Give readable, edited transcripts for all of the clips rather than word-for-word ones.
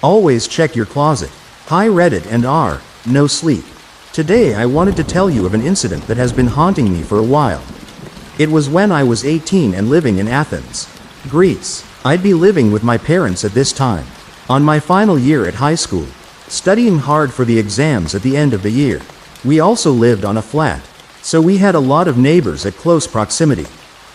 Always check your closet. Hi Reddit and R. No sleep. Today I wanted to tell you of an incident that has been haunting me for a while. It was when I was 18 and living in Athens, Greece. I'd be living with my parents at this time, on my final year at high school, studying hard for the exams at the end of the year. We also lived on a flat, so we had a lot of neighbors at close proximity.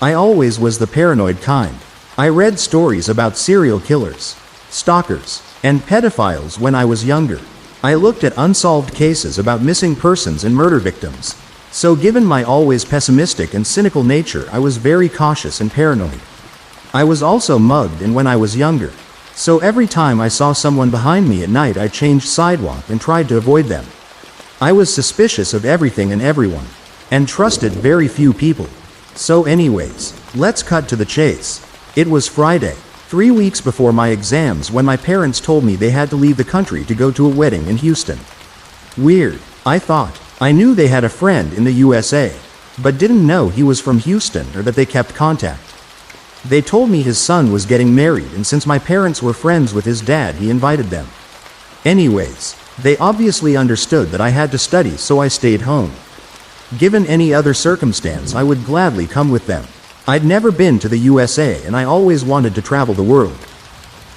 I always was the paranoid kind. I read stories about serial killers, stalkers, and pedophiles when I was younger. I looked at unsolved cases about missing persons and murder victims. So given my always pessimistic and cynical nature, I was very cautious and paranoid. I was also mugged and when I was younger. So every time I saw someone behind me at night, I changed sidewalk and tried to avoid them. I was suspicious of everything and everyone, and trusted very few people. So anyways, let's cut to the chase. It was Friday, 3 weeks before my exams, when my parents told me they had to leave the country to go to a wedding in Houston. Weird, I thought. I knew they had a friend in the USA, but didn't know he was from Houston or that they kept contact. They told me his son was getting married, and since my parents were friends with his dad, he invited them. Anyways, they obviously understood that I had to study, so I stayed home. Given any other circumstance, I would gladly come with them. I'd never been to the USA and I always wanted to travel the world.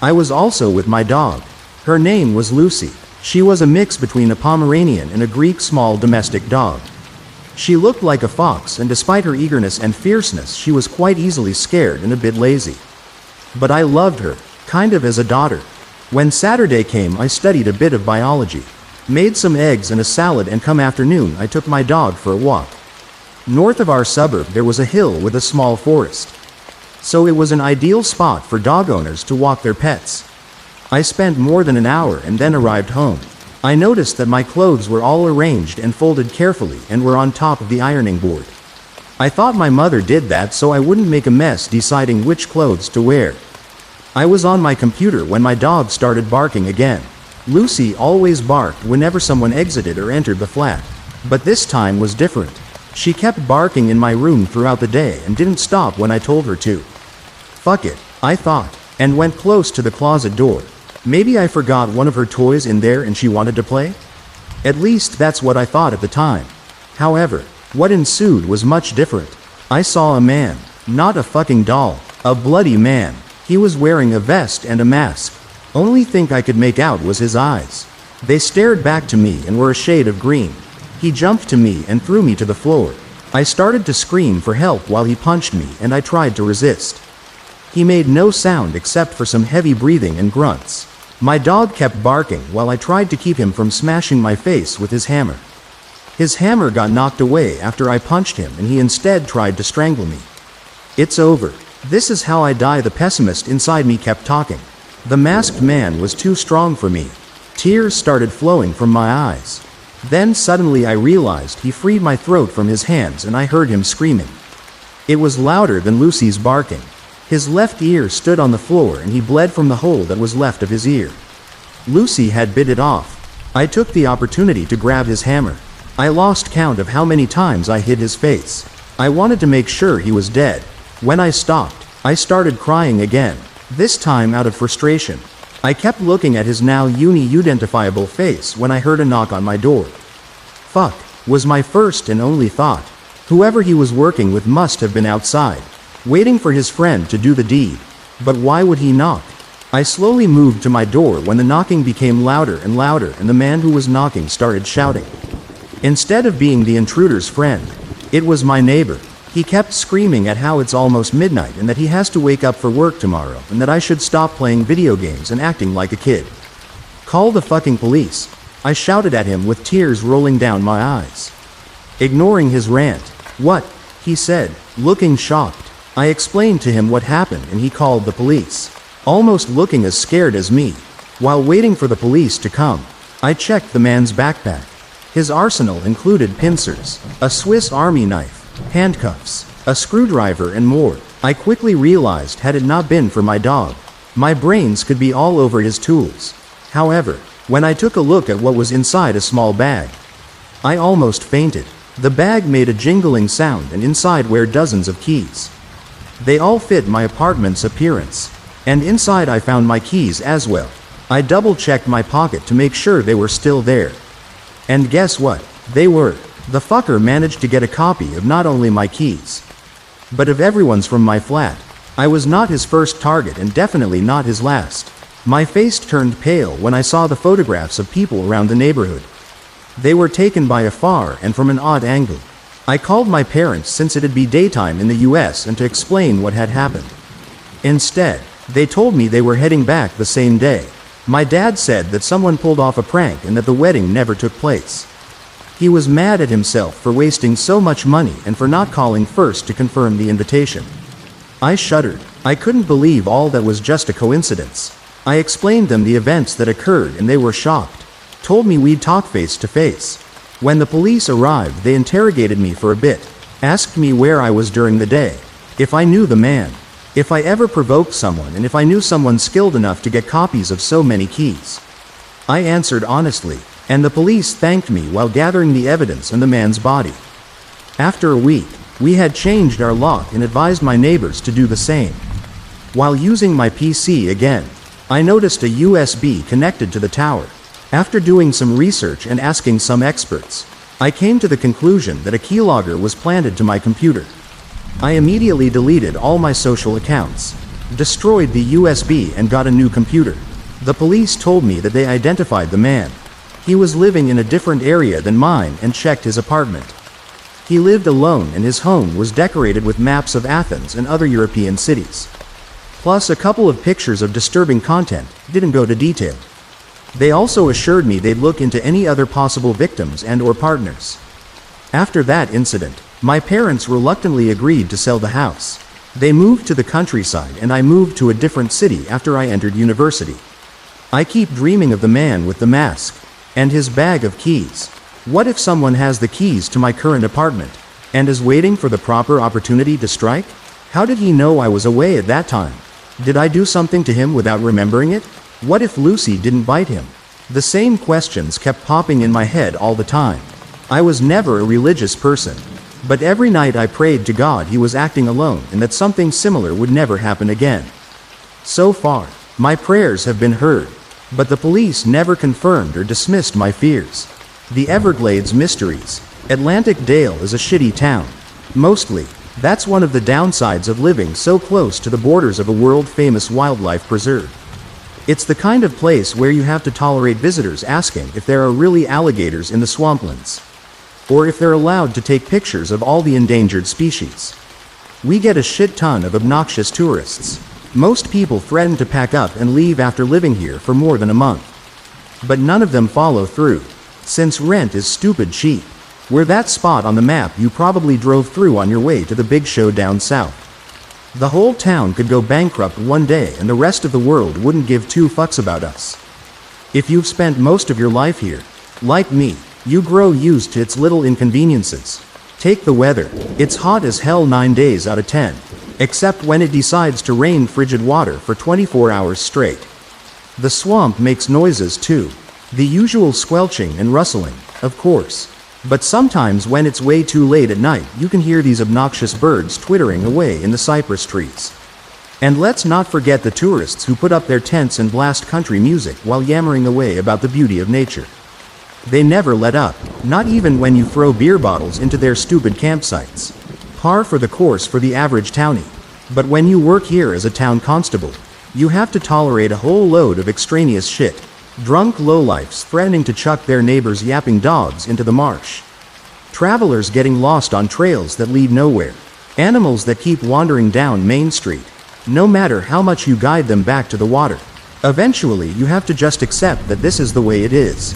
I was also with my dog. Her name was Lucy. She was a mix between a Pomeranian and a Greek small domestic dog. She looked like a fox, and despite her eagerness and fierceness, she was quite easily scared and a bit lazy. But I loved her, kind of as a daughter. When Saturday came, I studied a bit of biology, made some eggs and a salad, and come afternoon I took my dog for a walk. North of our suburb there was a hill with a small forest. So it was an ideal spot for dog owners to walk their pets. I spent more than an hour and then arrived home. I noticed that my clothes were all arranged and folded carefully and were on top of the ironing board. I thought my mother did that so I wouldn't make a mess deciding which clothes to wear. I was on my computer when my dog started barking again. Lucy always barked whenever someone exited or entered the flat, but this time was different. She kept barking in my room throughout the day and didn't stop when I told her to. Fuck it, I thought, and went close to the closet door. Maybe I forgot one of her toys in there and she wanted to play? At least that's what I thought at the time. However, what ensued was much different. I saw a man, not a fucking doll, a bloody man. He was wearing a vest and a mask. Only thing I could make out was his eyes. They stared back to me and were a shade of green. He jumped to me and threw me to the floor. I started to scream for help while he punched me, and I tried to resist. He made no sound except for some heavy breathing and grunts. My dog kept barking while I tried to keep him from smashing my face with his hammer. His hammer got knocked away after I punched him, and he instead tried to strangle me. It's over. This is how I die, the pessimist inside me kept talking. The masked man was too strong for me. Tears started flowing from my eyes. Then suddenly I realized he freed my throat from his hands and I heard him screaming. It was louder than Lucy's barking. His left ear stood on the floor and he bled from the hole that was left of his ear. Lucy had bit it off. I took the opportunity to grab his hammer. I lost count of how many times I hit his face. I wanted to make sure he was dead. When I stopped, I started crying again, this time out of frustration. I kept looking at his now unidentifiable face when I heard a knock on my door. Fuck, was my first and only thought. Whoever he was working with must have been outside, waiting for his friend to do the deed. But why would he knock? I slowly moved to my door when the knocking became louder and louder and the man who was knocking started shouting. Instead of being the intruder's friend, it was my neighbor. He kept screaming at how it's almost midnight and that he has to wake up for work tomorrow and that I should stop playing video games and acting like a kid. Call the fucking police, I shouted at him with tears rolling down my eyes. Ignoring his rant. What? He said, looking shocked. I explained to him what happened and he called the police, almost looking as scared as me. While waiting for the police to come, I checked the man's backpack. His arsenal included pincers, a Swiss Army knife, handcuffs, a screwdriver and more. I quickly realized had it not been for my dog, my brains could be all over his tools. However, when I took a look at what was inside a small bag, I almost fainted. The bag made a jingling sound and inside were dozens of keys. They all fit my apartment's appearance, and inside I found my keys as well. I double-checked my pocket to make sure they were still there. And guess what? They were. The fucker managed to get a copy of not only my keys, but of everyone's from my flat. I was not his first target and definitely not his last. My face turned pale when I saw the photographs of people around the neighborhood. They were taken by afar and from an odd angle. I called my parents since it'd be daytime in the US and to explain what had happened. Instead, they told me they were heading back the same day. My dad said that someone pulled off a prank and that the wedding never took place. He was mad at himself for wasting so much money and for not calling first to confirm the invitation. I shuddered. I couldn't believe all that was just a coincidence. I explained them the events that occurred and they were shocked. Told me we'd talk face to face. When the police arrived, they interrogated me for a bit. Asked me where I was during the day. If I knew the man. If I ever provoked someone and if I knew someone skilled enough to get copies of so many keys. I answered honestly, and the police thanked me while gathering the evidence and the man's body. After a week, we had changed our lock and advised my neighbors to do the same. While using my PC again, I noticed a USB connected to the tower. After doing some research and asking some experts, I came to the conclusion that a keylogger was planted to my computer. I immediately deleted all my social accounts, destroyed the USB and got a new computer. The police told me that they identified the man. He was living in a different area than mine and checked his apartment. He lived alone and his home was decorated with maps of Athens and other European cities. Plus a couple of pictures of disturbing content, didn't go to detail. They also assured me they'd look into any other possible victims and/or partners. After that incident, my parents reluctantly agreed to sell the house. They moved to the countryside and I moved to a different city after I entered university. I keep dreaming of the man with the mask and his bag of keys. What if someone has the keys to my current apartment and is waiting for the proper opportunity to strike? How did he know I was away at that time? Did I do something to him without remembering it? What if Lucy didn't bite him? The same questions kept popping in my head all the time. I was never a religious person, but every night I prayed to God he was acting alone and that something similar would never happen again. So far, my prayers have been heard, but the police never confirmed or dismissed my fears. The Everglades mysteries. Atlantic Dale is a shitty town. Mostly, that's one of the downsides of living so close to the borders of a world-famous wildlife preserve. It's the kind of place where you have to tolerate visitors asking if there are really alligators in the swamplands, or if they're allowed to take pictures of all the endangered species. We get a shit ton of obnoxious tourists. Most people threaten to pack up and leave after living here for more than a month. But none of them follow through, since rent is stupid cheap. We're that spot on the map you probably drove through on your way to the big show down south. The whole town could go bankrupt one day and the rest of the world wouldn't give two fucks about us. If you've spent most of your life here, like me, you grow used to its little inconveniences. Take the weather. It's hot as hell 9 days out of 10, except when it decides to rain frigid water for 24 hours straight. The swamp makes noises too. The usual squelching and rustling, of course. But sometimes when it's way too late at night, you can hear these obnoxious birds twittering away in the cypress trees. And let's not forget the tourists who put up their tents and blast country music while yammering away about the beauty of nature. They never let up, not even when you throw beer bottles into their stupid campsites. Par for the course for the average townie. But when you work here as a town constable, you have to tolerate a whole load of extraneous shit. Drunk lowlifes threatening to chuck their neighbors' yapping dogs into the marsh. Travelers getting lost on trails that lead nowhere. Animals that keep wandering down Main Street, no matter how much you guide them back to the water. Eventually, you have to just accept that this is the way it is.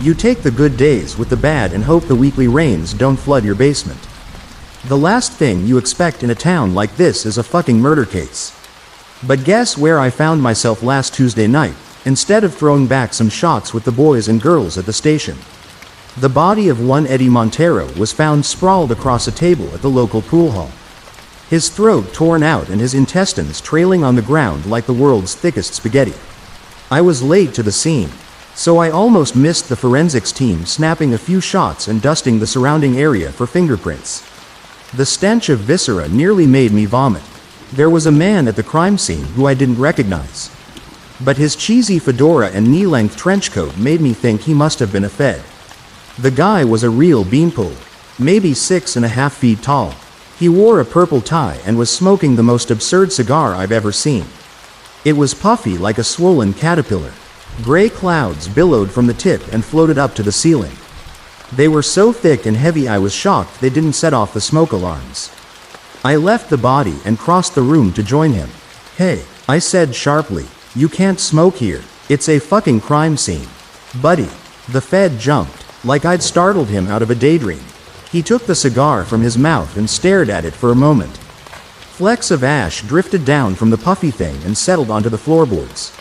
You take the good days with the bad and hope the weekly rains don't flood your basement. The last thing you expect in a town like this is a fucking murder case. But guess where I found myself last Tuesday night, instead of throwing back some shots with the boys and girls at the station? The body of one Eddie Montero was found sprawled across a table at the local pool hall. His throat torn out and his intestines trailing on the ground like the world's thickest spaghetti. I was late to the scene, so I almost missed the forensics team snapping a few shots and dusting the surrounding area for fingerprints. The stench of viscera nearly made me vomit. There was a man at the crime scene who I didn't recognize. but his cheesy fedora and knee-length trench coat made me think he must have been a Fed. The guy was a real beanpole, maybe 6.5 feet tall. He wore a purple tie and was smoking the most absurd cigar I've ever seen. It was puffy like a swollen caterpillar. Gray clouds billowed from the tip and floated up to the ceiling. They were so thick and heavy I was shocked they didn't set off the smoke alarms. I left the body and crossed the room to join him. "Hey," I said sharply, "you can't smoke here. It's a fucking crime scene." "Buddy." The Fed jumped, like I'd startled him out of a daydream. He took the cigar from his mouth and stared at it for a moment. Flecks of ash drifted down from the puffy thing and settled onto the floorboards.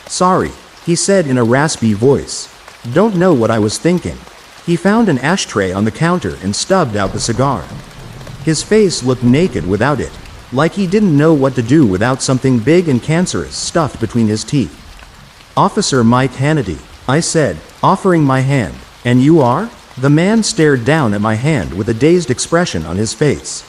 "Sorry," he said in a raspy voice. "Don't know what I was thinking." He found an ashtray on the counter and stubbed out the cigar. His face looked naked without it, like he didn't know what to do without something big and cancerous stuffed between his teeth. "Officer Mike Hannity," I said, offering my hand. "And you are?" The man stared down at my hand with a dazed expression on his face,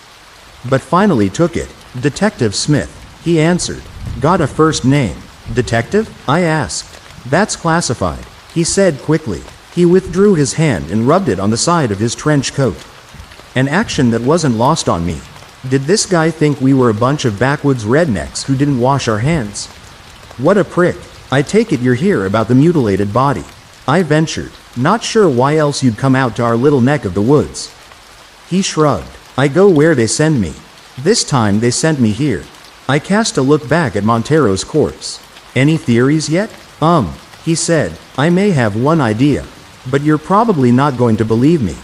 but finally took it. "Detective Smith," he answered. "Got a first name?" "Detective?" I asked. "That's classified," he said quickly. He withdrew his hand and rubbed it on the side of his trench coat. An action that wasn't lost on me. Did this guy think we were a bunch of backwoods rednecks who didn't wash our hands? What a prick. "I take it you're here about the mutilated body," I ventured, not sure why else you'd come out to our little neck of the woods. He shrugged. "I go where they send me. This time they sent me here." I cast a look back at Montero's corpse. "Any theories yet?" He said. "I may have one idea, but you're probably not going to believe me."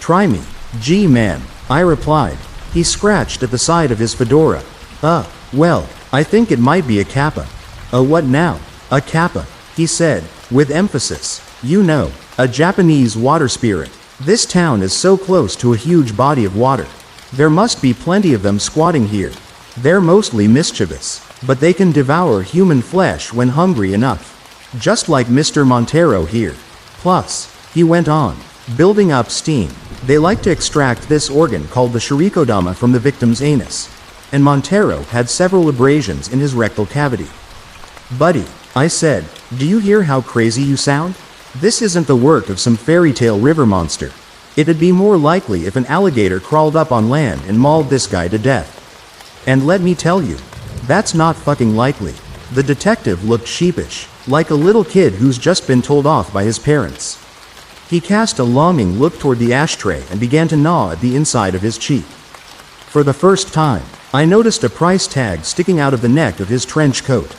"Try me." "Gee man," I replied. He scratched at the side of his fedora. Well, I think it might be a kappa." "A what now?" "A kappa," he said, with emphasis. "You know, a Japanese water spirit. This town is so close to a huge body of water. There must be plenty of them squatting here. They're mostly mischievous, but they can devour human flesh when hungry enough. Just like Mr. Montero here. Plus," he went on, building up steam, "they like to extract this organ called the shirikodama from the victim's anus. And Montero had several abrasions in his rectal cavity." "Buddy," I said, "do you hear how crazy you sound? This isn't the work of some fairy tale river monster. It'd be more likely if an alligator crawled up on land and mauled this guy to death. And let me tell you, that's not fucking likely." The detective looked sheepish, like a little kid who's just been told off by his parents. He cast a longing look toward the ashtray and began to gnaw at the inside of his cheek. For the first time, I noticed a price tag sticking out of the neck of his trench coat.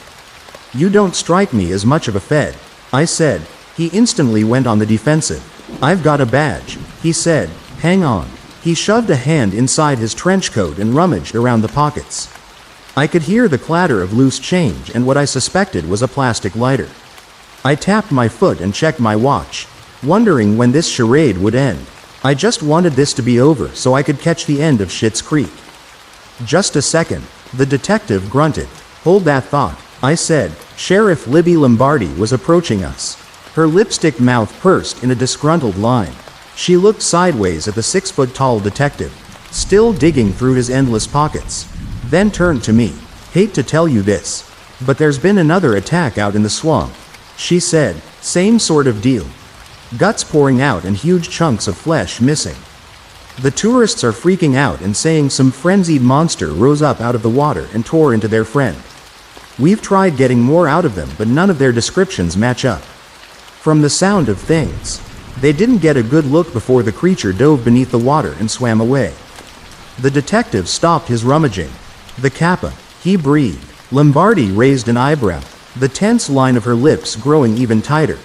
"You don't strike me as much of a Fed," I said. He instantly went on the defensive. "I've got a badge," he said. "Hang on." He shoved a hand inside his trench coat and rummaged around the pockets. I could hear the clatter of loose change and what I suspected was a plastic lighter. I tapped my foot and checked my watch, wondering when this charade would end. I just wanted this to be over so I could catch the end of Schitt's Creek. "Just a second," the detective grunted. "Hold that thought," I said. Sheriff Libby Lombardi was approaching us. Her lipstick mouth pursed in a disgruntled line. She looked sideways at the 6-foot-tall detective, still digging through his endless pockets, then turned to me. "Hate to tell you this, but there's been another attack out in the swamp," she said. "Same sort of deal. Guts pouring out and huge chunks of flesh missing. The tourists are freaking out and saying some frenzied monster rose up out of the water and tore into their friend. We've tried getting more out of them, but none of their descriptions match up. From the sound of things, they didn't get a good look before the creature dove beneath the water and swam away." The detective stopped his rummaging. "The kappa," he breathed. Lombardi raised an eyebrow, the tense line of her lips growing even tighter.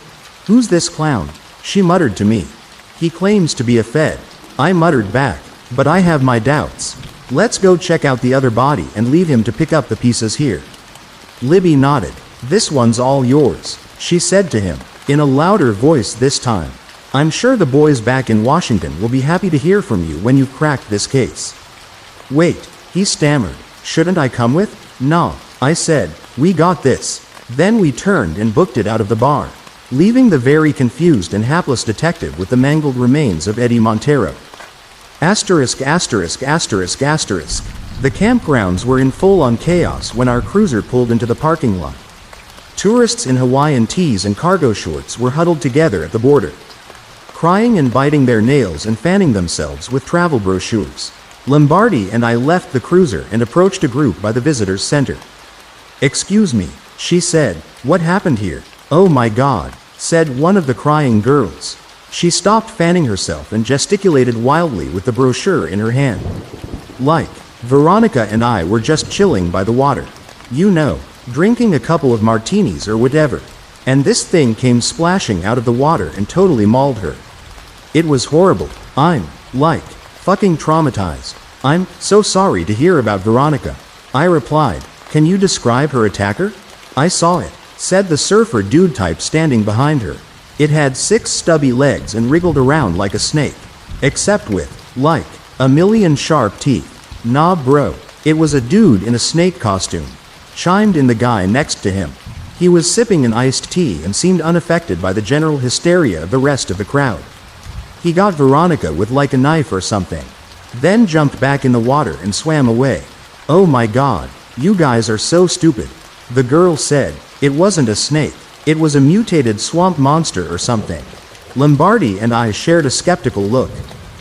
"Who's this clown?" she muttered to me. "He claims to be a Fed," I muttered back, "but I have my doubts. Let's go check out the other body and leave him to pick up the pieces here." Libby nodded. "This one's all yours," she said to him, in a louder voice this time. "I'm sure the boys back in Washington will be happy to hear from you when you've cracked this case." "Wait," he stammered. "Shouldn't I come with?" "No," I said. "We got this." Then we turned and booked it out of the bar, leaving the very confused and hapless detective with the mangled remains of Eddie Montero. Asterisk, asterisk, asterisk, asterisk. The campgrounds were in full-on chaos when our cruiser pulled into the parking lot. Tourists in Hawaiian tees and cargo shorts were huddled together at the border, crying and biting their nails and fanning themselves with travel brochures. Lombardi and I left the cruiser and approached a group by the visitors center. "Excuse me," she said, "what happened here?" "Oh my God," said one of the crying girls. She stopped fanning herself and gesticulated wildly with the brochure in her hand. "Like, Veronica and I were just chilling by the water. You know, drinking a couple of martinis or whatever. And this thing came splashing out of the water and totally mauled her. It was horrible. I'm, like, fucking traumatized. I'm so sorry to hear about Veronica." I replied, "Can you describe her attacker?" "I saw it," said the surfer dude type standing behind her. "It had 6 stubby legs and wriggled around like a snake. Except with, like, a million sharp teeth." "Nah bro, it was a dude in a snake costume," chimed in the guy next to him. He was sipping an iced tea and seemed unaffected by the general hysteria of the rest of the crowd. "He got Veronica with like a knife or something. Then jumped back in the water and swam away." "Oh my God, you guys are so stupid," the girl said. "It wasn't a snake. It was a mutated swamp monster or something." Lombardi and I shared a skeptical look.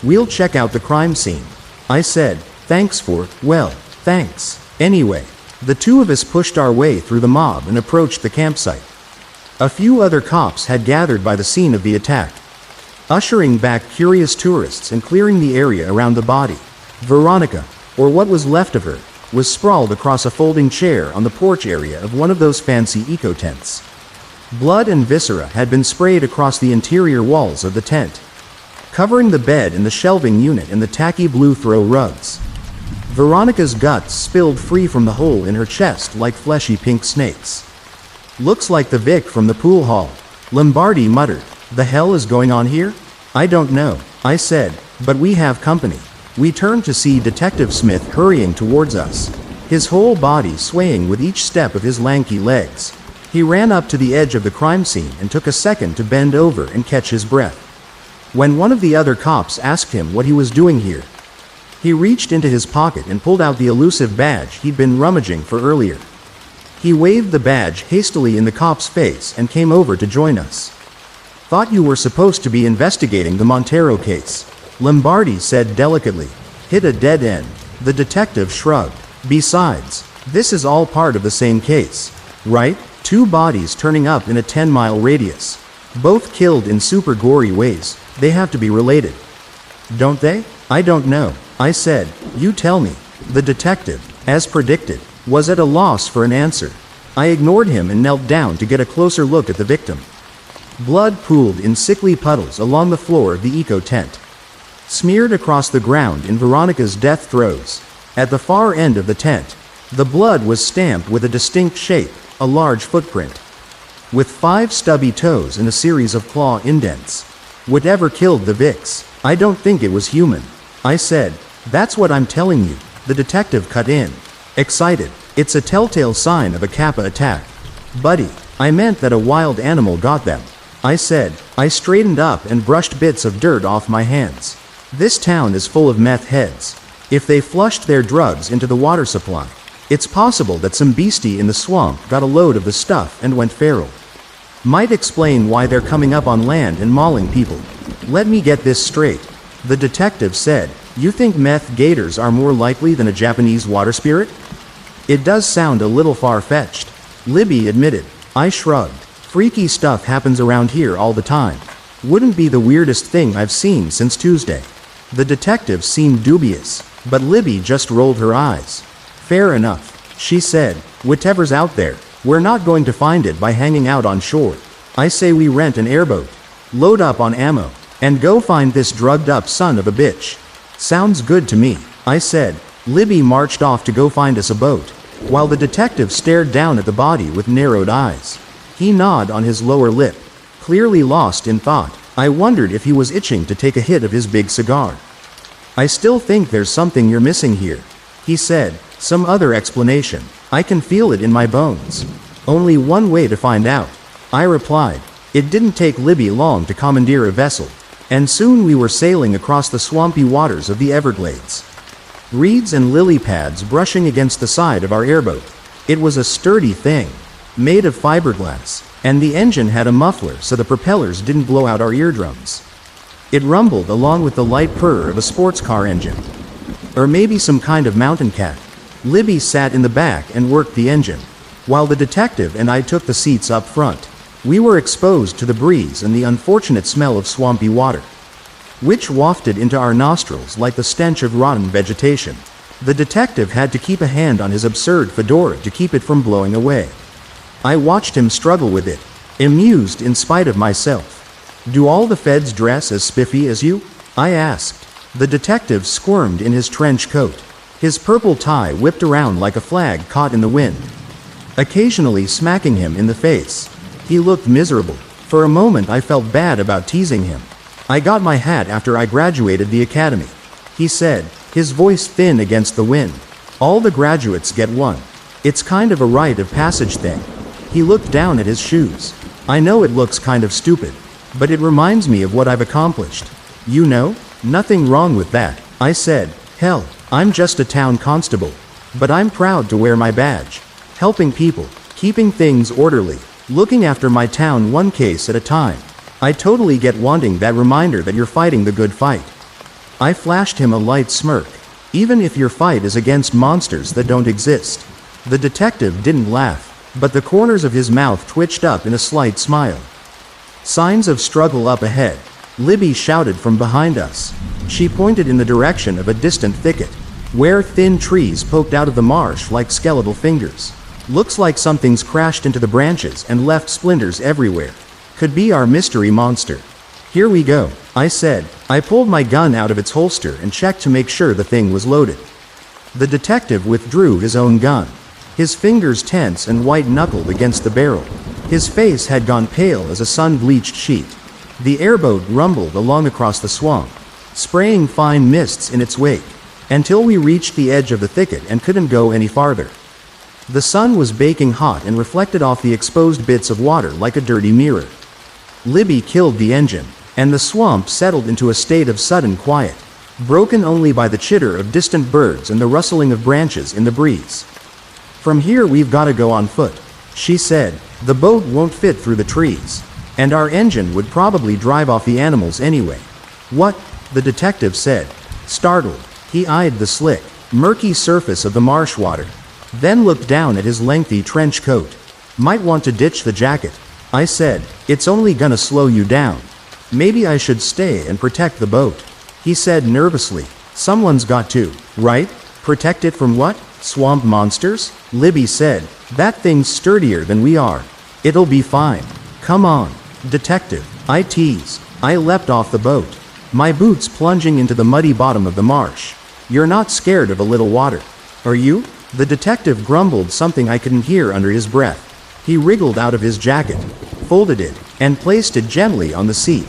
"We'll check out the crime scene," I said. Thanks. Anyway, the two of us pushed our way through the mob and approached the campsite. A few other cops had gathered by the scene of the attack, ushering back curious tourists and clearing the area around the body. Veronica, or what was left of her, was sprawled across a folding chair on the porch area of one of those fancy eco-tents. Blood and viscera had been sprayed across the interior walls of the tent, covering the bed and the shelving unit and the tacky blue throw rugs. Veronica's guts spilled free from the hole in her chest like fleshy pink snakes. "Looks like the Vic from the pool hall," Lombardi muttered. "The hell is going on here?" "I don't know," I said, "but we have company." We turned to see Detective Smith hurrying towards us, his whole body swaying with each step of his lanky legs. He ran up to the edge of the crime scene and took a second to bend over and catch his breath. When one of the other cops asked him what he was doing here, he reached into his pocket and pulled out the elusive badge he'd been rummaging for earlier. He waved the badge hastily in the cop's face and came over to join us. "Thought you were supposed to be investigating the Montero case," Lombardi said delicately. "Hit a dead end." The detective shrugged. "Besides, this is all part of the same case, right? 2 bodies turning up in a 10-mile radius, both killed in super gory ways. They have to be related, don't they?" "I don't know," I said. "You tell me." The detective, as predicted, was at a loss for an answer. I ignored him and knelt down to get a closer look at the victim. Blood pooled in sickly puddles along the floor of the eco-tent, smeared across the ground in Veronica's death throes. At the far end of the tent, the blood was stamped with a distinct shape, a large footprint, with 5 stubby toes and a series of claw indents. Whatever killed the Vicks, I don't think it was human, I said. "That's what I'm telling you," the detective cut in, excited. "It's a telltale sign of a Kappa attack." "Buddy, I meant that a wild animal got them," I said. I straightened up and brushed bits of dirt off my hands. "This town is full of meth heads. If they flushed their drugs into the water supply, it's possible that some beastie in the swamp got a load of the stuff and went feral. Might explain why they're coming up on land and mauling people." "Let me get this straight," the detective said. "You think meth gators are more likely than a Japanese water spirit?" "It does sound a little far-fetched," Libby admitted. I shrugged. "Freaky stuff happens around here all the time. Wouldn't be the weirdest thing I've seen since Tuesday." The detective seemed dubious, but Libby just rolled her eyes. "Fair enough," she said. "Whatever's out there, we're not going to find it by hanging out on shore. I say we rent an airboat, load up on ammo, and go find this drugged-up son of a bitch." "Sounds good to me," I said. Libby marched off to go find us a boat, while the detective stared down at the body with narrowed eyes. He gnawed on his lower lip, clearly lost in thought. I wondered if he was itching to take a hit of his big cigar. "I still think there's something you're missing here," he said. "Some other explanation. I can feel it in my bones." "Only one way to find out," I replied. It didn't take Libby long to commandeer a vessel, and soon we were sailing across the swampy waters of the Everglades, reeds and lily pads brushing against the side of our airboat. It was a sturdy thing, made of fiberglass, and the engine had a muffler so the propellers didn't blow out our eardrums. It rumbled along with the light purr of a sports car engine. Or maybe some kind of mountain cat. Libby sat in the back and worked the engine, while the detective and I took the seats up front. We were exposed to the breeze and the unfortunate smell of swampy water, which wafted into our nostrils like the stench of rotten vegetation. The detective had to keep a hand on his absurd fedora to keep it from blowing away. I watched him struggle with it, amused in spite of myself. "Do all the feds dress as spiffy as you?" I asked. The detective squirmed in his trench coat. His purple tie whipped around like a flag caught in the wind, occasionally smacking him in the face. He looked miserable. For a moment I felt bad about teasing him. "I got my hat after I graduated the academy," he said, his voice thin against the wind. "All the graduates get one. It's kind of a rite of passage thing." He looked down at his shoes. "I know it looks kind of stupid, but it reminds me of what I've accomplished." "You know? Nothing wrong with that," I said. "Hell, I'm just a town constable. But I'm proud to wear my badge. Helping people, keeping things orderly, looking after my town one case at a time. I totally get wanting that reminder that you're fighting the good fight." I flashed him a light smirk. "Even if your fight is against monsters that don't exist." The detective didn't laugh, but the corners of his mouth twitched up in a slight smile. Signs of struggle up ahead. Libby shouted from behind us. She pointed in the direction of a distant thicket, where thin trees poked out of the marsh like skeletal fingers. "Looks like something's crashed into the branches and left splinters everywhere. Could be our mystery monster." "Here we go," I said. I pulled my gun out of its holster and checked to make sure the thing was loaded. The detective withdrew his own gun, his fingers tense and white-knuckled against the barrel. His face had gone pale as a sun-bleached sheet. The airboat rumbled along across the swamp, spraying fine mists in its wake, until we reached the edge of the thicket and couldn't go any farther. The sun was baking hot and reflected off the exposed bits of water like a dirty mirror. Libby killed the engine, and the swamp settled into a state of sudden quiet, broken only by the chitter of distant birds and the rustling of branches in the breeze. "From here we've got to go on foot," she said. "The boat won't fit through the trees, and our engine would probably drive off the animals anyway." "What?" the detective said, startled. He eyed the slick, murky surface of the marsh water, then looked down at his lengthy trench coat. "Might want to ditch the jacket," I said. "It's only gonna slow you down. Maybe I should stay and protect the boat." He said nervously. "Someone's got to, right? Protect it from what? Swamp monsters?" Libby said. "That thing's sturdier than we are. It'll be fine. Come on, detective," I teased. I leapt off the boat, my boots plunging into the muddy bottom of the marsh. "You're not scared of a little water, are you?" The detective grumbled something I couldn't hear under his breath. He wriggled out of his jacket, folded it, and placed it gently on the seat.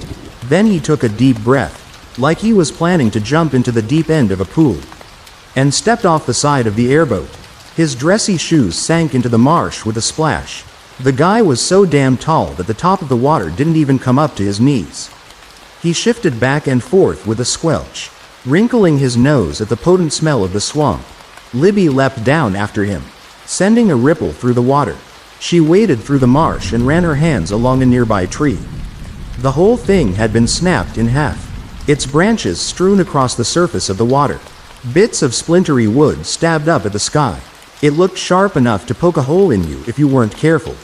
Then he took a deep breath, like he was planning to jump into the deep end of a pool, and stepped off the side of the airboat. His dressy shoes sank into the marsh with a splash. The guy was so damn tall that the top of the water didn't even come up to his knees. He shifted back and forth with a squelch, wrinkling his nose at the potent smell of the swamp. Libby leapt down after him, sending a ripple through the water. She waded through the marsh and ran her hands along a nearby tree. The whole thing had been snapped in half, its branches strewn across the surface of the water. Bits of splintery wood stabbed up at the sky. It looked sharp enough to poke a hole in you if you weren't careful.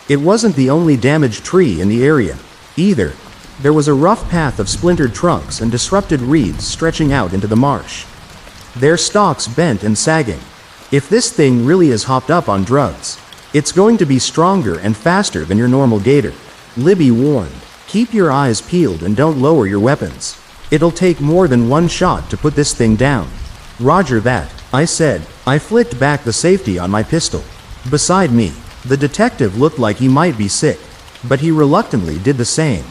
It wasn't the only damaged tree in the area, either. There was a rough path of splintered trunks and disrupted reeds stretching out into the marsh, their stalks bent and sagging. If this thing really is hopped up on drugs, it's going to be stronger and faster than your normal gator, Libby warned. "Keep your eyes peeled and don't lower your weapons. It'll take more than one shot to put this thing down." "Roger that," I said. I flicked back the safety on my pistol. Beside me, the detective looked like he might be sick, but he reluctantly did the same.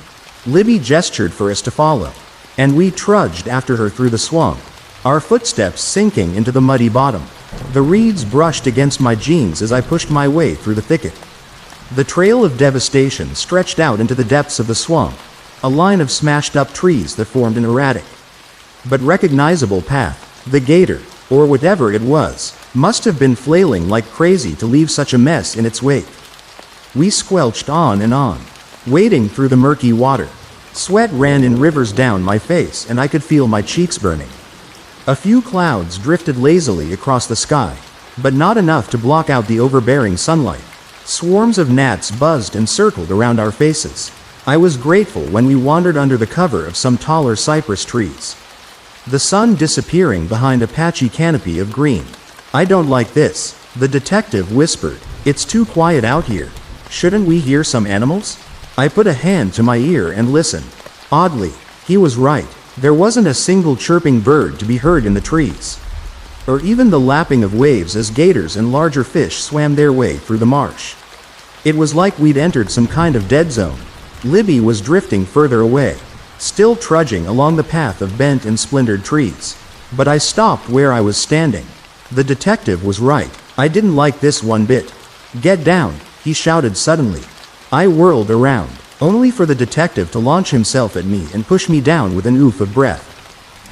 Libby gestured for us to follow, and we trudged after her through the swamp, our footsteps sinking into the muddy bottom. The reeds brushed against my jeans as I pushed my way through the thicket. The trail of devastation stretched out into the depths of the swamp, a line of smashed-up trees that formed an erratic but recognizable path. The gator, or whatever it was, must have been flailing like crazy to leave such a mess in its wake. We squelched on and on, wading through the murky water. Sweat ran in rivers down my face and I could feel my cheeks burning. A few clouds drifted lazily across the sky, but not enough to block out the overbearing sunlight. Swarms of gnats buzzed and circled around our faces. I was grateful when we wandered under the cover of some taller cypress trees, the sun disappearing behind a patchy canopy of green. "I don't like this," the detective whispered. "It's too quiet out here. Shouldn't we hear some animals?" I put a hand to my ear and listened. Oddly, he was right. There wasn't a single chirping bird to be heard in the trees, or even the lapping of waves as gators and larger fish swam their way through the marsh. It was like we'd entered some kind of dead zone. Libby was drifting further away, still trudging along the path of bent and splintered trees. But I stopped where I was standing. The detective was right. I didn't like this one bit. "Get down," he shouted suddenly. I whirled around, only for the detective to launch himself at me and push me down with an oof of breath.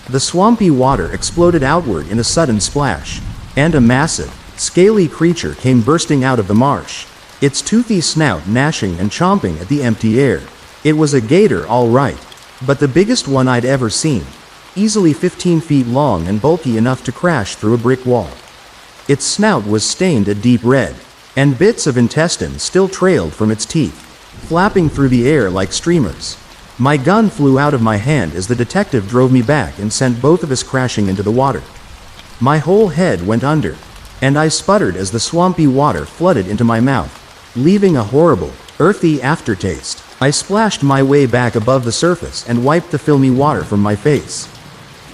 The swampy water exploded outward in a sudden splash, and a massive, scaly creature came bursting out of the marsh, its toothy snout gnashing and chomping at the empty air. It was a gator, all right, but the biggest one I'd ever seen, easily 15 feet long and bulky enough to crash through a brick wall. Its snout was stained a deep red, and bits of intestine still trailed from its teeth, flapping through the air like streamers. My gun flew out of my hand as the detective drove me back and sent both of us crashing into the water. My whole head went under, and I sputtered as the swampy water flooded into my mouth, leaving a horrible, earthy aftertaste. I splashed my way back above the surface and wiped the filmy water from my face.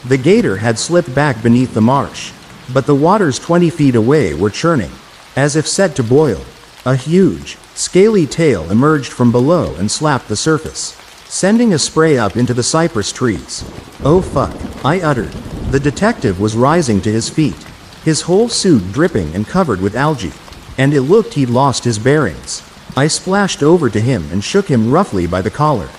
The gator had slipped back beneath the marsh, but the waters 20 feet away were churning, as if set to boil. A huge, scaly tail emerged from below and slapped the surface, sending a spray up into the cypress trees. "Oh fuck," I uttered. The detective was rising to his feet, his whole suit dripping and covered with algae, and it looked he'd lost his bearings. I splashed over to him and shook him roughly by the collar.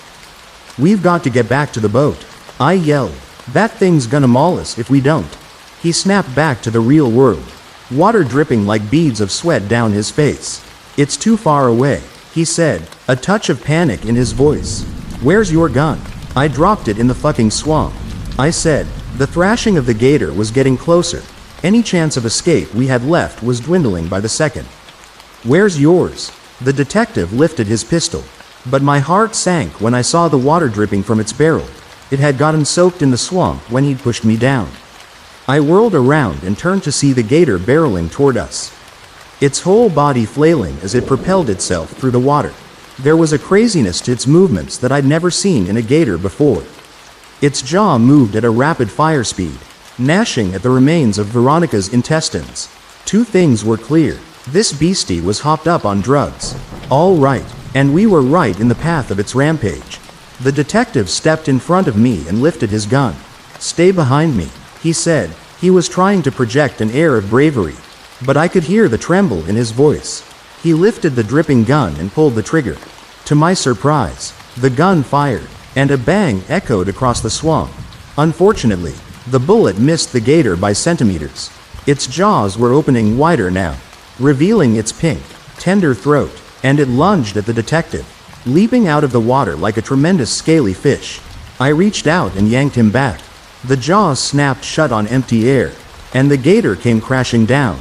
"We've got to get back to the boat," I yelled. "That thing's gonna maul us if we don't." He snapped back to the real world, water dripping like beads of sweat down his face. "It's too far away," he said, a touch of panic in his voice. "Where's your gun?" "I dropped it in the fucking swamp," I said. The thrashing of the gator was getting closer. Any chance of escape we had left was dwindling by the second. "Where's yours?" The detective lifted his pistol, but my heart sank when I saw the water dripping from its barrel. It had gotten soaked in the swamp when he'd pushed me down. I whirled around and turned to see the gator barreling toward us, its whole body flailing as it propelled itself through the water. There was a craziness to its movements that I'd never seen in a gator before. Its jaw moved at a rapid fire speed, gnashing at the remains of Veronica's intestines. Two things were clear. This beastie was hopped up on drugs. All right, and we were right in the path of its rampage. The detective stepped in front of me and lifted his gun. "Stay behind me," he said. He was trying to project an air of bravery, but I could hear the tremble in his voice. He lifted the dripping gun and pulled the trigger. To my surprise, the gun fired, and a bang echoed across the swamp. Unfortunately, the bullet missed the gator by centimeters. Its jaws were opening wider now, revealing its pink, tender throat, and it lunged at the detective, leaping out of the water like a tremendous scaly fish. I reached out and yanked him back. The jaws snapped shut on empty air, and the gator came crashing down,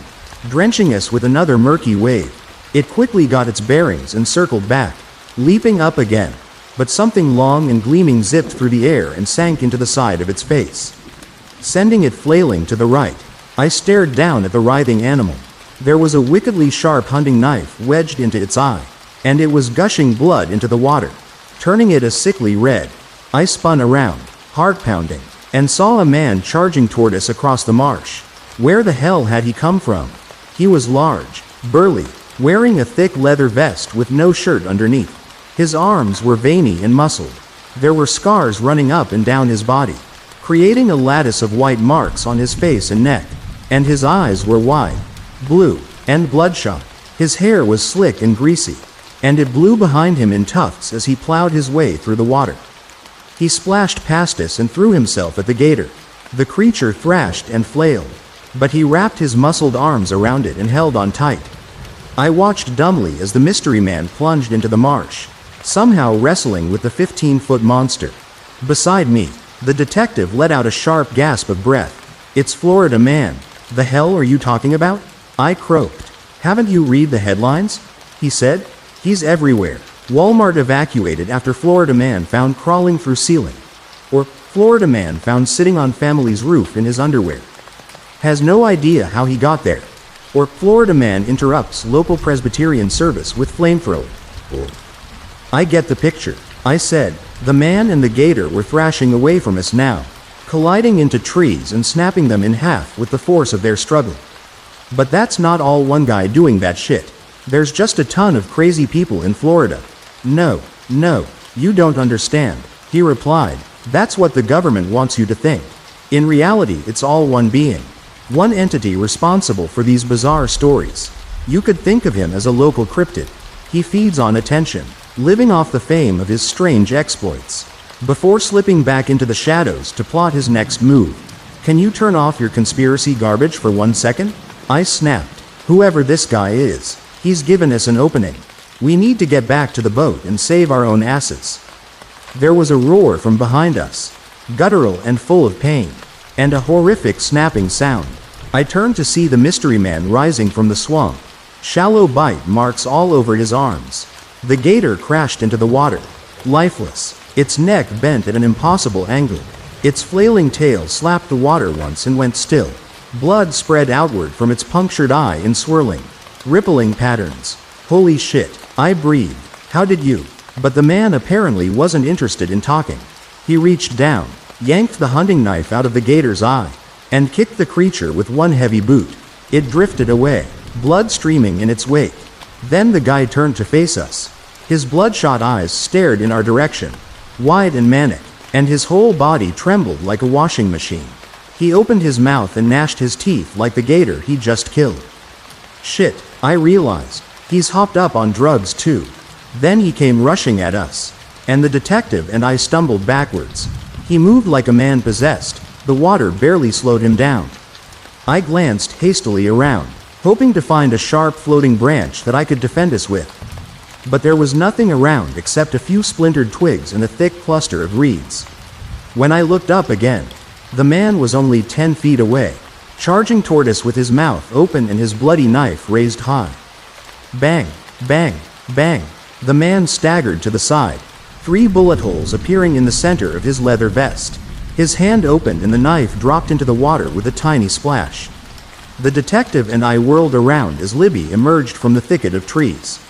drenching us with another murky wave. It quickly got its bearings and circled back, leaping up again, but something long and gleaming zipped through the air and sank into the side of its face, sending it flailing to the right. I stared down at the writhing animal. There was a wickedly sharp hunting knife wedged into its eye, and it was gushing blood into the water, turning it a sickly red. I spun around, heart pounding, and saw a man charging toward us across the marsh. Where the hell had he come from? He was large, burly, wearing a thick leather vest with no shirt underneath. His arms were veiny and muscled. There were scars running up and down his body, creating a lattice of white marks on his face and neck, and his eyes were wide, blue, and bloodshot. His hair was slick and greasy, and it blew behind him in tufts as he plowed his way through the water. He splashed past us and threw himself at the gator. The creature thrashed and flailed, but he wrapped his muscled arms around it and held on tight. I watched dumbly as the mystery man plunged into the marsh, somehow wrestling with the 15-foot monster. Beside me, the detective let out a sharp gasp of breath. "It's Florida Man. The hell are you talking about?" I croaked. "Haven't you read the headlines?" he said. "He's everywhere. Walmart evacuated after Florida Man found crawling through ceiling." Or, "Florida Man found sitting on family's roof in his underwear. Has no idea how he got there." Or, "Florida Man interrupts local Presbyterian service with flamethrower." Or, I get the picture, I said. The man and the gator were thrashing away from us now, colliding into trees and snapping them in half with the force of their struggle. But that's not all one guy doing that shit. There's just a ton of crazy people in Florida. No, you don't understand, he replied. That's what the government wants you to think. In reality, it's all one being. One entity responsible for these bizarre stories. You could think of him as a local cryptid. He feeds on attention, living off the fame of his strange exploits, before slipping back into the shadows to plot his next move. Can you turn off your conspiracy garbage for 1 second? I snapped. Whoever this guy is, he's given us an opening. We need to get back to the boat and save our own asses. There was a roar from behind us, guttural and full of pain, and a horrific snapping sound. I turned to see the mystery man rising from the swamp, shallow bite marks all over his arms. The gator crashed into the water, lifeless, its neck bent at an impossible angle. Its flailing tail slapped the water once and went still. Blood spread outward from its punctured eye in swirling, rippling patterns. Holy shit, I breathed. How did you? But the man apparently wasn't interested in talking. He reached down, yanked the hunting knife out of the gator's eye, and kicked the creature with one heavy boot. It drifted away, blood streaming in its wake. Then the guy turned to face us. His bloodshot eyes stared in our direction, wide and manic, and his whole body trembled like a washing machine. He opened his mouth and gnashed his teeth like the gator he just killed. Shit, I realized. He's hopped up on drugs too. Then he came rushing at us, and the detective and I stumbled backwards. He moved like a man possessed. The water barely slowed him down. I glanced hastily around, hoping to find a sharp floating branch that I could defend us with. But there was nothing around except a few splintered twigs and a thick cluster of reeds. When I looked up again, the man was only 10 feet away, charging toward us with his mouth open and his bloody knife raised high. Bang, bang, bang. The man staggered to the side, 3 bullet holes appearing in the center of his leather vest. His hand opened and the knife dropped into the water with a tiny splash. The detective and I whirled around as Libby emerged from the thicket of trees,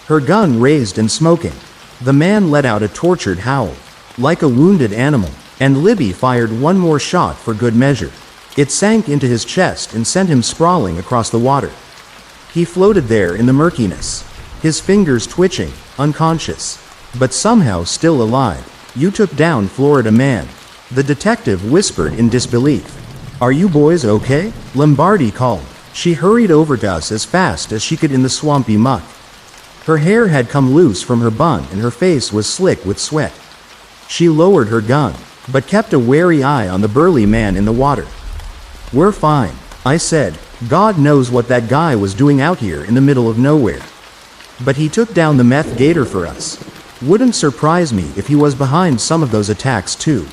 her gun raised and smoking. The man let out a tortured howl, like a wounded animal, and Libby fired one more shot for good measure. It sank into his chest and sent him sprawling across the water. He floated there in the murkiness, his fingers twitching, unconscious, but somehow still alive. "You took down Florida Man," the detective whispered in disbelief. "Are you boys okay?" Lombardi called. She hurried over to us as fast as she could in the swampy muck. Her hair had come loose from her bun and her face was slick with sweat. She lowered her gun, but kept a wary eye on the burly man in the water. "We're fine," I said. "God knows what that guy was doing out here in the middle of nowhere. But he took down the meth gator for us. Wouldn't surprise me if he was behind some of those attacks too."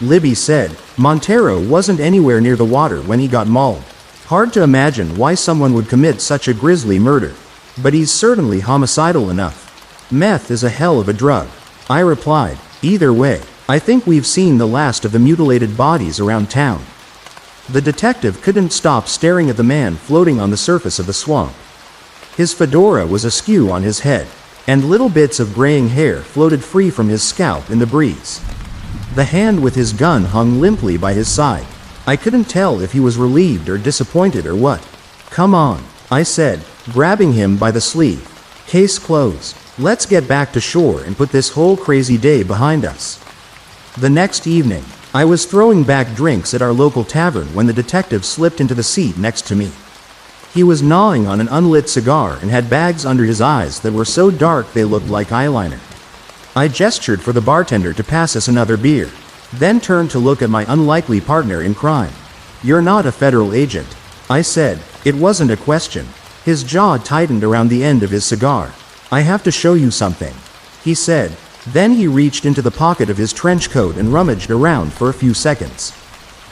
Libby said. "Montero wasn't anywhere near the water when he got mauled. Hard to imagine why someone would commit such a grisly murder. But he's certainly homicidal enough. Meth is a hell of a drug," I replied. "Either way, I think we've seen the last of the mutilated bodies around town." The detective couldn't stop staring at the man floating on the surface of the swamp. His fedora was askew on his head, and little bits of graying hair floated free from his scalp in the breeze. The hand with his gun hung limply by his side. I couldn't tell if he was relieved or disappointed or what. "Come on," I said, grabbing him by the sleeve. "Case closed. Let's get back to shore and put this whole crazy day behind us." The next evening, I was throwing back drinks at our local tavern when the detective slipped into the seat next to me. He was gnawing on an unlit cigar and had bags under his eyes that were so dark they looked like eyeliner. I gestured for the bartender to pass us another beer, then turned to look at my unlikely partner in crime. "You're not a federal agent," I said. It wasn't a question. His jaw tightened around the end of his cigar. "I have to show you something," he said. Then he reached into the pocket of his trench coat and rummaged around for a few seconds.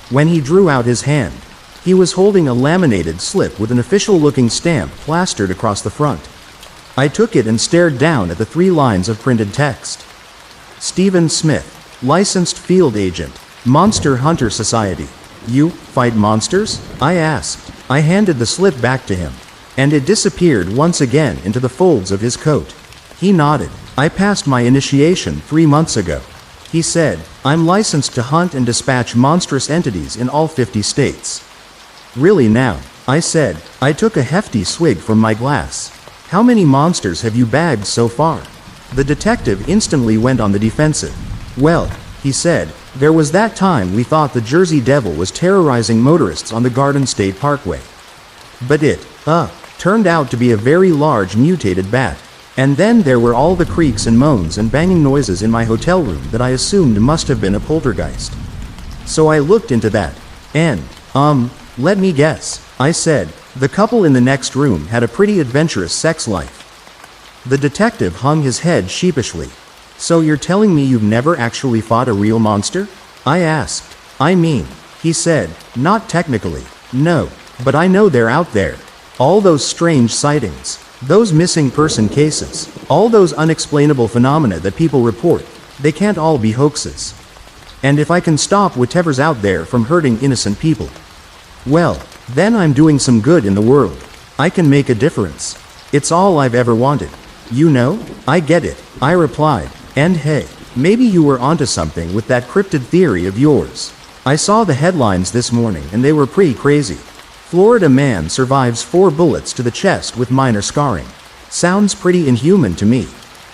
When he drew out his hand, he was holding a laminated slip with an official-looking stamp plastered across the front. I took it and stared down at the 3 lines of printed text. Stephen Smith, licensed field agent, Monster Hunter Society. "You fight monsters?" I asked. I handed the slip back to him, and it disappeared once again into the folds of his coat. He nodded. "I passed my initiation 3 months ago," he said. "I'm licensed to hunt and dispatch monstrous entities in all 50 states. "Really now?" I said. I took a hefty swig from my glass. "How many monsters have you bagged so far?" The detective instantly went on the defensive. "Well," he said, "there was that time we thought the Jersey Devil was terrorizing motorists on the Garden State Parkway. But it turned out to be a very large mutated bat. And then there were all the creaks and moans and banging noises in my hotel room that I assumed must have been a poltergeist. So I looked into that. And, let me guess," I said. "The couple in the next room had a pretty adventurous sex life." The detective hung his head sheepishly. "So you're telling me you've never actually fought a real monster?" I asked. "I mean," he said, "not technically, no, but I know they're out there. All those strange sightings, those missing person cases, all those unexplainable phenomena that people report, they can't all be hoaxes. And if I can stop whatever's out there from hurting innocent people, well, then I'm doing some good in the world. I can make a difference. It's all I've ever wanted." "You know, I get it," I replied. "And hey, maybe you were onto something with that cryptid theory of yours. I saw the headlines this morning and they were pretty crazy. Florida man survives 4 bullets to the chest with minor scarring. Sounds pretty inhuman to me."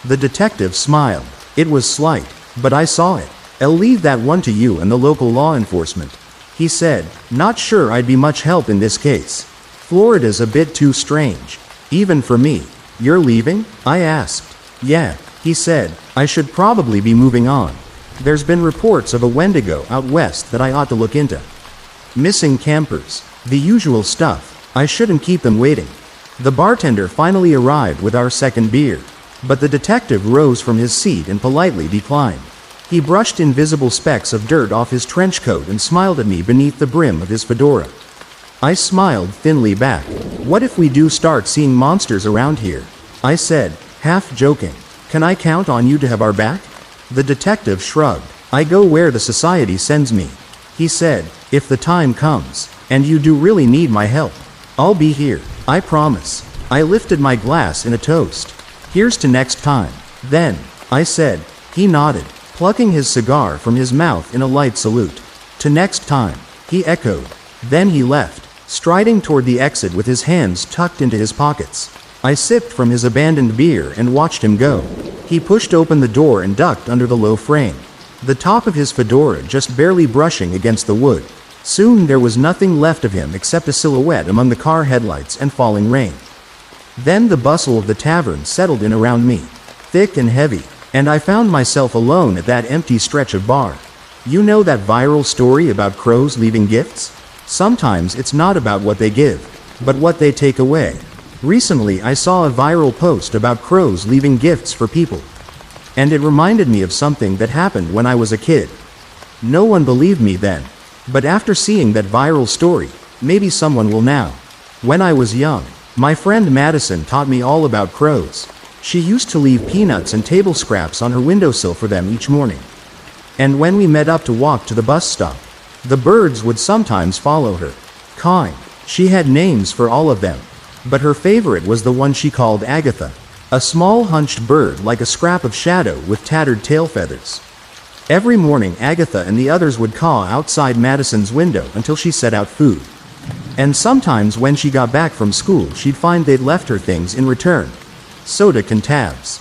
The detective smiled. It was slight, but I saw it. "I'll leave that one to you and the local law enforcement," he said. "Not sure I'd be much help in this case. Florida's a bit too strange, even for me." "You're leaving?" I asked. "Yeah," he said. "I should probably be moving on. There's been reports of a Wendigo out west that I ought to look into. Missing campers, the usual stuff. I shouldn't keep them waiting." The bartender finally arrived with our second beer, but the detective rose from his seat and politely declined. He brushed invisible specks of dirt off his trench coat and smiled at me beneath the brim of his fedora. I smiled thinly back. "What if we do start seeing monsters around here?" I said, half joking. "Can I count on you to have our back?" The detective shrugged. "I go where the society sends me," he said. "If the time comes, and you do really need my help, I'll be here, I promise." I lifted my glass in a toast. "Here's to next time, then," I said. He nodded, plucking his cigar from his mouth in a light salute. "To next time," he echoed. Then he left, striding toward the exit with his hands tucked into his pockets. I sipped from his abandoned beer and watched him go. He pushed open the door and ducked under the low frame, the top of his fedora just barely brushing against the wood. Soon there was nothing left of him except a silhouette among the car headlights and falling rain. Then the bustle of the tavern settled in around me, thick and heavy, and I found myself alone at that empty stretch of bar. You know that viral story about crows leaving gifts? Sometimes it's not about what they give, but what they take away. Recently I saw a viral post about crows leaving gifts for people, and it reminded me of something that happened when I was a kid. No one believed me then, but after seeing that viral story, maybe someone will now. When I was young, my friend Madison taught me all about crows. She used to leave peanuts and table scraps on her windowsill for them each morning. And when we met up to walk to the bus stop, the birds would sometimes follow her, cawing. She had names for all of them, but her favorite was the one she called Agatha, a small hunched bird like a scrap of shadow with tattered tail feathers. Every morning Agatha and the others would caw outside Madison's window until she set out food. And sometimes when she got back from school she'd find they'd left her things in return. Soda can tabs,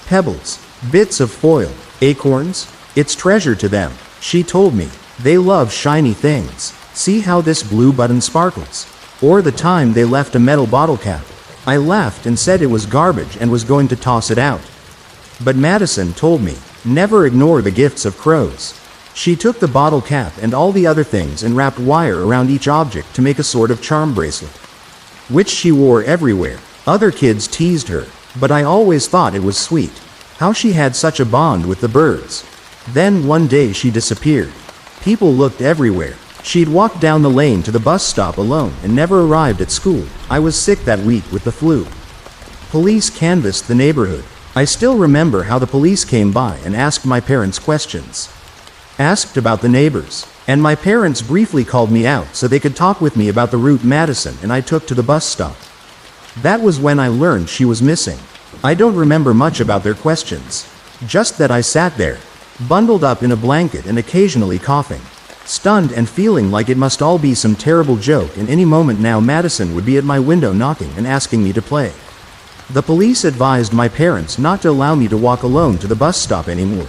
pebbles, bits of foil, acorns. It's treasure to them, she told me. They love shiny things. See how this blue button sparkles? Or the time they left a metal bottle cap. I laughed and said it was garbage and was going to toss it out. But Madison told me, never ignore the gifts of crows. She took the bottle cap and all the other things and wrapped wire around each object to make a sort of charm bracelet. which she wore everywhere. Other kids teased her, but I always thought it was sweet. How she had such a bond with the birds. Then one day she disappeared. People looked everywhere. She'd walked down the lane to the bus stop alone and never arrived at school. I was sick that week with the flu. Police canvassed the neighborhood. I still remember how the police came by and asked my parents questions. Asked about the neighbors. And my parents briefly called me out so they could talk with me about the route Madison and I took to the bus stop. That was when I learned she was missing. I don't remember much about their questions. Just that I sat there, bundled up in a blanket and occasionally coughing. Stunned and feeling like it must all be some terrible joke and any moment now Madison would be at my window knocking and asking me to play. The police advised my parents not to allow me to walk alone to the bus stop anymore.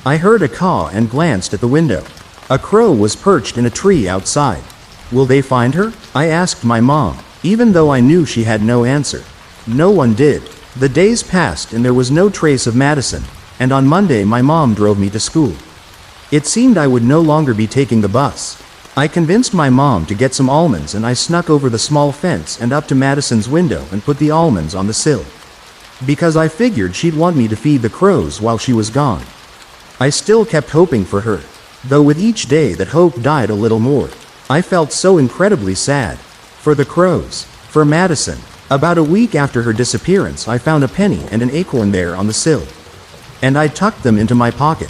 I heard a caw and glanced at the window. A crow was perched in a tree outside. Will they find her? I asked my mom, even though I knew she had no answer. No one did. The days passed and there was no trace of Madison, and on Monday my mom drove me to school. It seemed I would no longer be taking the bus. I convinced my mom to get some almonds and I snuck over the small fence and up to Madison's window and put the almonds on the sill. Because I figured she'd want me to feed the crows while she was gone. I still kept hoping for her. Though with each day that hope died a little more. I felt so incredibly sad. For the crows. For Madison. About a week after her disappearance I found a penny and an acorn there on the sill. And I tucked them into my pocket.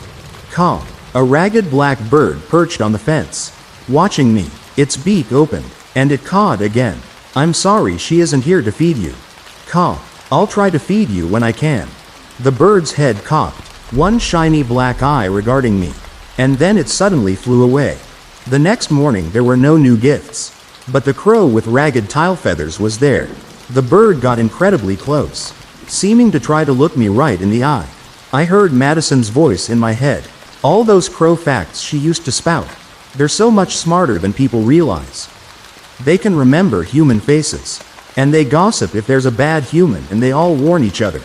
Caw. A ragged black bird perched on the fence. Watching me. Its beak opened. And it cawed again. I'm sorry she isn't here to feed you. Caw. I'll try to feed you when I can. The bird's head cocked. One shiny black eye regarding me. And then it suddenly flew away. The next morning there were no new gifts. But the crow with ragged tile feathers was there. The bird got incredibly close, seeming to try to look me right in the eye. I heard Madison's voice in my head. All those crow facts she used to spout. They're so much smarter than people realize. They can remember human faces. And they gossip if there's a bad human and they all warn each other.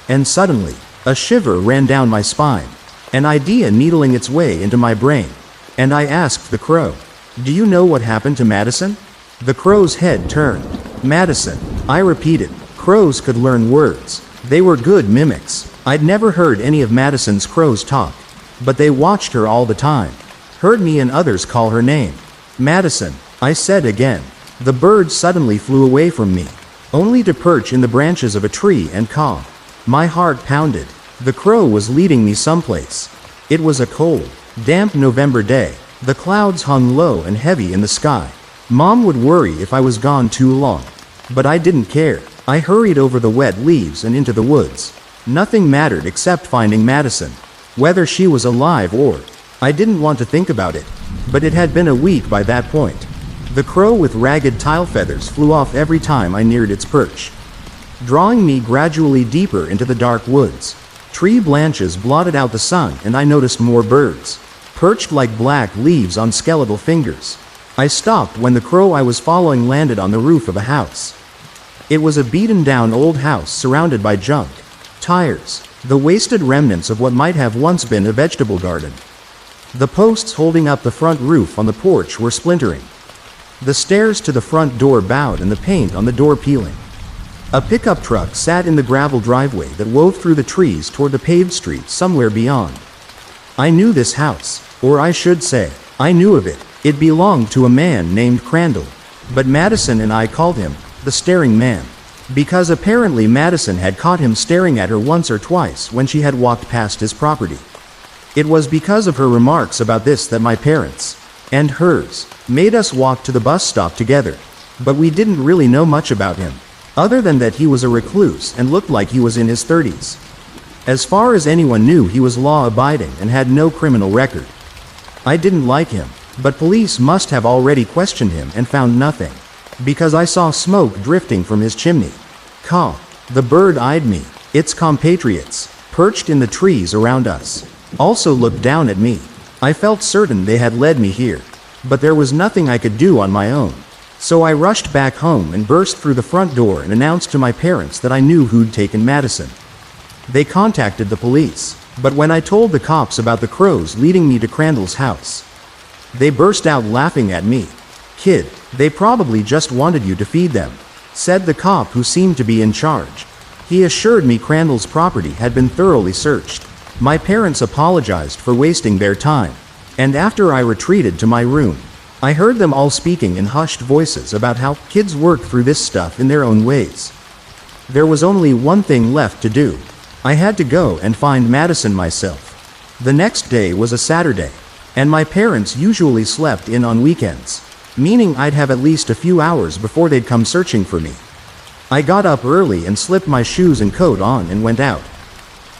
And suddenly, a shiver ran down my spine. An idea needling its way into my brain. And I asked the crow, do you know what happened to Madison? The crow's head turned. Madison, I repeated. Crows could learn words. They were good mimics. I'd never heard any of Madison's crows talk. But they watched her all the time. Heard me and others call her name. Madison, I said again. The bird suddenly flew away from me. Only to perch in the branches of a tree and caw. My heart pounded. The crow was leading me someplace. It was a cold, damp November day. The clouds hung low and heavy in the sky. Mom would worry if I was gone too long. But I didn't care. I hurried over the wet leaves and into the woods. Nothing mattered except finding Madison. Whether she was alive or... I didn't want to think about it. But it had been a week by that point. The crow with ragged tile feathers flew off every time I neared its perch, drawing me gradually deeper into the dark woods. Tree branches blotted out the sun and I noticed more birds, perched like black leaves on skeletal fingers. I stopped when the crow I was following landed on the roof of a house. It was a beaten-down old house surrounded by junk, tires, the wasted remnants of what might have once been a vegetable garden. The posts holding up the front roof on the porch were splintering. The stairs to the front door bowed and the paint on the door peeling. A pickup truck sat in the gravel driveway that wove through the trees toward the paved street somewhere beyond. I knew this house, or I should say, I knew of it. It belonged to a man named Crandall. But Madison and I called him the staring man. Because apparently Madison had caught him staring at her once or twice when she had walked past his property. It was because of her remarks about this that my parents, and hers, made us walk to the bus stop together. But we didn't really know much about him, other than that he was a recluse and looked like he was in his 30s. As far as anyone knew, he was law-abiding and had no criminal record. I didn't like him, but police must have already questioned him and found nothing, because I saw smoke drifting from his chimney. Caw. The bird eyed me. Its compatriots, perched in the trees around us, also looked down at me. I felt certain they had led me here, but there was nothing I could do on my own. So I rushed back home and burst through the front door and announced to my parents that I knew who'd taken Madison. They contacted the police, but when I told the cops about the crows leading me to Crandall's house, they burst out laughing at me. "Kid, they probably just wanted you to feed them," said the cop who seemed to be in charge. He assured me Crandall's property had been thoroughly searched. My parents apologized for wasting their time, and after I retreated to my room, I heard them all speaking in hushed voices about how kids work through this stuff in their own ways. There was only one thing left to do. I had to go and find Madison myself. The next day was a Saturday, and my parents usually slept in on weekends, meaning I'd have at least a few hours before they'd come searching for me. I got up early and slipped my shoes and coat on and went out.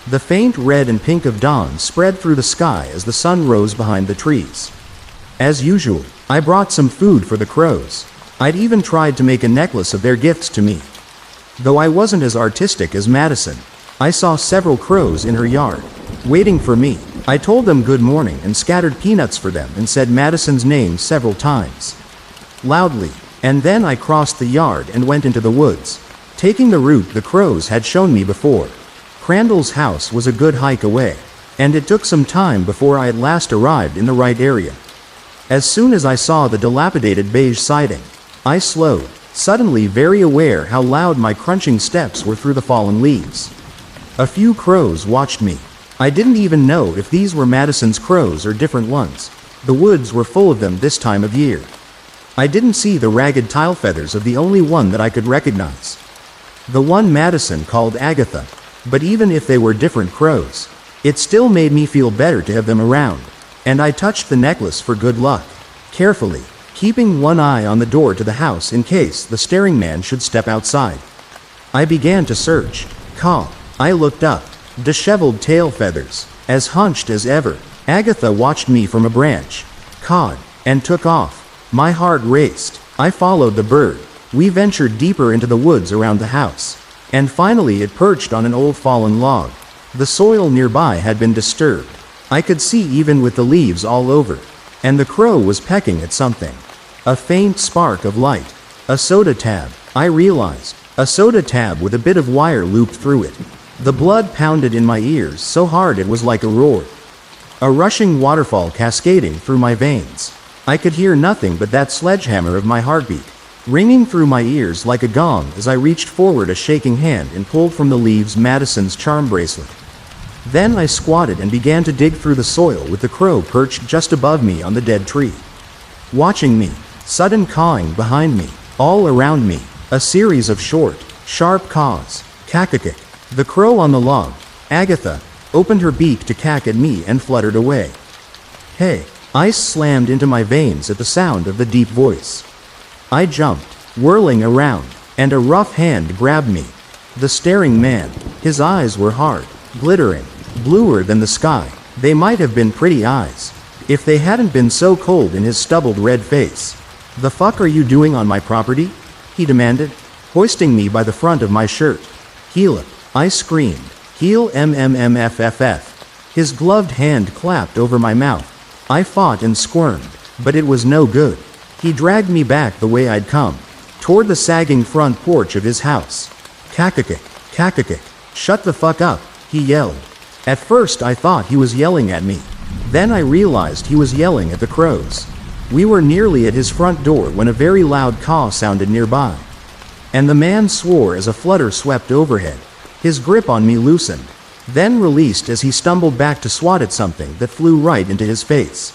The faint red and pink of dawn spread through the sky as the sun rose behind the trees. As usual, I brought some food for the crows. I'd even tried to make a necklace of their gifts to me. Though I wasn't as artistic as Madison, I saw several crows in her yard, waiting for me. I told them good morning and scattered peanuts for them and said Madison's name several times, loudly, and then I crossed the yard and went into the woods, taking the route the crows had shown me before. Crandall's house was a good hike away, and it took some time before I at last arrived in the right area. As soon as I saw the dilapidated beige siding, I slowed, suddenly very aware how loud my crunching steps were through the fallen leaves. A few crows watched me. I didn't even know if these were Madison's crows or different ones. The woods were full of them this time of year. I didn't see the ragged tile feathers of the only one that I could recognize, the one Madison called Agatha. But even if they were different crows, it still made me feel better to have them around, and I touched the necklace for good luck, carefully, keeping one eye on the door to the house in case the staring man should step outside. I began to search. I looked up. Disheveled tail feathers, as hunched as ever. Agatha watched me from a branch, cawed, and took off. My heart raced. I followed the bird. We ventured deeper into the woods around the house, and finally it perched on an old fallen log. The soil nearby had been disturbed. I could see even with the leaves all over, and the crow was pecking at something. A faint spark of light. A soda tab, I realized. A soda tab with a bit of wire looped through it. The blood pounded in my ears so hard it was like a roar. A rushing waterfall cascading through my veins. I could hear nothing but that sledgehammer of my heartbeat, ringing through my ears like a gong as I reached forward a shaking hand and pulled from the leaves Madison's charm bracelet. Then I squatted and began to dig through the soil with the crow perched just above me on the dead tree, watching me. Sudden cawing behind me, all around me, a series of short, sharp caws. Kakakik. The crow on the log, Agatha, opened her beak to cack at me and fluttered away. Hey! Ice slammed into my veins at the sound of the deep voice. I jumped, whirling around, and a rough hand grabbed me. The staring man, his eyes were hard, glittering, bluer than the sky. They might have been pretty eyes, if they hadn't been so cold in his stubbled red face. "The fuck are you doing on my property?" he demanded, hoisting me by the front of my shirt. "Heel up," I screamed. "Heel MMMFFF." His gloved hand clapped over my mouth. I fought and squirmed, but it was no good. He dragged me back the way I'd come, toward the sagging front porch of his house. "Kakakik, kakakik, shut the fuck up," he yelled. At first I thought he was yelling at me. Then I realized he was yelling at the crows. We were nearly at his front door when a very loud caw sounded nearby, and the man swore as a flutter swept overhead. His grip on me loosened, then released as he stumbled back to swat at something that flew right into his face.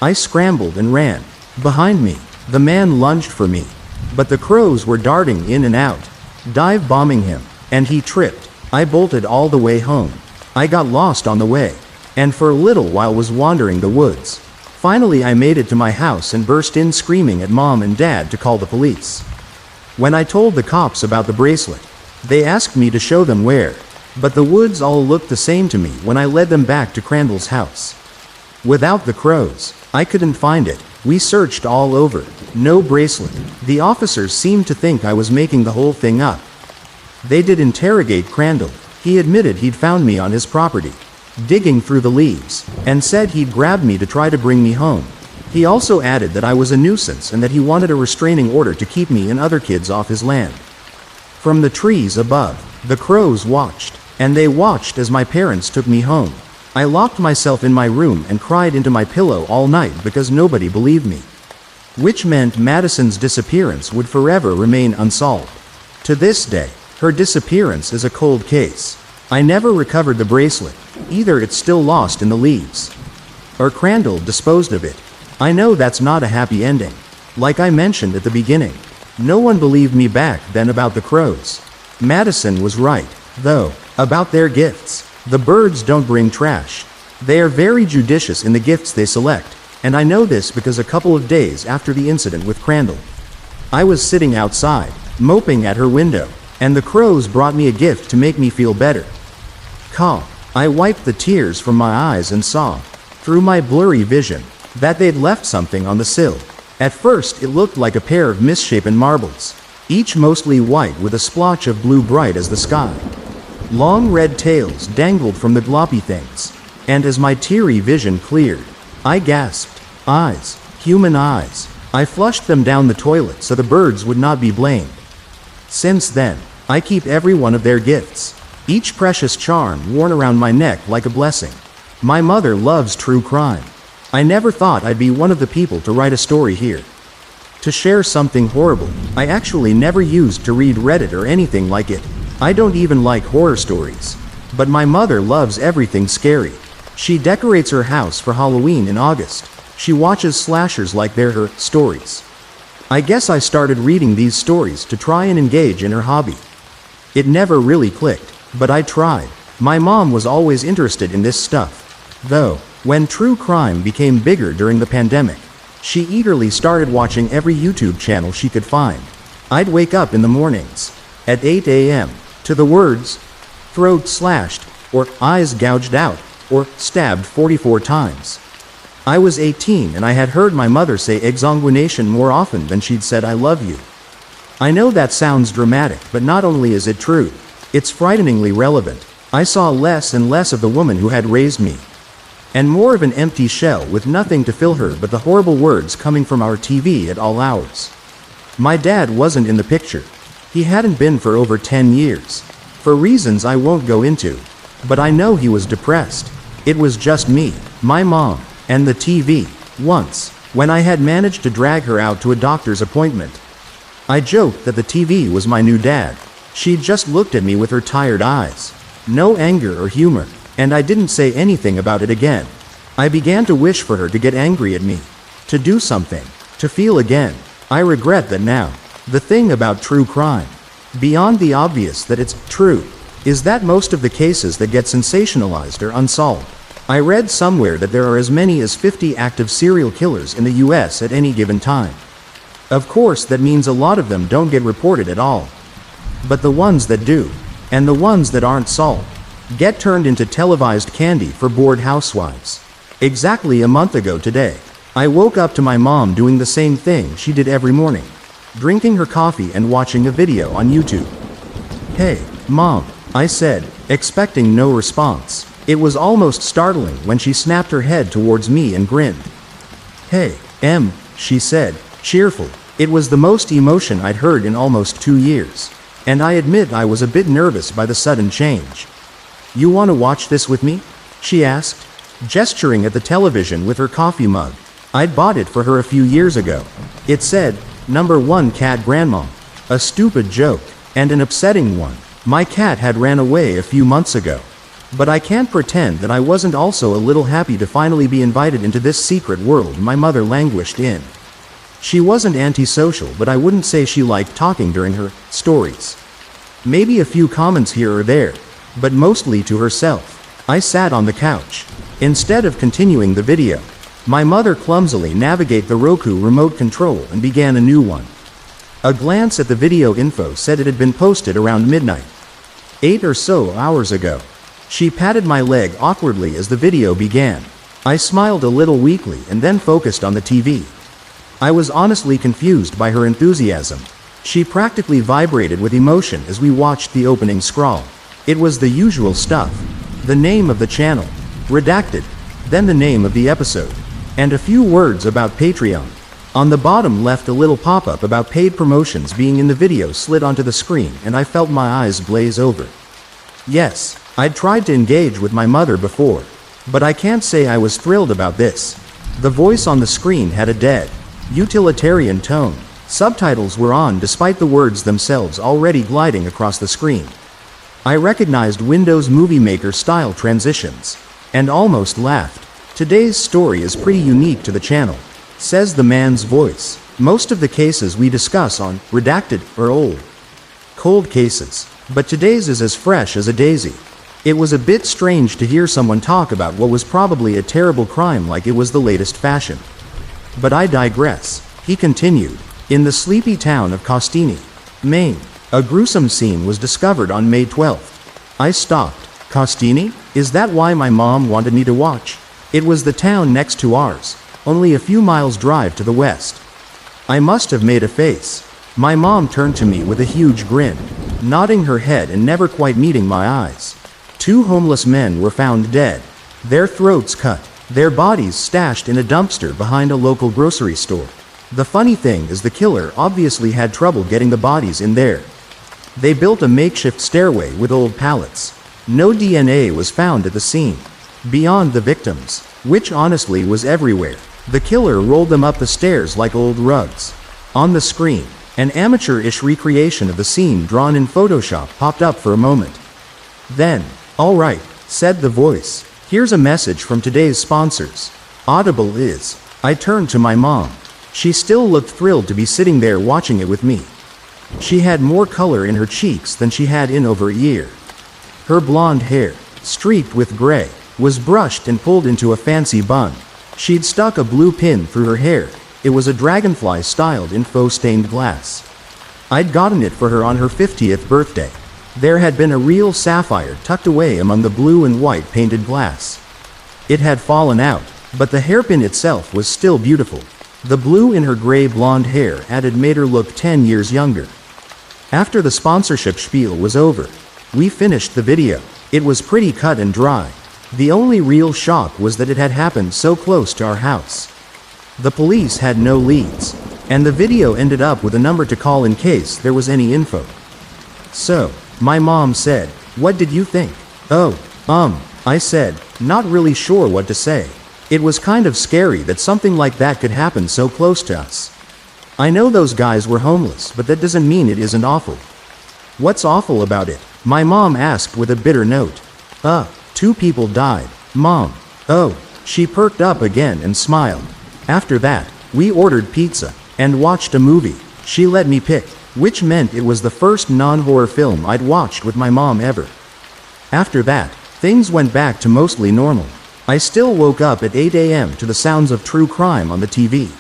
I scrambled and ran. Behind me, the man lunged for me, but the crows were darting in and out, dive-bombing him, and he tripped. I bolted all the way home. I got lost on the way, and for a little while was wandering the woods. Finally I made it to my house and burst in screaming at Mom and Dad to call the police. When I told the cops about the bracelet, they asked me to show them where, but the woods all looked the same to me when I led them back to Crandall's house. Without the crows, I couldn't find it. We searched all over. No bracelet. The officers seemed to think I was making the whole thing up. They did interrogate Crandall. He admitted he'd found me on his property, digging through the leaves, and said he'd grabbed me to try to bring me home. He also added that I was a nuisance and that he wanted a restraining order to keep me and other kids off his land. From the trees above, the crows watched, and they watched as my parents took me home. I locked myself in my room and cried into my pillow all night because nobody believed me. which meant Madison's disappearance would forever remain unsolved. To this day, her disappearance is a cold case. I never recovered the bracelet. Either it's still lost in the leaves, or Crandall disposed of it. I know that's not a happy ending. Like I mentioned at the beginning, no one believed me back then about the crows. Madison was right, though, about their gifts. The birds don't bring trash. They are very judicious in the gifts they select, and I know this because a couple of days after the incident with Crandall, I was sitting outside, moping at her window, and the crows brought me a gift to make me feel better. Caw. I wiped the tears from my eyes and saw, through my blurry vision, that they'd left something on the sill. At first it looked like a pair of misshapen marbles, each mostly white with a splotch of blue bright as the sky. Long red tails dangled from the gloppy things, and as my teary vision cleared, I gasped, eyes, human eyes. I flushed them down the toilet so the birds would not be blamed. Since then, I keep every one of their gifts, each precious charm worn around my neck like a blessing. My mother loves true crime. I never thought I'd be one of the people to write a story here. To share something horrible, I actually never used to read Reddit or anything like it. I don't even like horror stories. But my mother loves everything scary. She decorates her house for Halloween in August. She watches slashers like they're her stories. I guess I started reading these stories to try and engage in her hobby. It never really clicked, but I tried. My mom was always interested in this stuff, though. When true crime became bigger during the pandemic, she eagerly started watching every YouTube channel she could find. I'd wake up in the mornings, at 8 a.m., to the words, throat slashed, or eyes gouged out, or stabbed 44 times. I was 18 and I had heard my mother say exsanguination more often than she'd said I love you. I know that sounds dramatic, but not only is it true, it's frighteningly relevant. I saw less and less of the woman who had raised me, and more of an empty shell with nothing to fill her but the horrible words coming from our TV at all hours. My dad wasn't in the picture. He hadn't been for over 10 years, for reasons I won't go into, but I know he was depressed. It was just me, my mom, and the TV. Once, when I had managed to drag her out to a doctor's appointment, I joked that the TV was my new dad. She just looked at me with her tired eyes. No anger or humor. And I didn't say anything about it again. I began to wish for her to get angry at me, to do something, to feel again. I regret that now. The thing about true crime, beyond the obvious that it's true, is that most of the cases that get sensationalized are unsolved. I read somewhere that there are as many as 50 active serial killers in the US at any given time. Of course, that means a lot of them don't get reported at all. But the ones that do, and the ones that aren't solved, get turned into televised candy for bored housewives. Exactly a month ago today, I woke up to my mom doing the same thing she did every morning, drinking her coffee and watching a video on YouTube. "Hey, Mom," I said, expecting no response. It was almost startling when she snapped her head towards me and grinned. "Hey, Em," she said, cheerful. It was the most emotion I'd heard in almost 2 years, and I admit I was a bit nervous by the sudden change. "You want to watch this with me?" she asked, gesturing at the television with her coffee mug. I'd bought it for her a few years ago. It said, "#1 Cat Grandma." A stupid joke, and an upsetting one. My cat had ran away a few months ago. But I can't pretend that I wasn't also a little happy to finally be invited into this secret world my mother languished in. She wasn't antisocial, but I wouldn't say she liked talking during her stories. Maybe a few comments here or there, but mostly to herself. I sat on the couch. Instead of continuing the video, my mother clumsily navigated the Roku remote control and began a new one. A glance at the video info said it had been posted around midnight, 8 or so hours ago. She patted my leg awkwardly as the video began. I smiled a little weakly and then focused on the TV. I was honestly confused by her enthusiasm. She practically vibrated with emotion as we watched the opening scroll. It was the usual stuff. The name of the channel, redacted, then the name of the episode, and a few words about Patreon. On the bottom left a little pop-up about paid promotions being in the video slid onto the screen, and I felt my eyes glaze over. Yes, I'd tried to engage with my mother before, but I can't say I was thrilled about this. The voice on the screen had a dead, utilitarian tone. Subtitles were on despite the words themselves already gliding across the screen. I recognized Windows Movie Maker style transitions, and almost laughed. Today's story is pretty unique to the channel, says the man's voice. Most of the cases we discuss on Redacted are old, cold cases, but today's is as fresh as a daisy. It was a bit strange to hear someone talk about what was probably a terrible crime like it was the latest fashion. But I digress. He continued. In the sleepy town of Costini, Maine, a gruesome scene was discovered on May 12th. I stopped. Costini? Is that why my mom wanted me to watch? It was the town next to ours, only a few miles drive to the west. I must have made a face. My mom turned to me with a huge grin, nodding her head and never quite meeting my eyes. 2 homeless men were found dead, their throats cut, their bodies stashed in a dumpster behind a local grocery store. The funny thing is the killer obviously had trouble getting the bodies in there. They built a makeshift stairway with old pallets. No DNA was found at the scene, beyond the victims, which honestly was everywhere. The killer rolled them up the stairs like old rugs. On the screen, an amateur-ish recreation of the scene drawn in Photoshop popped up for a moment. Then, "All right," said the voice. "Here's a message from today's sponsors. Audible is." I turned to my mom. She still looked thrilled to be sitting there watching it with me. She had more color in her cheeks than she had in over a year. Her blonde hair, streaked with gray, was brushed and pulled into a fancy bun. She'd stuck a blue pin through her hair. It was a dragonfly styled in faux-stained glass. I'd gotten it for her on her 50th birthday. There had been a real sapphire tucked away among the blue and white painted glass. It had fallen out, but the hairpin itself was still beautiful. The blue in her gray blonde hair made her look 10 years younger. After the sponsorship spiel was over, we finished the video. It was pretty cut and dry. The only real shock was that it had happened so close to our house. The police had no leads, and the video ended up with a number to call in case there was any info. So, my mom said, "What did you think?" "Oh, I said, not really sure what to say. It was kind of scary that something like that could happen so close to us. I know those guys were homeless, but that doesn't mean it isn't awful." "What's awful about it?" my mom asked with a bitter note. 2 people died, Mom." "Oh." She perked up again and smiled. "After that, we ordered pizza and watched a movie. She let me pick, which meant it was the first non-horror film I'd watched with my mom ever. After that, things went back to mostly normal. I still woke up at 8 a.m. to the sounds of true crime on the TV.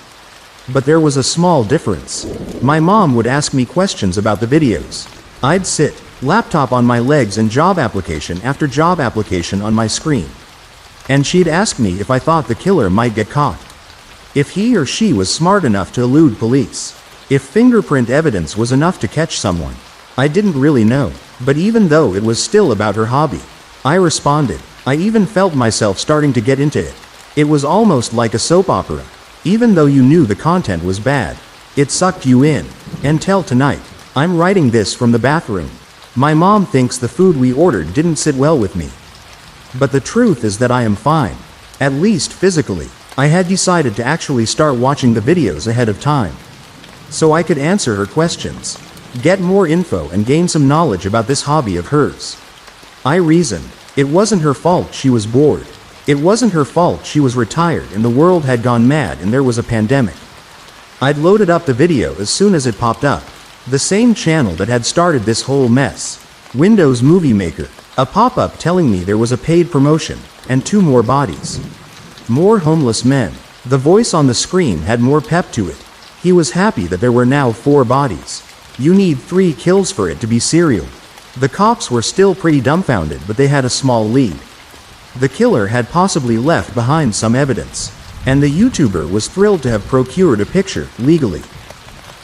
But there was a small difference. My mom would ask me questions about the videos. I'd sit, laptop on my legs, and job application after job application on my screen. And she'd ask me if I thought the killer might get caught. If he or she was smart enough to elude police. If fingerprint evidence was enough to catch someone. I didn't really know, but even though it was still about her hobby, I responded. I even felt myself starting to get into it. It was almost like a soap opera. Even though you knew the content was bad, it sucked you in. Until tonight. I'm writing this from the bathroom. My mom thinks the food we ordered didn't sit well with me. But the truth is that I am fine. At least physically. I had decided to actually start watching the videos ahead of time, so I could answer her questions, get more info, and gain some knowledge about this hobby of hers. I reasoned. It wasn't her fault she was bored. It wasn't her fault she was retired and the world had gone mad and there was a pandemic. I'd loaded up the video as soon as it popped up. The same channel that had started this whole mess. Windows Movie Maker. A pop-up telling me there was a paid promotion, and 2 more bodies. More homeless men. The voice on the screen had more pep to it. He was happy that there were now 4 bodies. You need 3 kills for it to be serial. The cops were still pretty dumbfounded, but they had a small lead. The killer had possibly left behind some evidence, and the YouTuber was thrilled to have procured a picture, legally.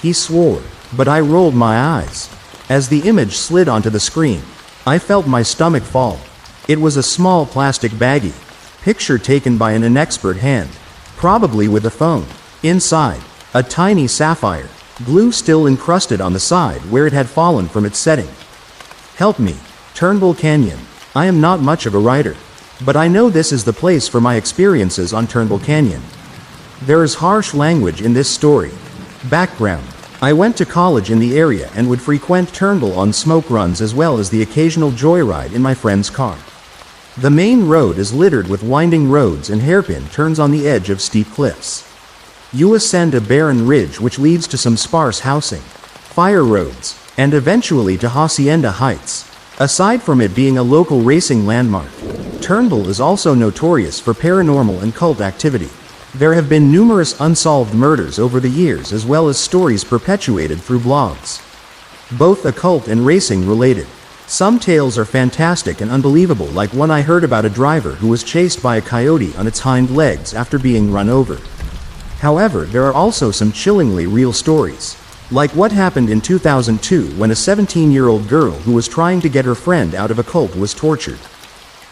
He swore, but I rolled my eyes. As the image slid onto the screen, I felt my stomach fall. It was a small plastic baggie. Picture taken by an inexpert hand, probably with a phone. Inside, a tiny sapphire, glue still encrusted on the side where it had fallen from its setting. Help me, Turnbull Canyon. I am not much of a writer, but I know this is the place for my experiences on Turnbull Canyon. There is harsh language in this story. Background. I went to college in the area and would frequent Turnbull on smoke runs as well as the occasional joyride in my friend's car. The main road is littered with winding roads and hairpin turns on the edge of steep cliffs. You ascend a barren ridge which leads to some sparse housing, fire roads, and eventually to Hacienda Heights. Aside from it being a local racing landmark, Turnbull is also notorious for paranormal and cult activity. There have been numerous unsolved murders over the years as well as stories perpetuated through blogs. Both occult and racing related. Some tales are fantastic and unbelievable, like one I heard about a driver who was chased by a coyote on its hind legs after being run over. However, there are also some chillingly real stories. Like what happened in 2002 when a 17-year-old girl who was trying to get her friend out of a cult was tortured,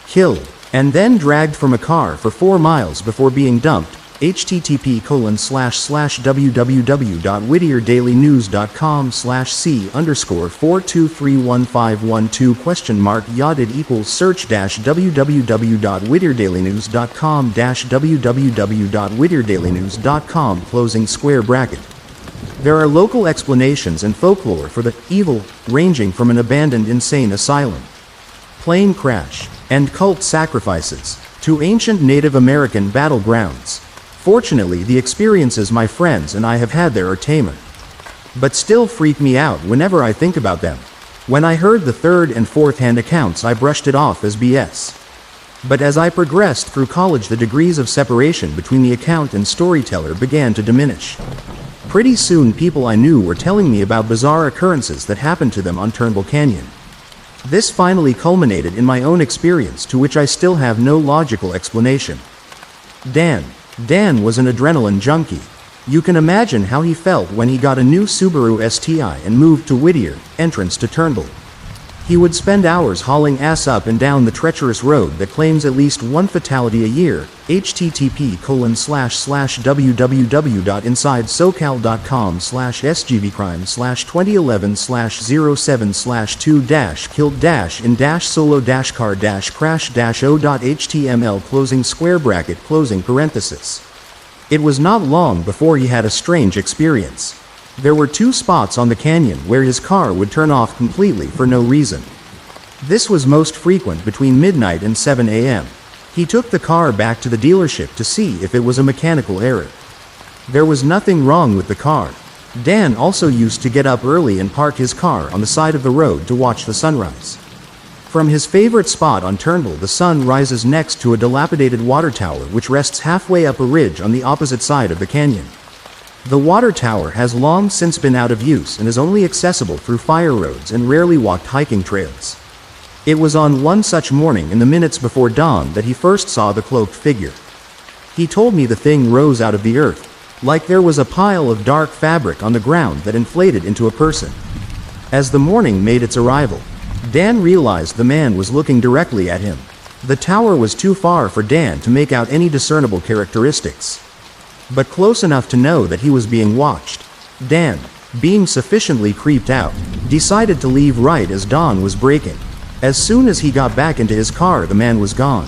killed, and then dragged from a car for 4 miles before being dumped. http://www.whittierDailyNews.com/c_4231512 yodid equals search www.whittierDailyNews.com closing square bracket. There are local explanations and folklore for the evil, ranging from an abandoned insane asylum, plane crash, and cult sacrifices, to ancient Native American battlegrounds. Fortunately, the experiences my friends and I have had there are tamer, but still freak me out whenever I think about them. When I heard the third and fourth-hand accounts, I brushed it off as BS. But as I progressed through college, the degrees of separation between the account and storyteller began to diminish. Pretty soon, people I knew were telling me about bizarre occurrences that happened to them on Turnbull Canyon. This finally culminated in my own experience, to which I still have no logical explanation. Dan was an adrenaline junkie. You can imagine how he felt when he got a new Subaru STI and moved to Whittier, entrance to Turnbull. He would spend hours hauling ass up and down the treacherous road that claims at least one fatality a year. http://www.insidesocal.com/svcrime/2011/07/2-killed-in-solo-crash-o.html closing square bracket closing parenthesis. It was not long before he had a strange experience. There were 2 spots on the canyon where his car would turn off completely for no reason. This was most frequent between midnight and 7 a.m. He took the car back to the dealership to see if it was a mechanical error. There was nothing wrong with the car. Dan also used to get up early and park his car on the side of the road to watch the sunrise. From his favorite spot on Turnbull, the sun rises next to a dilapidated water tower which rests halfway up a ridge on the opposite side of the canyon. The water tower has long since been out of use and is only accessible through fire roads and rarely walked hiking trails. It was on one such morning in the minutes before dawn that he first saw the cloaked figure. He told me the thing rose out of the earth, like there was a pile of dark fabric on the ground that inflated into a person. As the morning made its arrival, Dan realized the man was looking directly at him. The tower was too far for Dan to make out any discernible characteristics, but close enough to know that he was being watched. Dan, being sufficiently creeped out, decided to leave right as dawn was breaking. As soon as he got back into his car, the man was gone.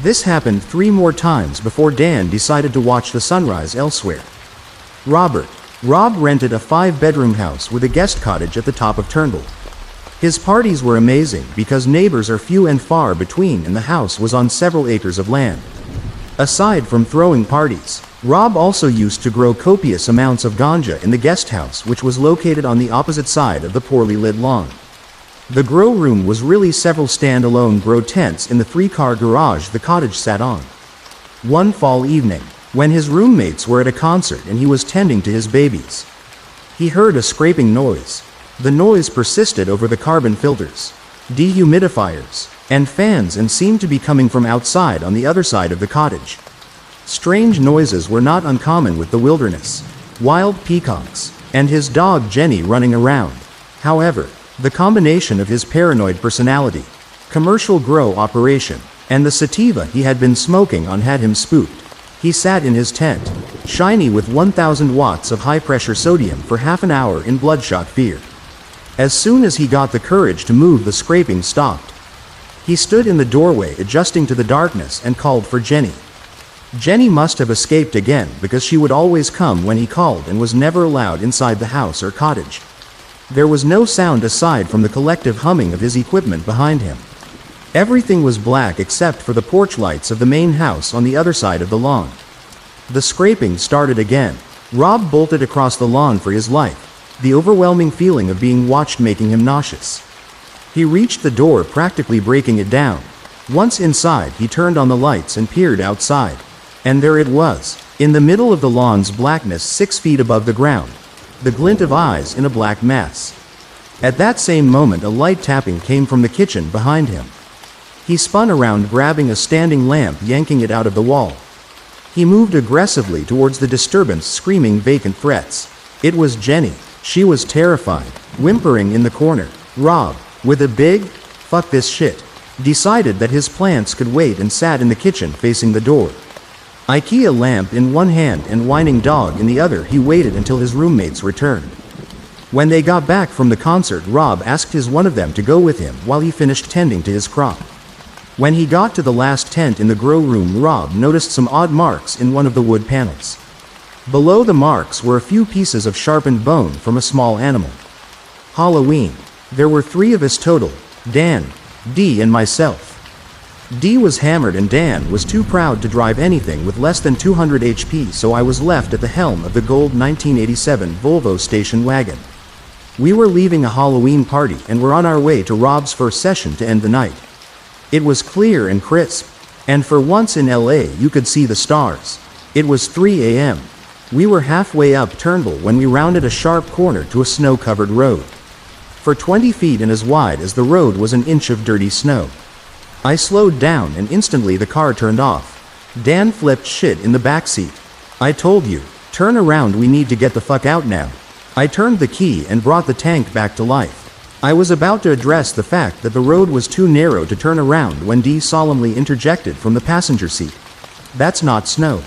This happened 3 more times before Dan decided to watch the sunrise elsewhere. Rob rented a 5-bedroom house with a guest cottage at the top of Turnbull. His parties were amazing because neighbors are few and far between, and the house was on several acres of land. Aside from throwing parties, Rob also used to grow copious amounts of ganja in the guest house, which was located on the opposite side of the poorly lit lawn. The grow room was really several stand-alone grow tents in the 3-car garage the cottage sat on. One fall evening, when his roommates were at a concert and he was tending to his babies, he heard a scraping noise. The noise persisted over the carbon filters, dehumidifiers, and fans and seemed to be coming from outside on the other side of the cottage. Strange noises were not uncommon with the wilderness, wild peacocks, and his dog Jenny running around. However, the combination of his paranoid personality, commercial grow operation, and the sativa he had been smoking on had him spooked. He sat in his tent, shiny with 1,000 watts of high-pressure sodium, for half an hour in bloodshot fear. As soon as he got the courage to move, the scraping stopped. He stood in the doorway adjusting to the darkness and called for Jenny. Jenny must have escaped again because she would always come when he called and was never allowed inside the house or cottage. There was no sound aside from the collective humming of his equipment behind him. Everything was black except for the porch lights of the main house on the other side of the lawn. The scraping started again. Rob bolted across the lawn for his life, the overwhelming feeling of being watched making him nauseous. He reached the door, practically breaking it down. Once inside, he turned on the lights and peered outside. And there it was, in the middle of the lawn's blackness 6 feet above the ground, the glint of eyes in a black mass. At that same moment, a light tapping came from the kitchen behind him. He spun around, grabbing a standing lamp, yanking it out of the wall. He moved aggressively towards the disturbance, screaming vacant threats. It was Jenny. She was terrified, whimpering in the corner. Rob, with a big, "fuck this shit," decided that his plants could wait and sat in the kitchen facing the door. IKEA lamp in one hand and whining dog in the other, he waited until his roommates returned. When they got back from the concert, Rob asked one of them to go with him while he finished tending to his crop. When he got to the last tent in the grow room, Rob noticed some odd marks in one of the wood panels. Below the marks were a few pieces of sharpened bone from a small animal. Halloween. There were 3 of us total: Dan, Dee, and myself. Dee was hammered and Dan was too proud to drive anything with less than 200 HP, so I was left at the helm of the gold 1987 Volvo station wagon. We were leaving a Halloween party and were on our way to Rob's first session to end the night. It was clear and crisp, and for once in LA you could see the stars. It was 3 a.m. We were halfway up Turnbull when we rounded a sharp corner to a snow-covered road. For 20 feet and as wide as the road was an inch of dirty snow. I slowed down and instantly the car turned off. Dan flipped shit in the back seat. "I told you, turn around, we need to get the fuck out now." I turned the key and brought the tank back to life. I was about to address the fact that the road was too narrow to turn around when Dee solemnly interjected from the passenger seat. "That's not snow."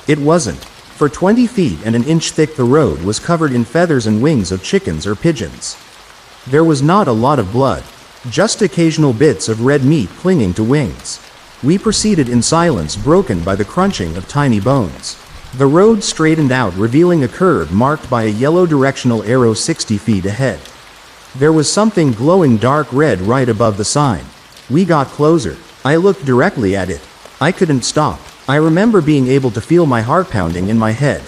It wasn't. For 20 feet and an inch thick, the road was covered in feathers and wings of chickens or pigeons. There was not a lot of blood, just occasional bits of red meat clinging to wings. We proceeded in silence, broken by the crunching of tiny bones. The road straightened out, revealing a curve marked by a yellow directional arrow 60 feet ahead. There was something glowing dark red right above the sign. We got closer. I looked directly at it. I couldn't stop. I remember being able to feel my heart pounding in my head.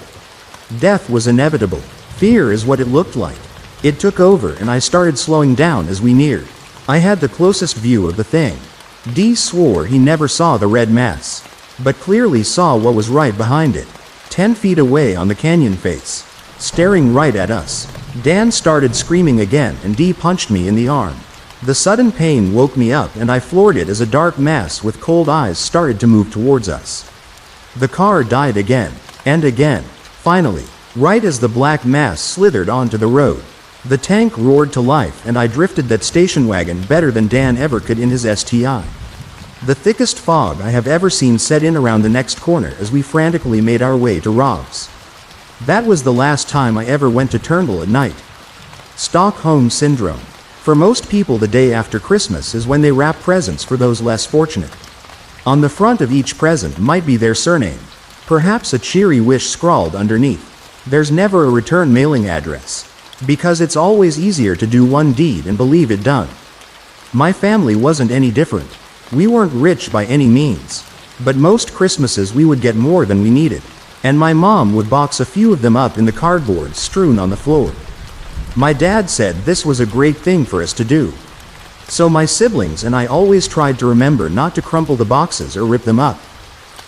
Death was inevitable. Fear is what it looked like. It took over and I started slowing down as we neared. I had the closest view of the thing. Dee swore he never saw the red mass, but clearly saw what was right behind it, 10 feet away on the canyon face, staring right at us. Dan started screaming again and Dee punched me in the arm. The sudden pain woke me up and I floored it as a dark mass with cold eyes started to move towards us. The car died again, and again. Finally, right as the black mass slithered onto the road, the tank roared to life and I drifted that station wagon better than Dan ever could in his STI. The thickest fog I have ever seen set in around the next corner as we frantically made our way to Rob's. That was the last time I ever went to Turnbull at night. Stockholm Syndrome. For most people, the day after Christmas is when they wrap presents for those less fortunate. On the front of each present might be their surname, perhaps a cheery wish scrawled underneath. There's never a return mailing address, because it's always easier to do one deed and believe it done. My family wasn't any different. We weren't rich by any means, but most Christmases we would get more than we needed, and my mom would box a few of them up in the cardboard strewn on the floor. My dad said this was a great thing for us to do. So my siblings and I always tried to remember not to crumple the boxes or rip them up,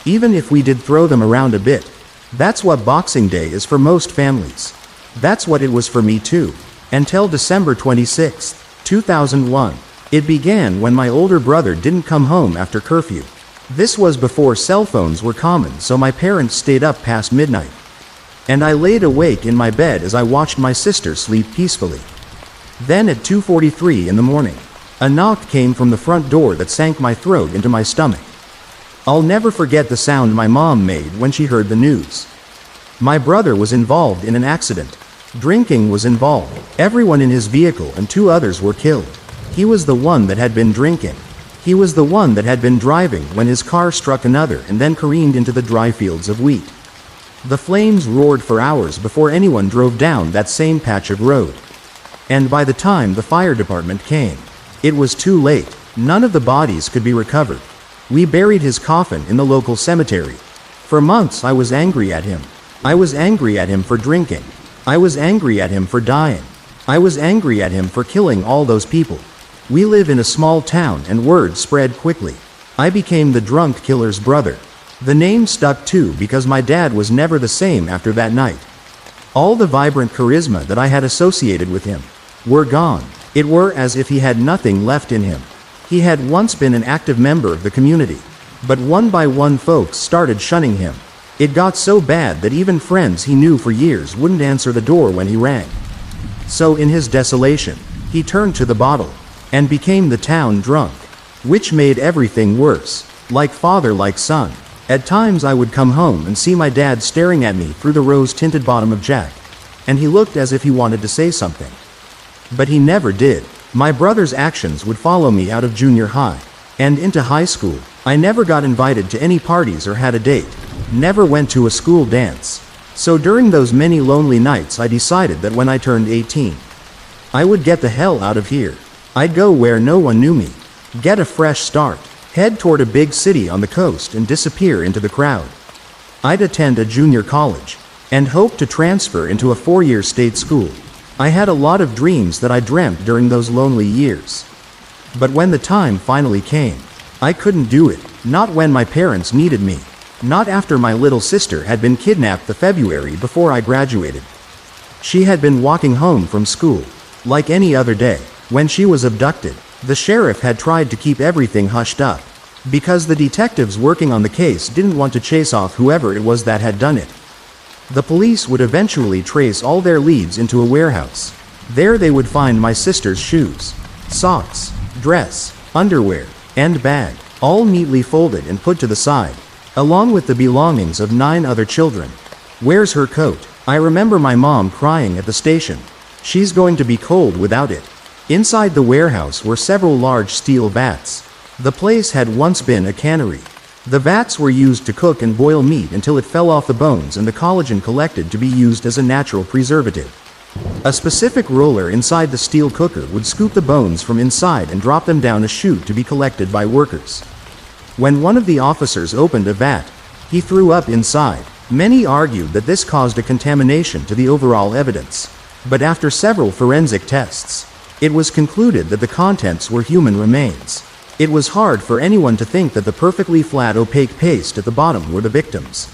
even if we did throw them around a bit. That's what Boxing Day is for most families. That's what it was for me too, until December 26, 2001. It began when my older brother didn't come home after curfew. This was before cell phones were common, so my parents stayed up past midnight. And I laid awake in my bed as I watched my sister sleep peacefully. Then at 2:43 in the morning, a knock came from the front door that sank my throat into my stomach. I'll never forget the sound my mom made when she heard the news. My brother was involved in an accident. Drinking was involved. Everyone in his vehicle and 2 others were killed. He was the one that had been drinking. He was the one that had been driving when his car struck another and then careened into the dry fields of wheat. The flames roared for hours before anyone drove down that same patch of road. And by the time the fire department came, it was too late. None of the bodies could be recovered. We buried his coffin in the local cemetery. For months I was angry at him. I was angry at him for drinking. I was angry at him for dying. I was angry at him for killing all those people. We live in a small town and word spread quickly. I became the drunk killer's brother. The name stuck too because my dad was never the same after that night. All the vibrant charisma that I had associated with him were gone. It were as if he had nothing left in him. He had once been an active member of the community, but one by one folks started shunning him. It got so bad that even friends he knew for years wouldn't answer the door when he rang. So in his desolation, he turned to the bottle and became the town drunk, which made everything worse. Like father, like son. At times I would come home and see my dad staring at me through the rose-tinted bottom of Jack, and he looked as if he wanted to say something. But he never did. My brother's actions would follow me out of junior high and into high school. I never got invited to any parties or had a date. Never went to a school dance. So during those many lonely nights I decided that when I turned 18, I would get the hell out of here. I'd go where no one knew me. Get a fresh start. Head toward a big city on the coast and disappear into the crowd. I'd attend a junior college and hope to transfer into a 4-year state school. I had a lot of dreams that I dreamt during those lonely years. But when the time finally came, I couldn't do it. Not when my parents needed me. Not after my little sister had been kidnapped the February before I graduated. She had been walking home from school, like any other day, when she was abducted. The sheriff had tried to keep everything hushed up, because the detectives working on the case didn't want to chase off whoever it was that had done it. The police would eventually trace all their leads into a warehouse. There they would find my sister's shoes, socks, dress, underwear, and bag, all neatly folded and put to the side, along with the belongings of 9 other children. Where's her coat? I remember my mom crying at the station. She's going to be cold without it. Inside the warehouse were several large steel vats. The place had once been a cannery. The vats were used to cook and boil meat until it fell off the bones and the collagen collected to be used as a natural preservative. A specific roller inside the steel cooker would scoop the bones from inside and drop them down a chute to be collected by workers. When one of the officers opened a vat, he threw up inside. Many argued that this caused a contamination to the overall evidence. But after several forensic tests, it was concluded that the contents were human remains. It was hard for anyone to think that the perfectly flat opaque paste at the bottom were the victims.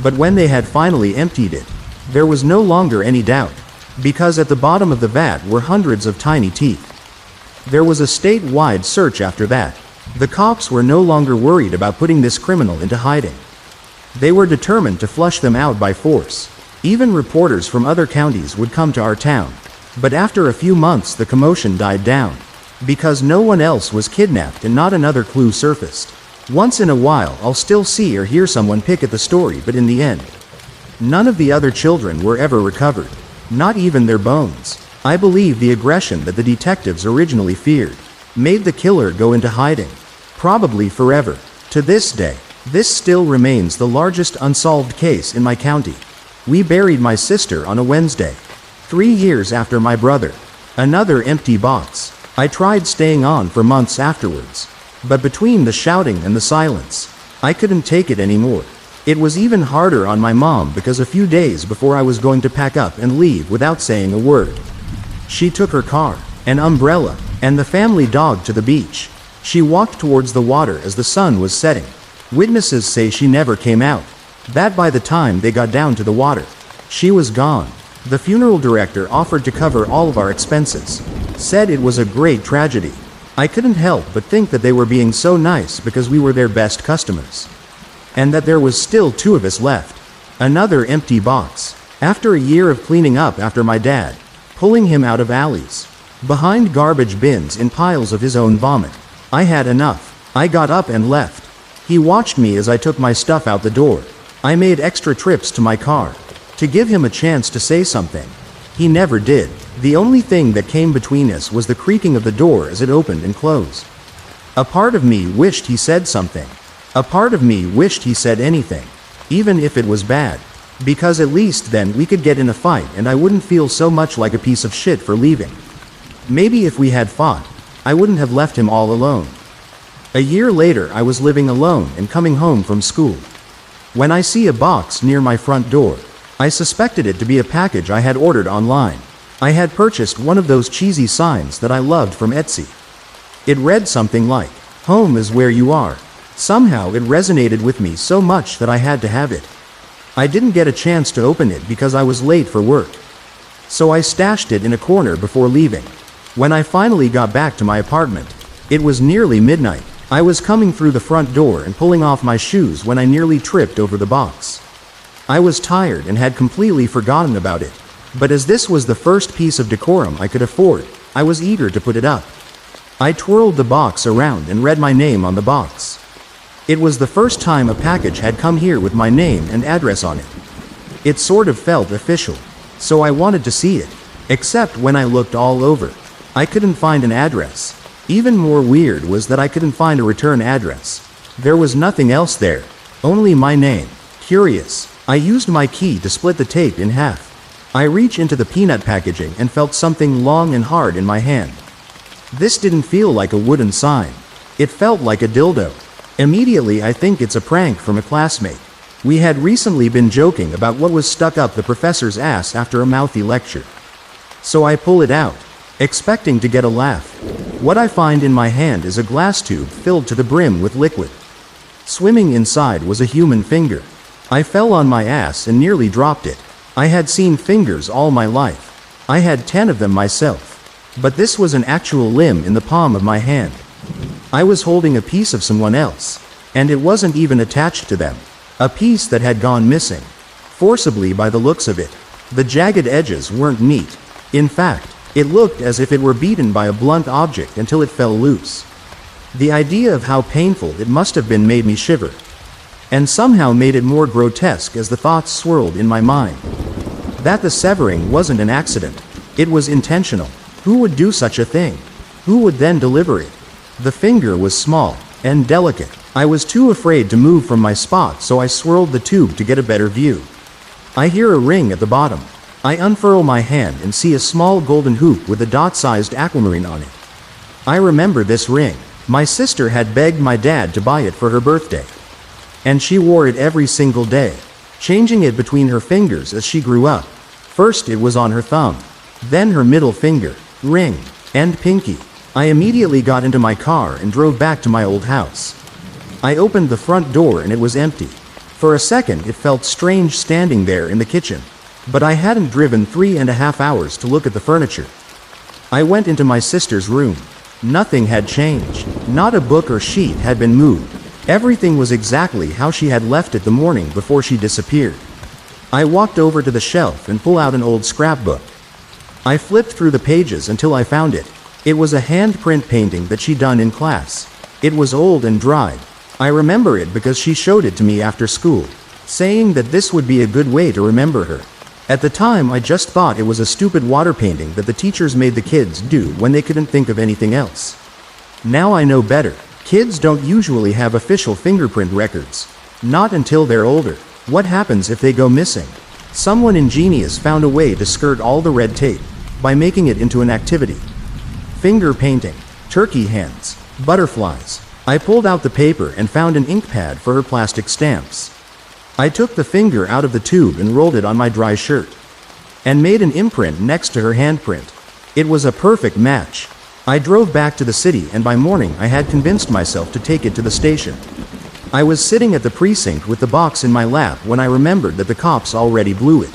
But when they had finally emptied it, there was no longer any doubt, because at the bottom of the vat were hundreds of tiny teeth. There was a statewide search after that. The cops were no longer worried about putting this criminal into hiding. They were determined to flush them out by force. Even reporters from other counties would come to our town. But after a few months the commotion died down, because no one else was kidnapped and not another clue surfaced. Once in a while I'll still see or hear someone pick at the story, but in the end, none of the other children were ever recovered. Not even their bones. I believe the aggression that the detectives originally feared made the killer go into hiding, probably forever. To this day, this still remains the largest unsolved case in my county. We buried my sister on a Wednesday, 3 years after my brother. Another empty box. I tried staying on for months afterwards, but between the shouting and the silence, I couldn't take it anymore. It was even harder on my mom because a few days before I was going to pack up and leave without saying a word, she took her car, an umbrella, and the family dog to the beach. She walked towards the water as the sun was setting. Witnesses say she never came out, that by the time they got down to the water, she was gone. The funeral director offered to cover all of our expenses, said it was a great tragedy. I couldn't help but think that they were being so nice because we were their best customers. And that there was still 2 of us left. Another empty box. After a year of cleaning up after my dad, pulling him out of alleys, behind garbage bins in piles of his own vomit, I had enough. I got up and left. He watched me as I took my stuff out the door. I made extra trips to my car to give him a chance to say something. He never did. The only thing that came between us was the creaking of the door as it opened and closed. A part of me wished he said something. A part of me wished he said anything, even if it was bad. Because at least then we could get in a fight and I wouldn't feel so much like a piece of shit for leaving. Maybe if we had fought, I wouldn't have left him all alone. A year later I was living alone and coming home from school. When I see a box near my front door, I suspected it to be a package I had ordered online. I had purchased one of those cheesy signs that I loved from Etsy. It read something like, "Home is where you are." Somehow it resonated with me so much that I had to have it. I didn't get a chance to open it because I was late for work. So I stashed it in a corner before leaving. When I finally got back to my apartment, it was nearly midnight. I was coming through the front door and pulling off my shoes when I nearly tripped over the box. I was tired and had completely forgotten about it. But as this was the first piece of decorum I could afford, I was eager to put it up. I twirled the box around and read my name on the box. It was the first time a package had come here with my name and address on it. It sort of felt official, so I wanted to see it. Except when I looked all over, I couldn't find an address. Even more weird was that I couldn't find a return address. There was nothing else there, only my name. Curious, I used my key to split the tape in half. I reached into the peanut packaging and felt something long and hard in my hand. This didn't feel like a wooden sign. It felt like a dildo. Immediately I think it's a prank from a classmate. We had recently been joking about what was stuck up the professor's ass after a mouthy lecture. So I pull it out, expecting to get a laugh. What I find in my hand is a glass tube filled to the brim with liquid. Swimming inside was a human finger. I fell on my ass and nearly dropped it. I had seen fingers all my life. I had 10 of them myself. But this was an actual limb in the palm of my hand. I was holding a piece of someone else, and it wasn't even attached to them. A piece that had gone missing. Forcibly by the looks of it. The jagged edges weren't neat. In fact, it looked as if it were beaten by a blunt object until it fell loose. The idea of how painful it must have been made me shiver. And somehow made it more grotesque as the thoughts swirled in my mind. That the severing wasn't an accident. It was intentional. Who would do such a thing? Who would then deliver it? The finger was small and delicate. I was too afraid to move from my spot, so I swirled the tube to get a better view. I hear a ring at the bottom. I unfurl my hand and see a small golden hoop with a dot-sized aquamarine on it. I remember this ring. My sister had begged my dad to buy it for her birthday. And she wore it every single day, changing it between her fingers as she grew up. First it was on her thumb, then her middle finger, ring, and pinky. I immediately got into my car and drove back to my old house. I opened the front door and it was empty. For a second it felt strange standing there in the kitchen. But I hadn't driven 3.5 hours to look at the furniture. I went into my sister's room. Nothing had changed. Not a book or sheet had been moved. Everything was exactly how she had left it the morning before she disappeared. I walked over to the shelf and pulled out an old scrapbook. I flipped through the pages until I found it. It was a handprint painting that she'd done in class. It was old and dried. I remember it because she showed it to me after school, saying that this would be a good way to remember her. At the time I just thought it was a stupid water painting that the teachers made the kids do when they couldn't think of anything else. Now I know better. Kids don't usually have official fingerprint records. Not until they're older. What happens if they go missing? Someone ingenious found a way to skirt all the red tape by making it into an activity. Finger painting, turkey hens, butterflies. I pulled out the paper and found an ink pad for her plastic stamps. I took the finger out of the tube and rolled it on my dry shirt, and made an imprint next to her handprint. It was a perfect match. I drove back to the city and by morning I had convinced myself to take it to the station. I was sitting at the precinct with the box in my lap when I remembered that the cops already blew it.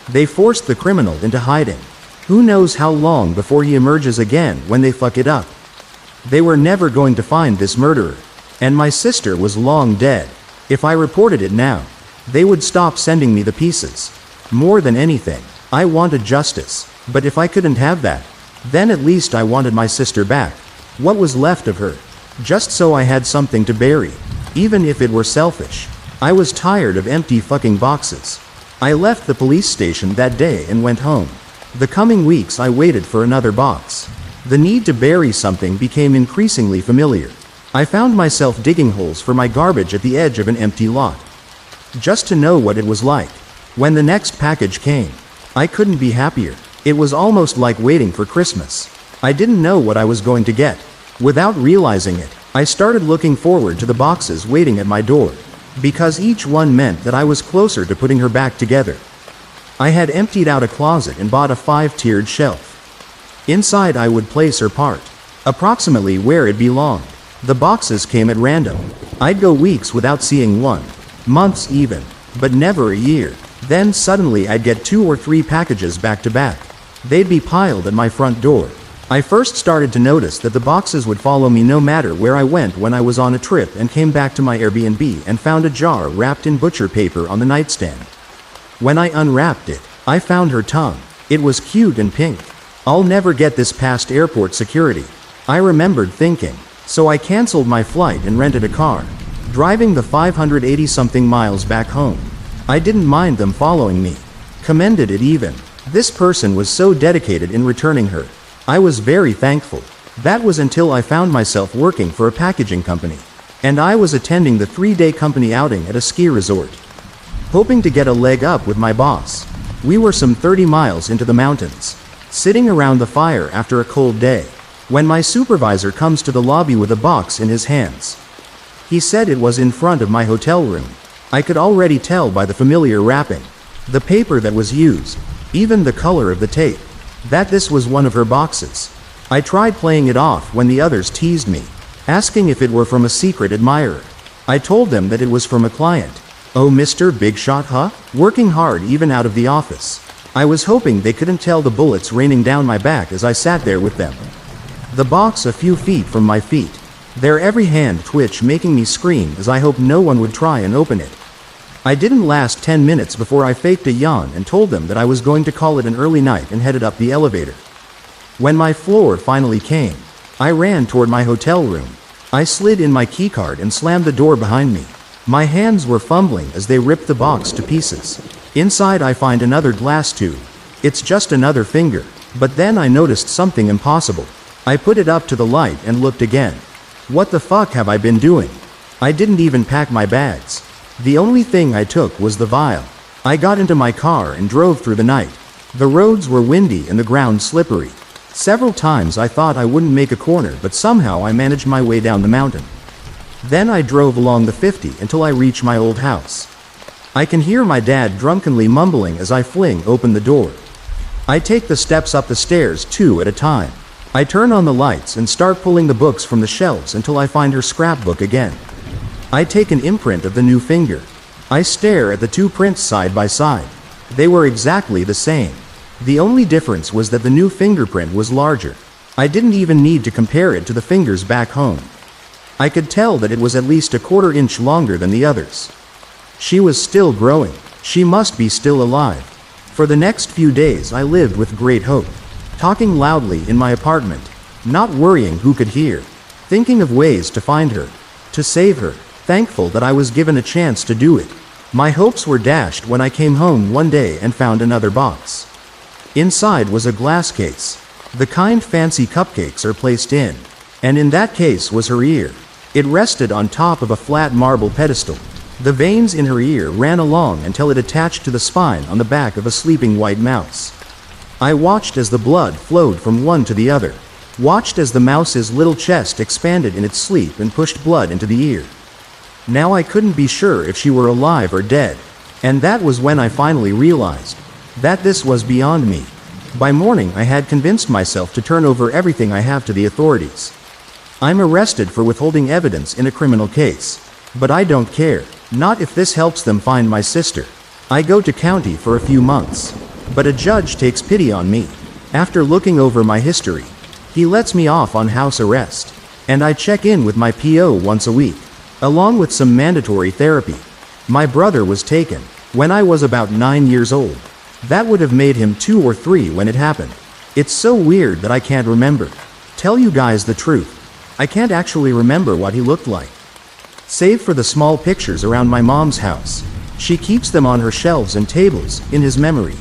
They forced the criminal into hiding. Who knows how long before he emerges again when they fuck it up. They were never going to find this murderer, and my sister was long dead. If I reported it now, they would stop sending me the pieces. More than anything, I wanted justice, but if I couldn't have that, then at least I wanted my sister back. What was left of her? Just so I had something to bury, even if it were selfish. I was tired of empty fucking boxes. I left the police station that day and went home. The coming weeks I waited for another box. The need to bury something became increasingly familiar. I found myself digging holes for my garbage at the edge of an empty lot, just to know what it was like. When the next package came, I couldn't be happier. It was almost like waiting for Christmas. I didn't know what I was going to get. Without realizing it, I started looking forward to the boxes waiting at my door, because each one meant that I was closer to putting her back together. I had emptied out a closet and bought a 5-tiered shelf. Inside I would place her part, approximately where it belonged. The boxes came at random. I'd go weeks without seeing one, months even, but never a year. Then suddenly I'd get 2 or 3 packages back to back. They'd be piled at my front door. I first started to notice that the boxes would follow me no matter where I went when I was on a trip, and came back to my Airbnb and found a jar wrapped in butcher paper on the nightstand. When I unwrapped it, I found her tongue. It was cute and pink. I'll never get this past airport security, I remembered thinking. So I canceled my flight and rented a car, driving the 580-something miles back home. I didn't mind them following me. Commended it even. This person was so dedicated in returning her. I was very thankful. That was until I found myself working for a packaging company, and I was attending the 3-day company outing at a ski resort, hoping to get a leg up with my boss. We were some 30 miles into the mountains, sitting around the fire after a cold day, when my supervisor comes to the lobby with a box in his hands. He said it was in front of my hotel room. I could already tell by the familiar wrapping, the paper that was used, even the color of the tape, that this was one of her boxes. I tried playing it off when the others teased me, asking if it were from a secret admirer. I told them that it was from a client. Oh, Mr. Big Shot, huh? Working hard even out of the office. I was hoping they couldn't tell the bullets raining down my back as I sat there with them. The box a few feet from my feet. Their every hand twitch making me scream as I hoped no one would try and open it. I didn't last 10 minutes before I faked a yawn and told them that I was going to call it an early night and headed up the elevator. When my floor finally came, I ran toward my hotel room. I slid in my keycard and slammed the door behind me. My hands were fumbling as they ripped the box to pieces. Inside I find another glass tube. It's just another finger. But then I noticed something impossible. I put it up to the light and looked again. What the fuck have I been doing? I didn't even pack my bags. The only thing I took was the vial. I got into my car and drove through the night. The roads were windy and the ground slippery. Several times I thought I wouldn't make a corner, but somehow I managed my way down the mountain. Then I drove along the 50 until I reached my old house. I can hear my dad drunkenly mumbling as I fling open the door. I take the steps up the stairs 2 at a time. I turn on the lights and start pulling the books from the shelves until I find her scrapbook again. I take an imprint of the new finger. I stare at the 2 prints side by side. They were exactly the same. The only difference was that the new fingerprint was larger. I didn't even need to compare it to the fingers back home. I could tell that it was at least a 1/4 inch longer than the others. She was still growing. She must be still alive. For the next few days I lived with great hope, talking loudly in my apartment, not worrying who could hear, thinking of ways to find her, to save her, thankful that I was given a chance to do it. My hopes were dashed when I came home one day and found another box. Inside was a glass case, the kind fancy cupcakes are placed in, and in that case was her ear. It rested on top of a flat marble pedestal. The veins in her ear ran along until it attached to the spine on the back of a sleeping white mouse. I watched as the blood flowed from one to the other, watched as the mouse's little chest expanded in its sleep and pushed blood into the ear. Now I couldn't be sure if she were alive or dead, and that was when I finally realized that this was beyond me. By morning I had convinced myself to turn over everything I have to the authorities. I'm arrested for withholding evidence in a criminal case, but I don't care, not if this helps them find my sister. I go to county for a few months, but a judge takes pity on me. After looking over my history, he lets me off on house arrest, and I check in with my PO once a week, along with some mandatory therapy. My brother was taken when I was about 9 years old. That would have made him 2 or 3 when it happened. It's so weird that I can't remember. Tell you guys the truth, I can't actually remember what he looked like, save for the small pictures around my mom's house. She keeps them on her shelves and tables, in his memory.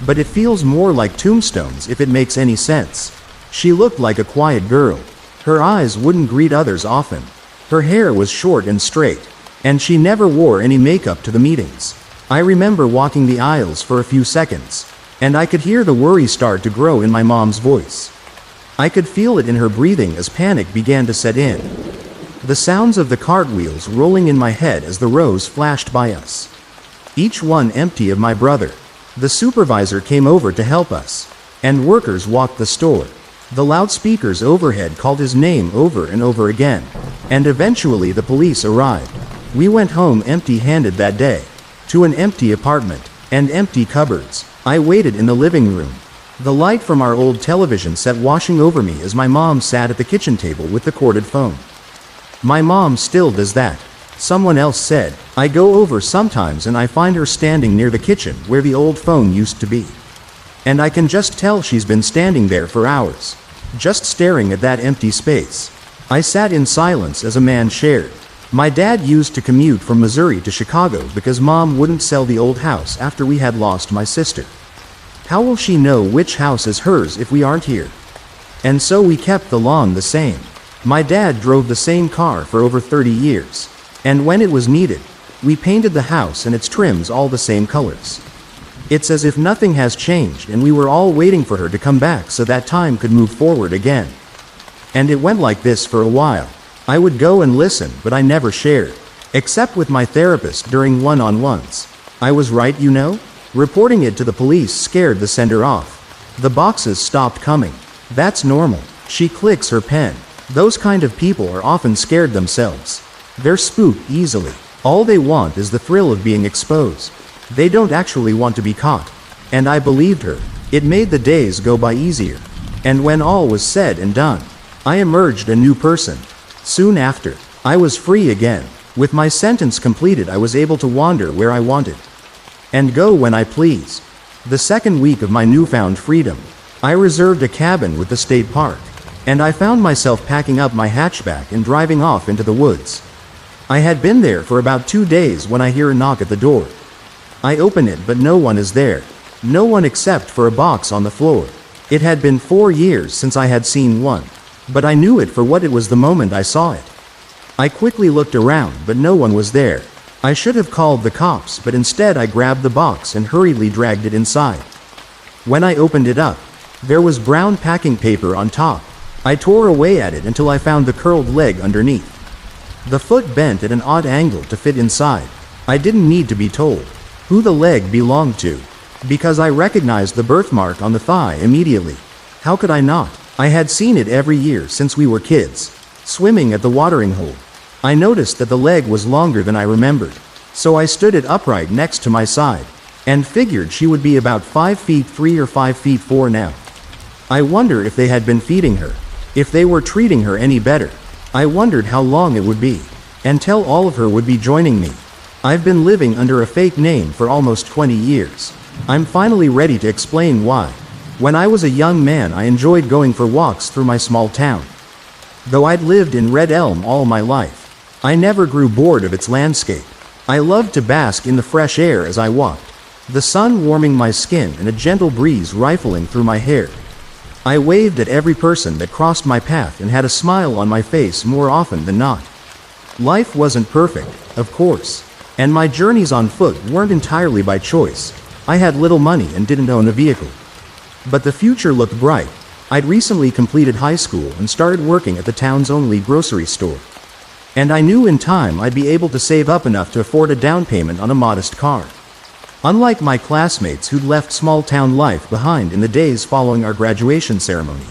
But it feels more like tombstones if it makes any sense. She looked like a quiet girl, Her eyes wouldn't greet others often. Her hair was short and straight, and she never wore any makeup to the meetings. I remember walking the aisles for a few seconds, and I could hear the worry start to grow in my mom's voice. I could feel it in her breathing as panic began to set in. The sounds of the cartwheels rolling in my head as the rows flashed by us. Each one empty of my brother. The supervisor came over to help us, and workers walked the store. The loudspeakers overhead called his name over and over again, and eventually the police arrived. We went home empty-handed that day, to an empty apartment, and empty cupboards. I waited in the living room, the light from our old television set washing over me as my mom sat at the kitchen table with the corded phone. My mom still does that. Someone else said, I go over sometimes and I find her standing near the kitchen where the old phone used to be. And I can just tell she's been standing there for hours, just staring at that empty space. I sat in silence as a man shared. My dad used to commute from Missouri to Chicago because Mom wouldn't sell the old house after we had lost my sister. How will she know which house is hers if we aren't here? And so we kept the lawn the same. My dad drove the same car for over 30 years. And when it was needed, we painted the house and its trims all the same colors. It's as if nothing has changed and we were all waiting for her to come back so that time could move forward again. And it went like this for a while. I would go and listen, but I never shared. Except with my therapist during one-on-ones. I was right, you know? Reporting it to the police scared the sender off. The boxes stopped coming. That's normal. She clicks her pen. Those kind of people are often scared themselves. They're spooked easily. All they want is the thrill of being exposed. They don't actually want to be caught. And I believed her. It made the days go by easier. And when all was said and done, I emerged a new person. Soon after, I was free again. With my sentence completed, I was able to wander where I wanted. And go when I pleased. The second week of my newfound freedom, I reserved a cabin with the state park. And I found myself packing up my hatchback and driving off into the woods. I had been there for about 2 days when I hear a knock at the door. I open it, but no one is there. No one except for a box on the floor. It had been 4 years since I had seen one, but I knew it for what it was the moment I saw it. I quickly looked around, but no one was there. I should have called the cops, but instead I grabbed the box and hurriedly dragged it inside. When I opened it up, there was brown packing paper on top. I tore away at it until I found the curled leg underneath. The foot bent at an odd angle to fit inside. I didn't need to be told who the leg belonged to, because I recognized the birthmark on the thigh immediately. How could I not? I had seen it every year since we were kids, swimming at the watering hole. I noticed that the leg was longer than I remembered, so I stood it upright next to my side, and figured she would be about 5 feet 3 or 5 feet 4 now. I wondered if they had been feeding her, if they were treating her any better. I wondered how long it would be, until all of her would be joining me. I've been living under a fake name for almost 20 years. I'm finally ready to explain why. When I was a young man, I enjoyed going for walks through my small town. Though I'd lived in Red Elm all my life, I never grew bored of its landscape. I loved to bask in the fresh air as I walked, the sun warming my skin and a gentle breeze rifling through my hair. I waved at every person that crossed my path and had a smile on my face more often than not. Life wasn't perfect, of course, and my journeys on foot weren't entirely by choice. I had little money and didn't own a vehicle. But the future looked bright. I'd recently completed high school and started working at the town's only grocery store. And I knew in time I'd be able to save up enough to afford a down payment on a modest car. Unlike my classmates who'd left small-town life behind in the days following our graduation ceremony,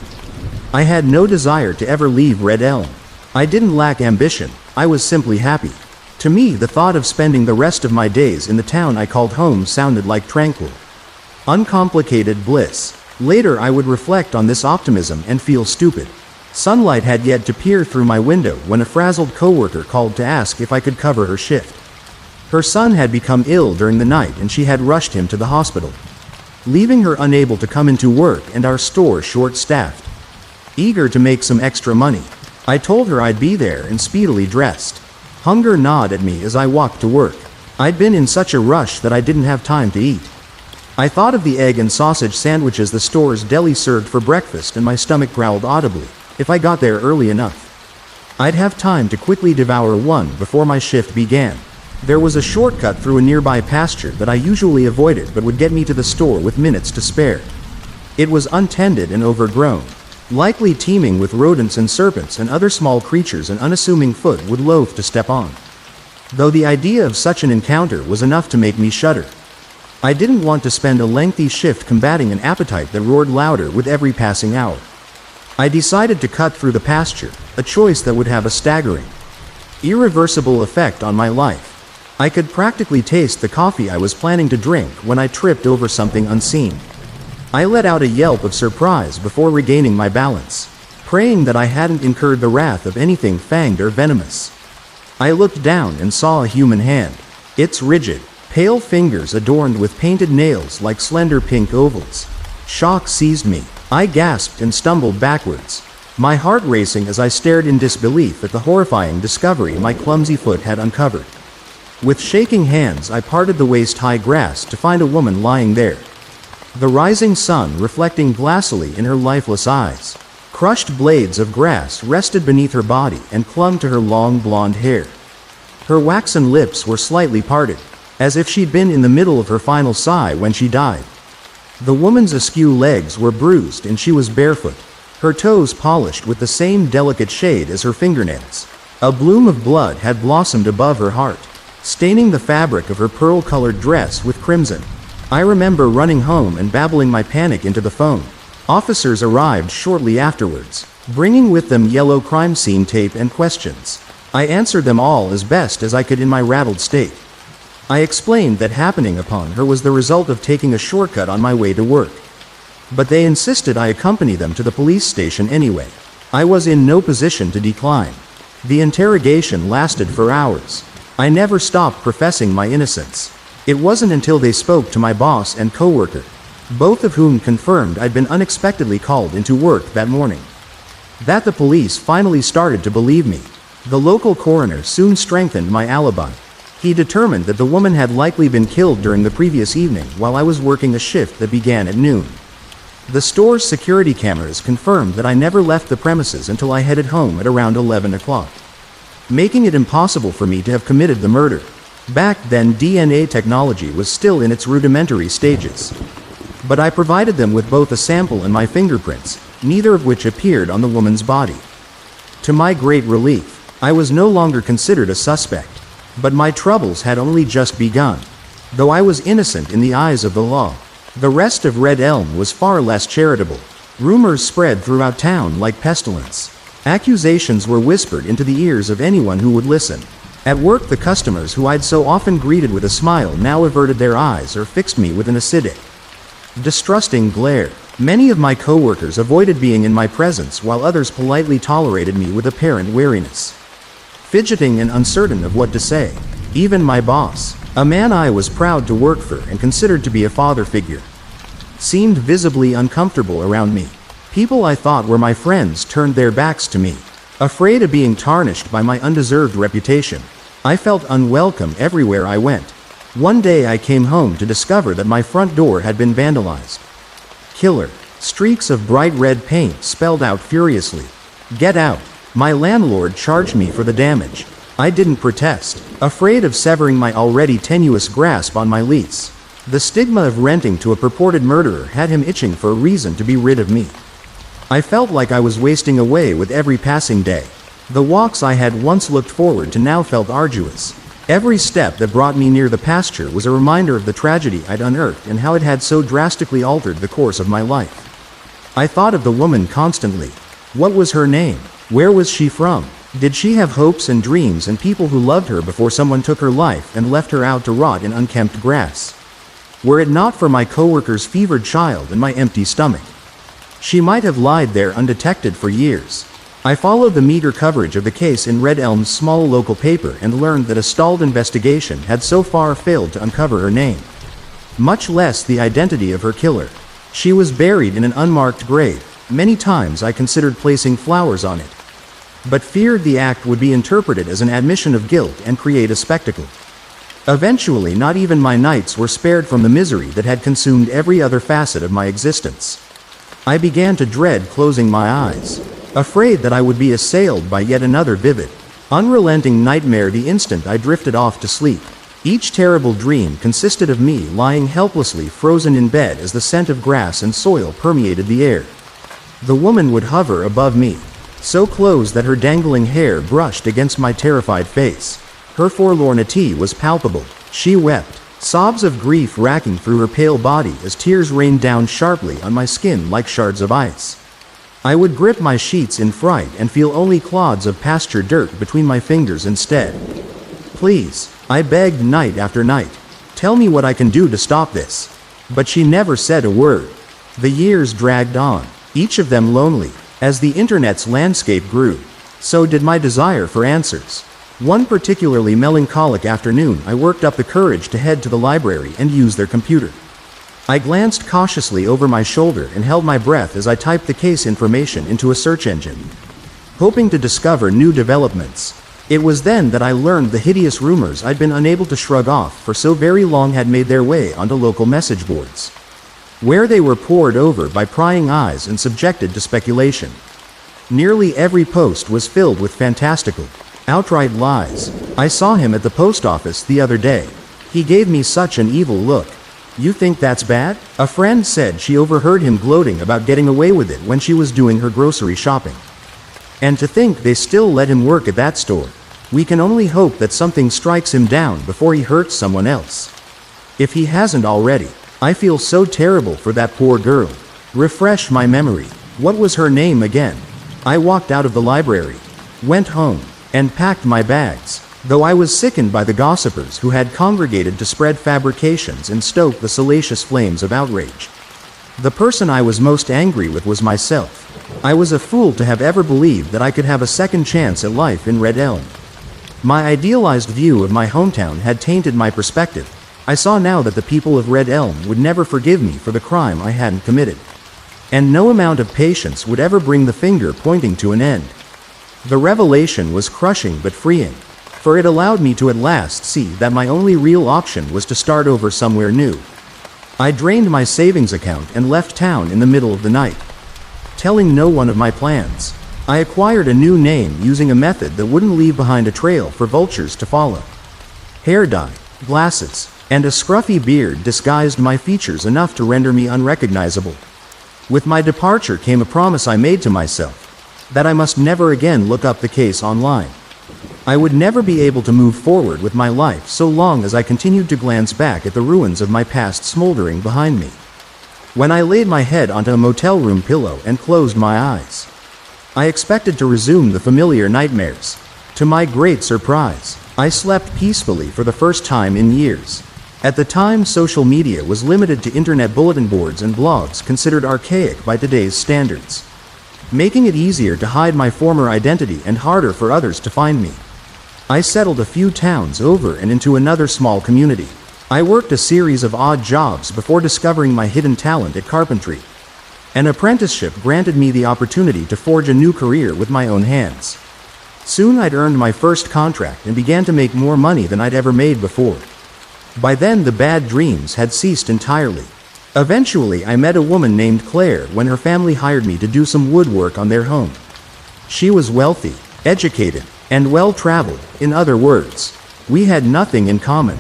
I had no desire to ever leave Red Elm. I didn't lack ambition, I was simply happy. To me, the thought of spending the rest of my days in the town I called home sounded like tranquil, uncomplicated bliss. Later I would reflect on this optimism and feel stupid. Sunlight had yet to peer through my window when a frazzled coworker called to ask if I could cover her shift. Her son had become ill during the night and she had rushed him to the hospital, leaving her unable to come into work and our store short-staffed. Eager to make some extra money, I told her I'd be there and speedily dressed. Hunger gnawed at me as I walked to work. I'd been in such a rush that I didn't have time to eat. I thought of the egg and sausage sandwiches the store's deli served for breakfast and my stomach growled audibly. if I got there early enough. I'd have time to quickly devour one before my shift began. There was a shortcut through a nearby pasture that I usually avoided but would get me to the store with minutes to spare. It was untended and overgrown, likely teeming with rodents and serpents and other small creatures an unassuming foot would loathe to step on. Though the idea of such an encounter was enough to make me shudder. I didn't want to spend a lengthy shift combating an appetite that roared louder with every passing hour. I decided to cut through the pasture, a choice that would have a staggering, irreversible effect on my life. I could practically taste the coffee I was planning to drink when I tripped over something unseen. I let out a yelp of surprise before regaining my balance, praying that I hadn't incurred the wrath of anything fanged or venomous. I looked down and saw a human hand, its rigid, pale fingers adorned with painted nails like slender pink ovals. Shock seized me. I gasped and stumbled backwards, my heart racing as I stared in disbelief at the horrifying discovery my clumsy foot had uncovered. With shaking hands, I parted the waist-high grass to find a woman lying there, the rising sun reflecting glassily in her lifeless eyes. Crushed blades of grass rested beneath her body and clung to her long blonde hair. Her waxen lips were slightly parted, as if she'd been in the middle of her final sigh when she died. The woman's askew legs were bruised and she was barefoot, her toes polished with the same delicate shade as her fingernails. A bloom of blood had blossomed above her heart, staining the fabric of her pearl-colored dress with crimson. I remember running home and babbling my panic into the phone. Officers arrived shortly afterwards, bringing with them yellow crime scene tape and questions. I answered them all as best as I could in my rattled state. I explained that happening upon her was the result of taking a shortcut on my way to work. But they insisted I accompany them to the police station anyway. I was in no position to decline. The interrogation lasted for hours. I never stopped professing my innocence. It wasn't until they spoke to my boss and coworker, both of whom confirmed I'd been unexpectedly called into work that morning, that the police finally started to believe me. The local coroner soon strengthened my alibi. He determined that the woman had likely been killed during the previous evening while I was working a shift that began at noon. The store's security cameras confirmed that I never left the premises until I headed home at around 11 o'clock, making it impossible for me to have committed the murder. Back then, DNA technology was still in its rudimentary stages. But I provided them with both a sample and my fingerprints, neither of which appeared on the woman's body. To my great relief, I was no longer considered a suspect. But my troubles had only just begun. Though I was innocent in the eyes of the law, the rest of Red Elm was far less charitable. Rumors spread throughout town like pestilence. Accusations were whispered into the ears of anyone who would listen. At work, the customers who I'd so often greeted with a smile now averted their eyes or fixed me with an acidic, distrusting glare. Many of my coworkers avoided being in my presence while others politely tolerated me with apparent wariness, fidgeting and uncertain of what to say. Even my boss, a man I was proud to work for and considered to be a father figure, seemed visibly uncomfortable around me. People I thought were my friends turned their backs to me, afraid of being tarnished by my undeserved reputation. I felt unwelcome everywhere I went. One day I came home to discover that my front door had been vandalized. Killer. Streaks of bright red paint spelled out furiously, "Get out." My landlord charged me for the damage. I didn't protest, afraid of severing my already tenuous grasp on my lease. The stigma of renting to a purported murderer had him itching for a reason to be rid of me. I felt like I was wasting away with every passing day. The walks I had once looked forward to now felt arduous. Every step that brought me near the pasture was a reminder of the tragedy I'd unearthed and how it had so drastically altered the course of my life. I thought of the woman constantly. What was her name? Where was she from? Did she have hopes and dreams and people who loved her before someone took her life and left her out to rot in unkempt grass? Were it not for my coworker's fevered child and my empty stomach, she might have lied there undetected for years. I followed the meager coverage of the case in Red Elm's small local paper and learned that a stalled investigation had so far failed to uncover her name, much less the identity of her killer. She was buried in an unmarked grave. Many times I considered placing flowers on it, but feared the act would be interpreted as an admission of guilt and create a spectacle. Eventually, not even my nights were spared from the misery that had consumed every other facet of my existence. I began to dread closing my eyes. afraid that I would be assailed by yet another vivid, unrelenting nightmare the instant I drifted off to sleep. Each terrible dream consisted of me lying helplessly frozen in bed as the scent of grass and soil permeated the air. The woman would hover above me, so close that her dangling hair brushed against my terrified face. Her forlornity was palpable. She wept, sobs of grief racking through her pale body as tears rained down sharply on my skin like shards of ice. I would grip my sheets in fright and feel only clods of pasture dirt between my fingers instead. Please, I begged night after night. Tell me what I can do to stop this. But she never said a word. The years dragged on, each of them lonely. As the internet's landscape grew, so did my desire for answers. One particularly melancholic afternoon, I worked up the courage to head to the library and use their computer. I glanced cautiously over my shoulder and held my breath as I typed the case information into a search engine, hoping to discover new developments. It was then that I learned the hideous rumors I'd been unable to shrug off for so very long had made their way onto local message boards, where they were pored over by prying eyes and subjected to speculation. Nearly every post was filled with fantastical, outright lies. I saw him at the post office the other day. He gave me such an evil look. You think that's bad? A friend said she overheard him gloating about getting away with it when she was doing her grocery shopping. And to think they still let him work at that store. We can only hope that something strikes him down before he hurts someone else, if he hasn't already. I feel so terrible for that poor girl. Refresh my memory. What was her name again? I walked out of the library, went home, and packed my bags, though I was sickened by the gossipers who had congregated to spread fabrications and stoke the salacious flames of outrage. The person I was most angry with was myself. I was a fool to have ever believed that I could have a second chance at life in Red Elm. My idealized view of my hometown had tainted my perspective. I saw now that the people of Red Elm would never forgive me for the crime I hadn't committed. And no amount of patience would ever bring the finger pointing to an end. The revelation was crushing but freeing, for it allowed me to at last see that my only real option was to start over somewhere new. I drained my savings account and left town in the middle of the night, telling no one of my plans. I acquired a new name using a method that wouldn't leave behind a trail for vultures to follow. Hair dye, glasses, and a scruffy beard disguised my features enough to render me unrecognizable. With my departure came a promise I made to myself, that I must never again look up the case online. I would never be able to move forward with my life so long as I continued to glance back at the ruins of my past smoldering behind me. When I laid my head onto a motel room pillow and closed my eyes, I expected to resume the familiar nightmares. To my great surprise, I slept peacefully for the first time in years. At the time, social media was limited to internet bulletin boards and blogs considered archaic by today's standards, making it easier to hide my former identity and harder for others to find me. I settled a few towns over and into another small community. I worked a series of odd jobs before discovering my hidden talent at carpentry. An apprenticeship granted me the opportunity to forge a new career with my own hands. Soon I'd earned my first contract and began to make more money than I'd ever made before. By then the bad dreams had ceased entirely. Eventually I met a woman named Claire when her family hired me to do some woodwork on their home. She was wealthy, educated, and well-traveled. In other words, we had nothing in common.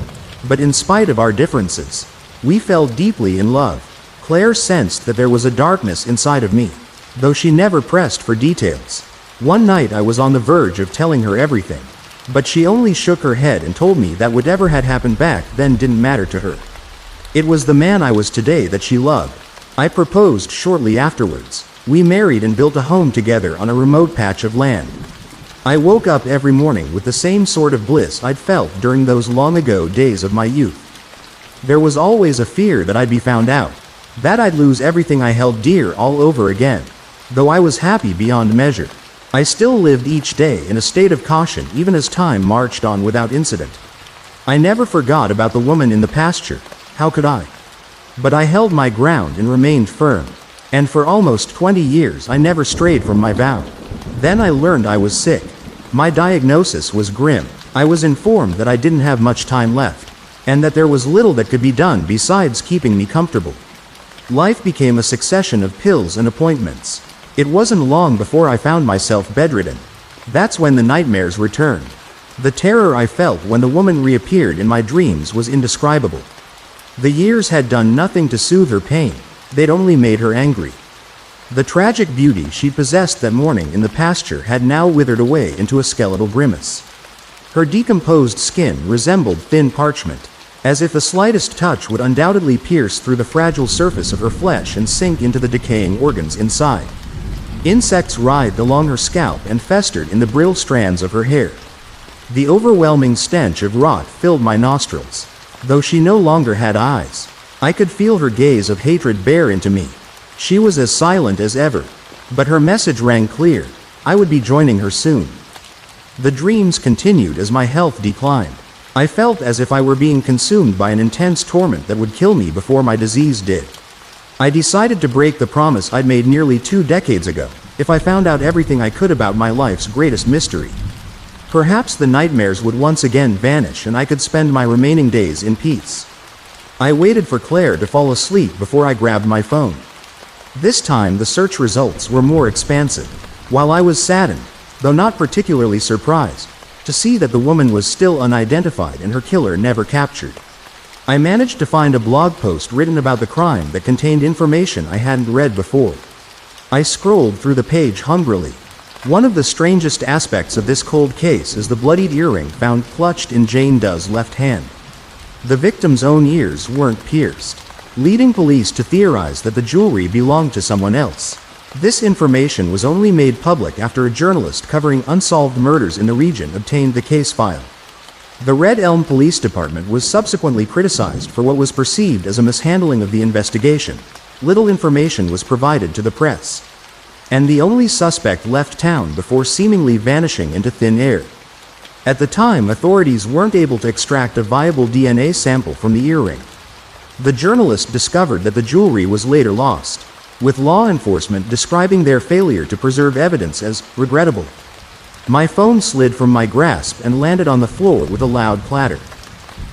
But in spite of our differences, we fell deeply in love. Claire sensed that there was a darkness inside of me, though she never pressed for details. One night I was on the verge of telling her everything, but she only shook her head and told me that whatever had happened back then didn't matter to her. It was the man I was today that she loved. I proposed shortly afterwards. We married and built a home together on a remote patch of land. I woke up every morning with the same sort of bliss I'd felt during those long-ago days of my youth. There was always a fear that I'd be found out, that I'd lose everything I held dear all over again. Though I was happy beyond measure, I still lived each day in a state of caution even as time marched on without incident. I never forgot about the woman in the pasture. How could I? But I held my ground and remained firm. And for almost 20 years I never strayed from my vow. Then I learned I was sick. My diagnosis was grim. I was informed that I didn't have much time left, and that there was little that could be done besides keeping me comfortable. Life became a succession of pills and appointments. It wasn't long before I found myself bedridden. That's when the nightmares returned. The terror I felt when the woman reappeared in my dreams was indescribable. The years had done nothing to soothe her pain, they'd only made her angry. The tragic beauty she possessed that morning in the pasture had now withered away into a skeletal grimace. Her decomposed skin resembled thin parchment, as if the slightest touch would undoubtedly pierce through the fragile surface of her flesh and sink into the decaying organs inside. Insects writhed along her scalp and festered in the brittle strands of her hair. The overwhelming stench of rot filled my nostrils. Though she no longer had eyes, I could feel her gaze of hatred bear into me. She was as silent as ever, but her message rang clear. I would be joining her soon. The dreams continued as my health declined. I felt as if I were being consumed by an intense torment that would kill me before my disease did. I decided to break the promise I'd made nearly 2 decades ago, if I found out everything I could about my life's greatest mystery. Perhaps the nightmares would once again vanish and I could spend my remaining days in peace. I waited for Claire to fall asleep before I grabbed my phone. This time the search results were more expansive, while I was saddened, though not particularly surprised, to see that the woman was still unidentified and her killer never captured. I managed to find a blog post written about the crime that contained information I hadn't read before. I scrolled through the page hungrily. One of the strangest aspects of this cold case is the bloodied earring found clutched in Jane Doe's left hand. The victim's own ears weren't pierced, leading police to theorize that the jewelry belonged to someone else. This information was only made public after a journalist covering unsolved murders in the region obtained the case file. The Red Elm Police Department was subsequently criticized for what was perceived as a mishandling of the investigation. Little information was provided to the press, and the only suspect left town before seemingly vanishing into thin air. At the time, authorities weren't able to extract a viable DNA sample from the earring. The journalist discovered that the jewelry was later lost, with law enforcement describing their failure to preserve evidence as regrettable. My phone slid from my grasp and landed on the floor with a loud clatter.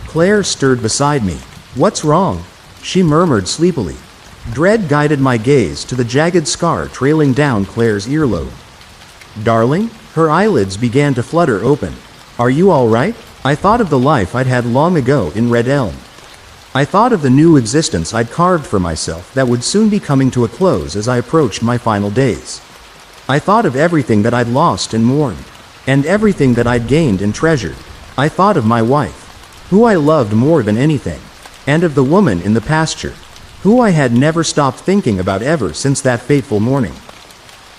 Claire stirred beside me. "What's wrong?" she murmured sleepily. Dread guided my gaze to the jagged scar trailing down Claire's earlobe. "Darling?" Her eyelids began to flutter open. "Are you all right?" I thought of the life I'd had long ago in Red Elm. I thought of the new existence I'd carved for myself that would soon be coming to a close as I approached my final days. I thought of everything that I'd lost and mourned, and everything that I'd gained and treasured. I thought of my wife, who I loved more than anything, and of the woman in the pasture, who I had never stopped thinking about ever since that fateful morning.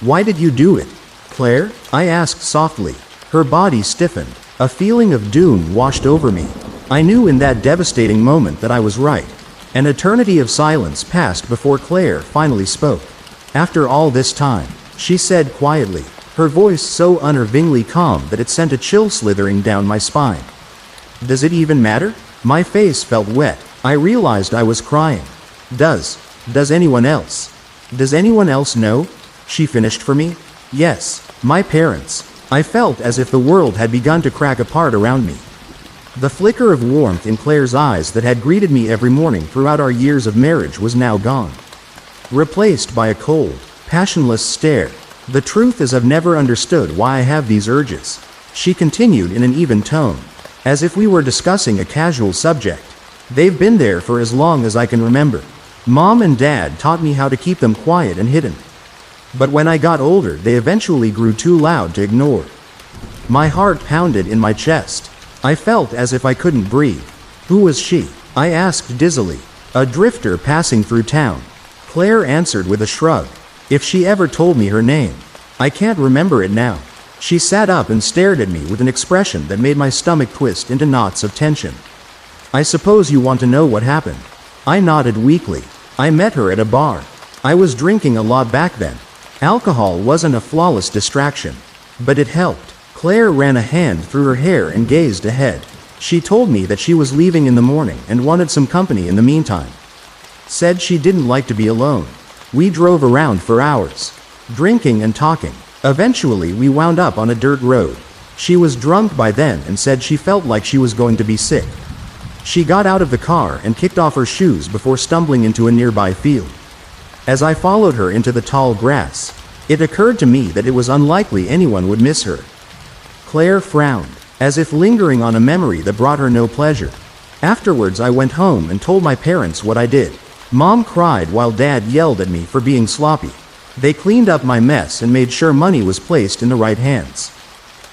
"Why did you do it, Claire?" I asked softly. Her body stiffened. A feeling of doom washed over me. I knew in that devastating moment that I was right. An eternity of silence passed before Claire finally spoke. "After all this time," she said quietly, her voice so unnervingly calm that it sent a chill slithering down my spine. "Does it even matter?" My face felt wet. I realized I was crying. Does anyone else? Does anyone else know?" She finished for me. "Yes, my parents." I felt as if the world had begun to crack apart around me. The flicker of warmth in Claire's eyes that had greeted me every morning throughout our years of marriage was now gone, replaced by a cold, passionless stare. "The truth is I've never understood why I have these urges," she continued in an even tone, as if we were discussing a casual subject. "They've been there for as long as I can remember. Mom and Dad taught me how to keep them quiet and hidden. But when I got older, they eventually grew too loud to ignore." My heart pounded in my chest. I felt as if I couldn't breathe. "Who was she?" I asked dizzily. "A drifter passing through town," Claire answered with a shrug. "If she ever told me her name, I can't remember it now." She sat up and stared at me with an expression that made my stomach twist into knots of tension. "I suppose you want to know what happened." I nodded weakly. "I met her at a bar. I was drinking a lot back then. Alcohol wasn't a flawless distraction, but it helped." Claire ran a hand through her hair and gazed ahead. "She told me that she was leaving in the morning and wanted some company in the meantime. Said she didn't like to be alone. We drove around for hours, drinking and talking. Eventually we wound up on a dirt road. She was drunk by then and said she felt like she was going to be sick. She got out of the car and kicked off her shoes before stumbling into a nearby field. As I followed her into the tall grass, It occurred to me that it was unlikely anyone would miss her. Claire frowned, as if lingering on a memory that brought her no pleasure. Afterwards, I went home and told my parents what I did. Mom cried while Dad yelled at me for being sloppy. They cleaned up my mess and made sure money was placed in the right hands.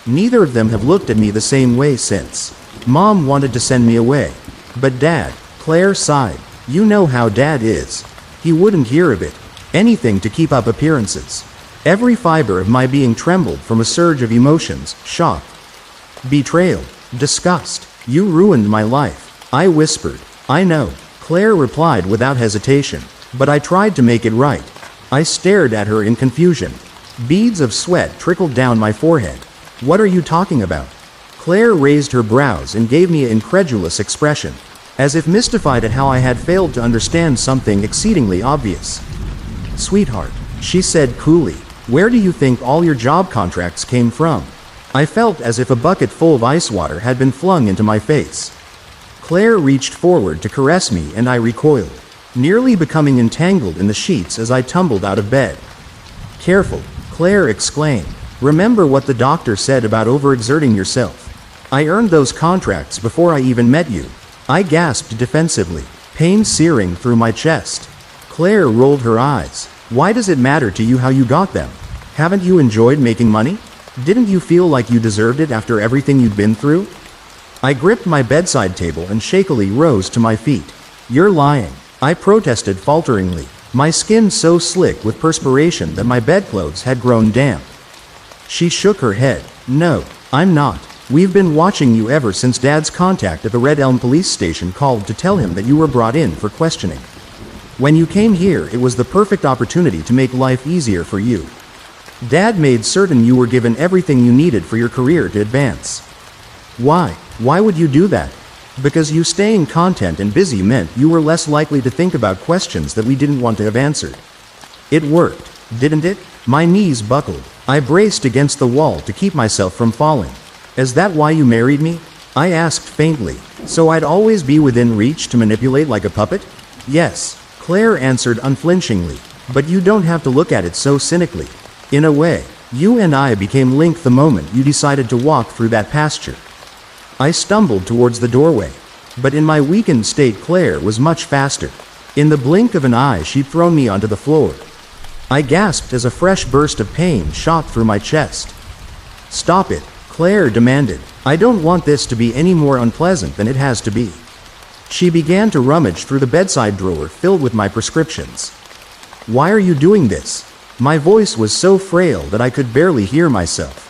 Neither of them have looked at me the same way since. Mom wanted to send me away. But Dad, Claire sighed. You know how Dad is. He wouldn't hear of it. Anything to keep up appearances. Every fiber of my being trembled from a surge of emotions: shock, betrayal, disgust. You ruined my life, I whispered. I know, Claire replied without hesitation. But I tried to make it right. I stared at her in confusion. Beads of sweat trickled down my forehead. What are you talking about? Claire raised her brows and gave me an incredulous expression, as if mystified at how I had failed to understand something exceedingly obvious. Sweetheart, she said coolly, where do you think all your job contracts came from? I felt as if a bucket full of ice water had been flung into my face. Claire reached forward to caress me and I recoiled, nearly becoming entangled in the sheets as I tumbled out of bed. Careful, Claire exclaimed. Remember what the doctor said about overexerting yourself. I earned those contracts before I even met you. I gasped defensively, pain searing through my chest. Claire rolled her eyes. Why does it matter to you how you got them? Haven't you enjoyed making money? Didn't you feel like you deserved it after everything you'd been through? I gripped my bedside table and shakily rose to my feet. You're lying, I protested falteringly, my skin so slick with perspiration that my bedclothes had grown damp. She shook her head. No, I'm not. We've been watching you ever since Dad's contact at the Red Elm police station called to tell him that you were brought in for questioning. When you came here, it was the perfect opportunity to make life easier for you. Dad made certain you were given everything you needed for your career to advance. Why? Why would you do that? Because you staying content and busy meant you were less likely to think about questions that we didn't want to have answered. It worked, didn't it? My knees buckled. I braced against the wall to keep myself from falling. Is that why you married me? I asked faintly, so I'd always be within reach to manipulate like a puppet? Yes, Claire answered unflinchingly, but you don't have to look at it so cynically. In a way, you and I became linked the moment you decided to walk through that pasture. I stumbled towards the doorway, but in my weakened state Claire was much faster. In the blink of an eye she'd thrown me onto the floor. I gasped as a fresh burst of pain shot through my chest. Stop it, Claire demanded. I don't want this to be any more unpleasant than it has to be. She began to rummage through the bedside drawer filled with my prescriptions. Why are you doing this? My voice was so frail that I could barely hear myself.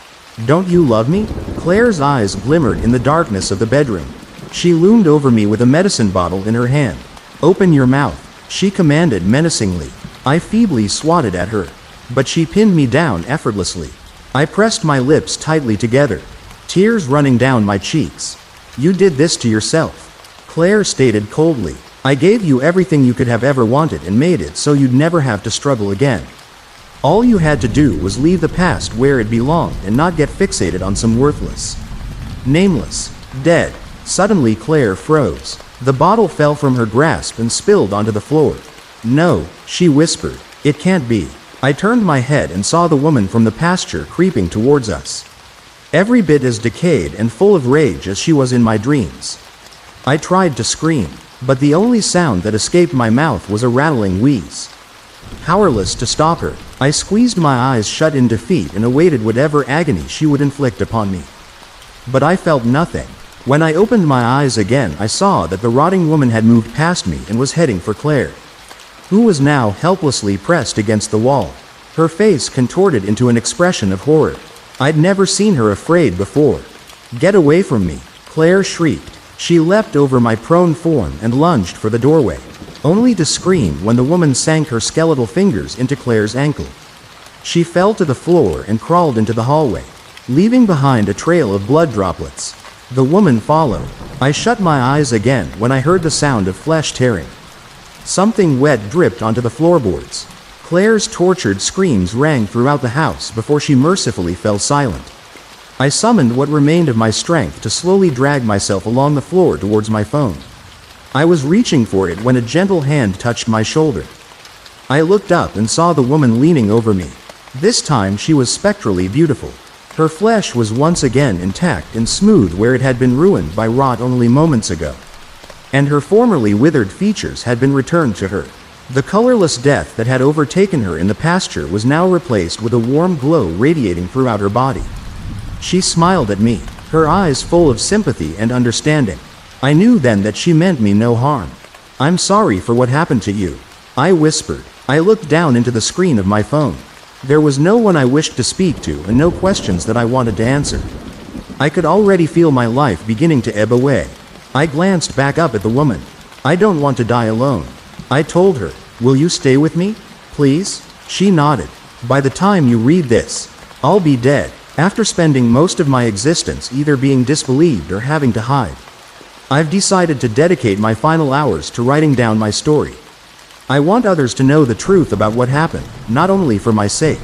Don't you love me? Claire's eyes glimmered in the darkness of the bedroom. She loomed over me with a medicine bottle in her hand. Open your mouth, she commanded menacingly. I feebly swatted at her, but she pinned me down effortlessly. I pressed my lips tightly together, tears running down my cheeks. You did this to yourself, Claire stated coldly. I gave you everything you could have ever wanted and made it so you'd never have to struggle again. All you had to do was leave the past where it belonged and not get fixated on some worthless, nameless, dead. Suddenly Claire froze. The bottle fell from her grasp and spilled onto the floor. No, she whispered. It can't be. I turned my head and saw the woman from the pasture creeping towards us. Every bit as decayed and full of rage as she was in my dreams. I tried to scream, but the only sound that escaped my mouth was a rattling wheeze. Powerless to stop her, I squeezed my eyes shut in defeat and awaited whatever agony she would inflict upon me. But I felt nothing. When I opened my eyes again, I saw that the rotting woman had moved past me and was heading for Claire, who was now helplessly pressed against the wall. Her face contorted into an expression of horror. I'd never seen her afraid before. Get away from me, Claire shrieked. She leapt over my prone form and lunged for the doorway, only to scream when the woman sank her skeletal fingers into Claire's ankle. She fell to the floor and crawled into the hallway, leaving behind a trail of blood droplets. The woman followed. I shut my eyes again when I heard the sound of flesh tearing. Something wet dripped onto the floorboards. Claire's tortured screams rang throughout the house before she mercifully fell silent. I summoned what remained of my strength to slowly drag myself along the floor towards my phone. I was reaching for it when a gentle hand touched my shoulder. I looked up and saw the woman leaning over me. This time she was spectrally beautiful. Her flesh was once again intact and smooth where it had been ruined by rot only moments ago. And her formerly withered features had been returned to her. The colorless death that had overtaken her in the pasture was now replaced with a warm glow radiating throughout her body. She smiled at me, her eyes full of sympathy and understanding. I knew then that she meant me no harm. "I'm sorry for what happened to you," I whispered. I looked down into the screen of my phone. There was no one I wished to speak to and no questions that I wanted to answer. I could already feel my life beginning to ebb away. I glanced back up at the woman. "I don't want to die alone," I told her. "Will you stay with me, please?" She nodded. "By the time you read this, I'll be dead, after spending most of my existence either being disbelieved or having to hide. I've decided to dedicate my final hours to writing down my story. I want others to know the truth about what happened, not only for my sake,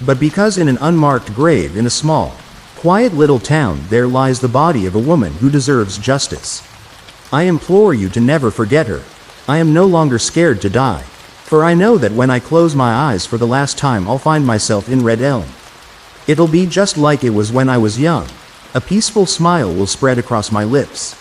but because in an unmarked grave in a small, quiet little town there lies the body of a woman who deserves justice. I implore you to never forget her. I am no longer scared to die, for I know that when I close my eyes for the last time I'll find myself in Red Elm. It'll be just like it was when I was young. A peaceful smile will spread across my lips.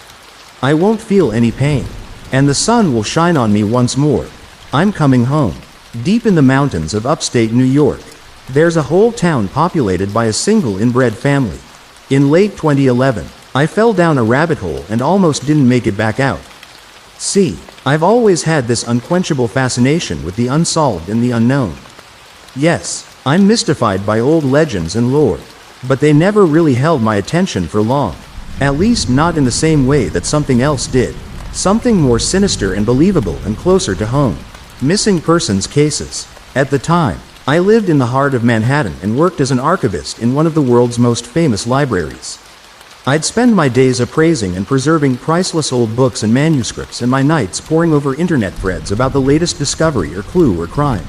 I won't feel any pain, and the sun will shine on me once more. I'm coming home. Deep in the mountains of upstate New York, there's a whole town populated by a single inbred family. In late 2011, I fell down a rabbit hole and almost didn't make it back out. See, I've always had this unquenchable fascination with the unsolved and the unknown. Yes, I'm mystified by old legends and lore, but they never really held my attention for long. At least not in the same way that something else did. Something more sinister and believable and closer to home. Missing persons cases. At the time, I lived in the heart of Manhattan and worked as an archivist in one of the world's most famous libraries. I'd spend my days appraising and preserving priceless old books and manuscripts and my nights poring over internet threads about the latest discovery or clue or crime.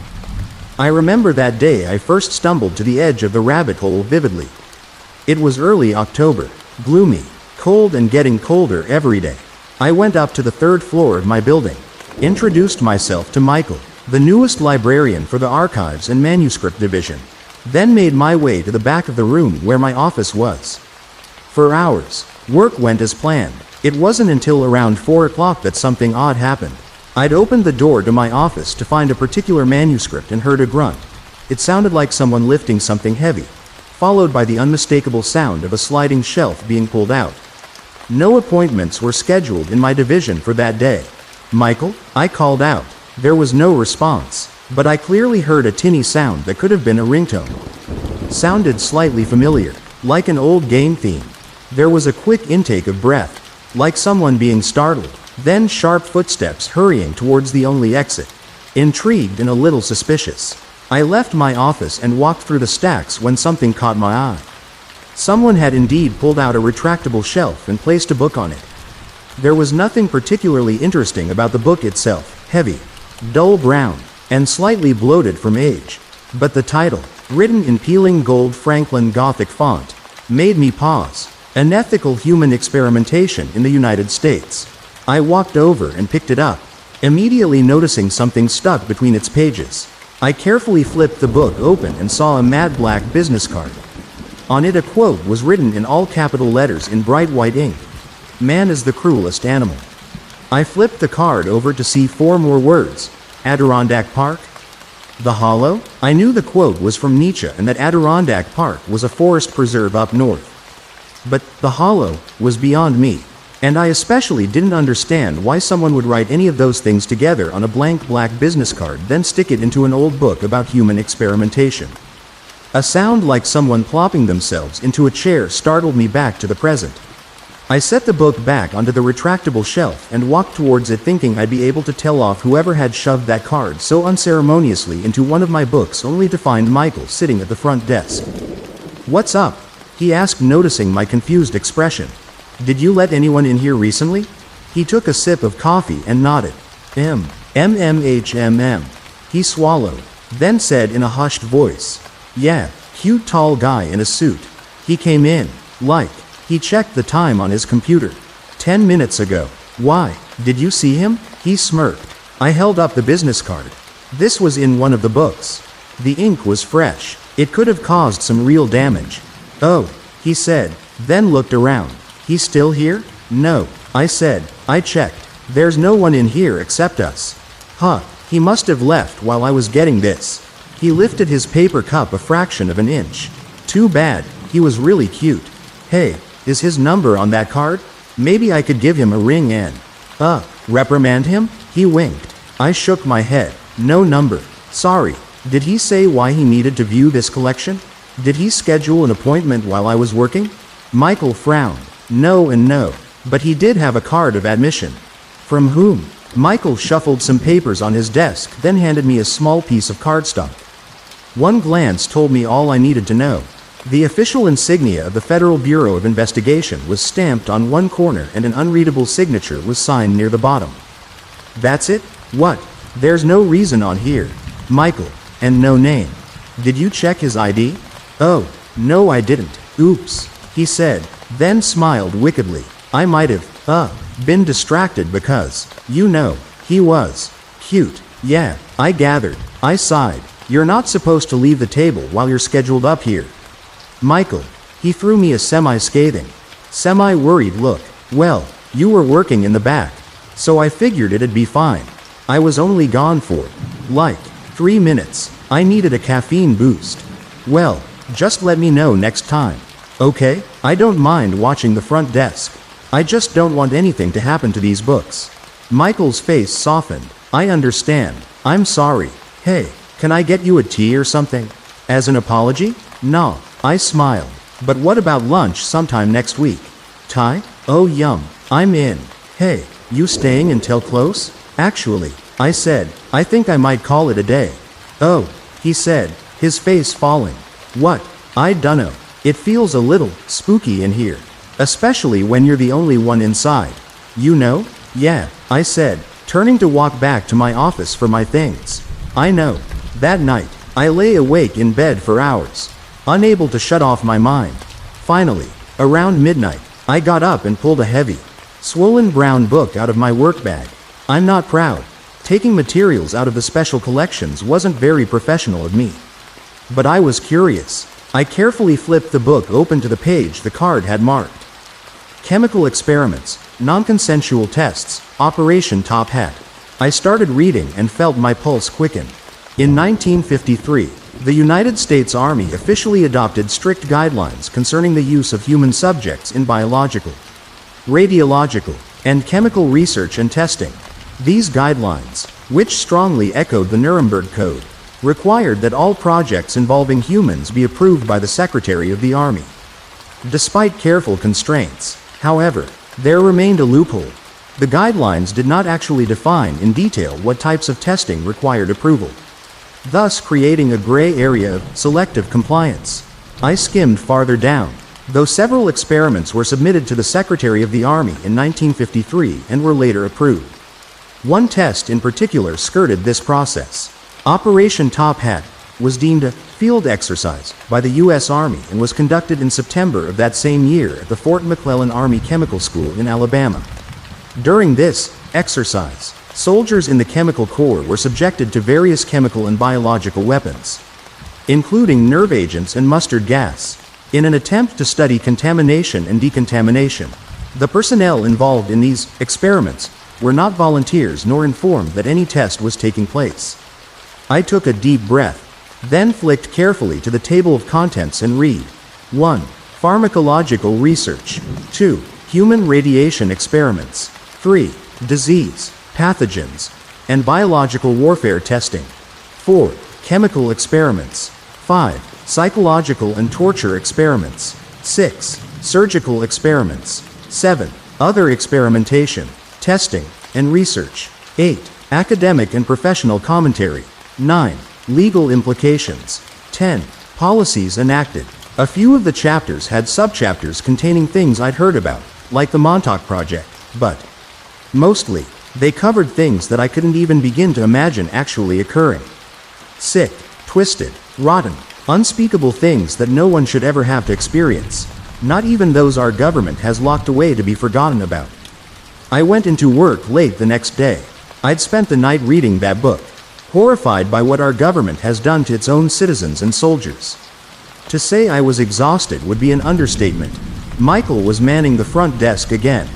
I remember that day I first stumbled to the edge of the rabbit hole vividly. It was early October, gloomy, cold and getting colder every day. I went up to the third floor of my building, introduced myself to Michael, the newest librarian for the Archives and Manuscript Division, then made my way to the back of the room where my office was. For hours, work went as planned. It wasn't until around 4 o'clock that something odd happened. I'd opened the door to my office to find a particular manuscript and heard a grunt. It sounded like someone lifting something heavy, followed by the unmistakable sound of a sliding shelf being pulled out. No appointments were scheduled in my division for that day. "Michael?" I called out. There was no response, but I clearly heard a tinny sound that could have been a ringtone. Sounded slightly familiar, like an old game theme. There was a quick intake of breath, like someone being startled, then sharp footsteps hurrying towards the only exit. Intrigued and a little suspicious, I left my office and walked through the stacks when something caught my eye. Someone had indeed pulled out a retractable shelf and placed a book on it. There was nothing particularly interesting about the book itself, heavy, dull brown, and slightly bloated from age. But the title, written in peeling gold Franklin Gothic font, made me pause. Unethical Human Experimentation in the United States. I walked over and picked it up, immediately noticing something stuck between its pages. I carefully flipped the book open and saw a matte black business card. On it a quote was written in all capital letters in bright white ink. "Man is the cruelest animal." I flipped the card over to see 4 more words. Adirondack Park? The Hollow? I knew the quote was from Nietzsche and that Adirondack Park was a forest preserve up north. But the Hollow was beyond me, and I especially didn't understand why someone would write any of those things together on a blank black business card then stick it into an old book about human experimentation. A sound like someone plopping themselves into a chair startled me back to the present. I set the book back onto the retractable shelf and walked towards it thinking I'd be able to tell off whoever had shoved that card so unceremoniously into one of my books only to find Michael sitting at the front desk. "What's up?" he asked, noticing my confused expression. "Did you let anyone in here recently?" He took a sip of coffee and nodded. "MMHMM. He swallowed, then said in a hushed voice, "Yeah, cute tall guy in a suit. He came in, like, he checked the time on his computer. 10 minutes ago. Why, did you see him?" He smirked. I held up the business card. This was in one of the books. The ink was fresh. It could have caused some real damage. "Oh," he said, then looked around. "He's still here?" "No," I said. "I checked. There's no one in here except us." "Huh, he must have left while I was getting this." He lifted his paper cup a fraction of an inch. "Too bad, he was really cute. Hey, is his number on that card? Maybe I could give him a ring and..." Reprimand him?" He winked. I shook my head. "No number. Sorry." "Did he say why he needed to view this collection? Did he schedule an appointment while I was working?" Michael frowned. "No and no. But he did have a card of admission." "From whom?" Michael shuffled some papers on his desk, then handed me a small piece of cardstock. One glance told me all I needed to know. The official insignia of the Federal Bureau of Investigation was stamped on one corner and an unreadable signature was signed near the bottom. "That's it? What? There's no reason on here." "Michael. And no name. Did you check his ID?" "Oh, no I didn't. Oops," he said, then smiled wickedly. "I might have, been distracted because, you know, he was cute." "Yeah, I gathered." I sighed. "You're not supposed to leave the table while you're scheduled up here." "Michael." He threw me a semi-scathing, semi-worried look. "Well, you were working in the back, so I figured it'd be fine. I was only gone for, like, 3 minutes. I needed a caffeine boost." "Well, just let me know next time." "Okay, I don't mind watching the front desk. I just don't want anything to happen to these books." Michael's face softened. "I understand. I'm sorry. Hey, can I get you a tea or something? As an apology?" "No." I smiled. "But what about lunch sometime next week?" "Thai? Oh yum. I'm in." "Hey, you staying until close?" "Actually," I said, "I think I might call it a day." "Oh," he said, his face falling. "What?" "I dunno. It feels a little spooky in here. Especially when you're the only one inside. You know?" "Yeah," I said, turning to walk back to my office for my things. "I know." That night, I lay awake in bed for hours, unable to shut off my mind. Finally, around midnight, I got up and pulled a heavy, swollen brown book out of my work bag. I'm not proud. Taking materials out of the special collections wasn't very professional of me. But I was curious. I carefully flipped the book open to the page the card had marked. Chemical Experiments, Non-Consensual Tests, Operation Top Hat. I started reading and felt my pulse quicken. In 1953, the United States Army officially adopted strict guidelines concerning the use of human subjects in biological, radiological, and chemical research and testing. These guidelines, which strongly echoed the Nuremberg Code, required that all projects involving humans be approved by the Secretary of the Army. Despite careful constraints, however, there remained a loophole. The guidelines did not actually define in detail what types of testing required approval, thus creating a gray area of selective compliance. I skimmed farther down, though several experiments were submitted to the Secretary of the Army in 1953 and were later approved. One test in particular skirted this process. Operation Top Hat was deemed a field exercise by the U.S. Army and was conducted in September of that same year at the Fort McClellan Army Chemical School in Alabama. During this exercise, soldiers in the Chemical Corps were subjected to various chemical and biological weapons, including nerve agents and mustard gas, in an attempt to study contamination and decontamination. The personnel involved in these experiments were not volunteers nor informed that any test was taking place. I took a deep breath, then flicked carefully to the table of contents and read. 1. Pharmacological research. 2. Human radiation experiments. 3. Disease, pathogens, and biological warfare testing. 4. Chemical experiments. 5. Psychological and torture experiments. 6. Surgical experiments. 7. Other experimentation, testing, and research. 8. Academic and professional commentary. 9. Legal implications. 10. Policies enacted. A few of the chapters had subchapters containing things I'd heard about, like the Montauk Project, but mostly, they covered things that I couldn't even begin to imagine actually occurring. Sick, twisted, rotten, unspeakable things that no one should ever have to experience, not even those our government has locked away to be forgotten about. I went into work late the next day. I'd spent the night reading that book, horrified by what our government has done to its own citizens and soldiers. To say I was exhausted would be an understatement. Michael was manning the front desk again.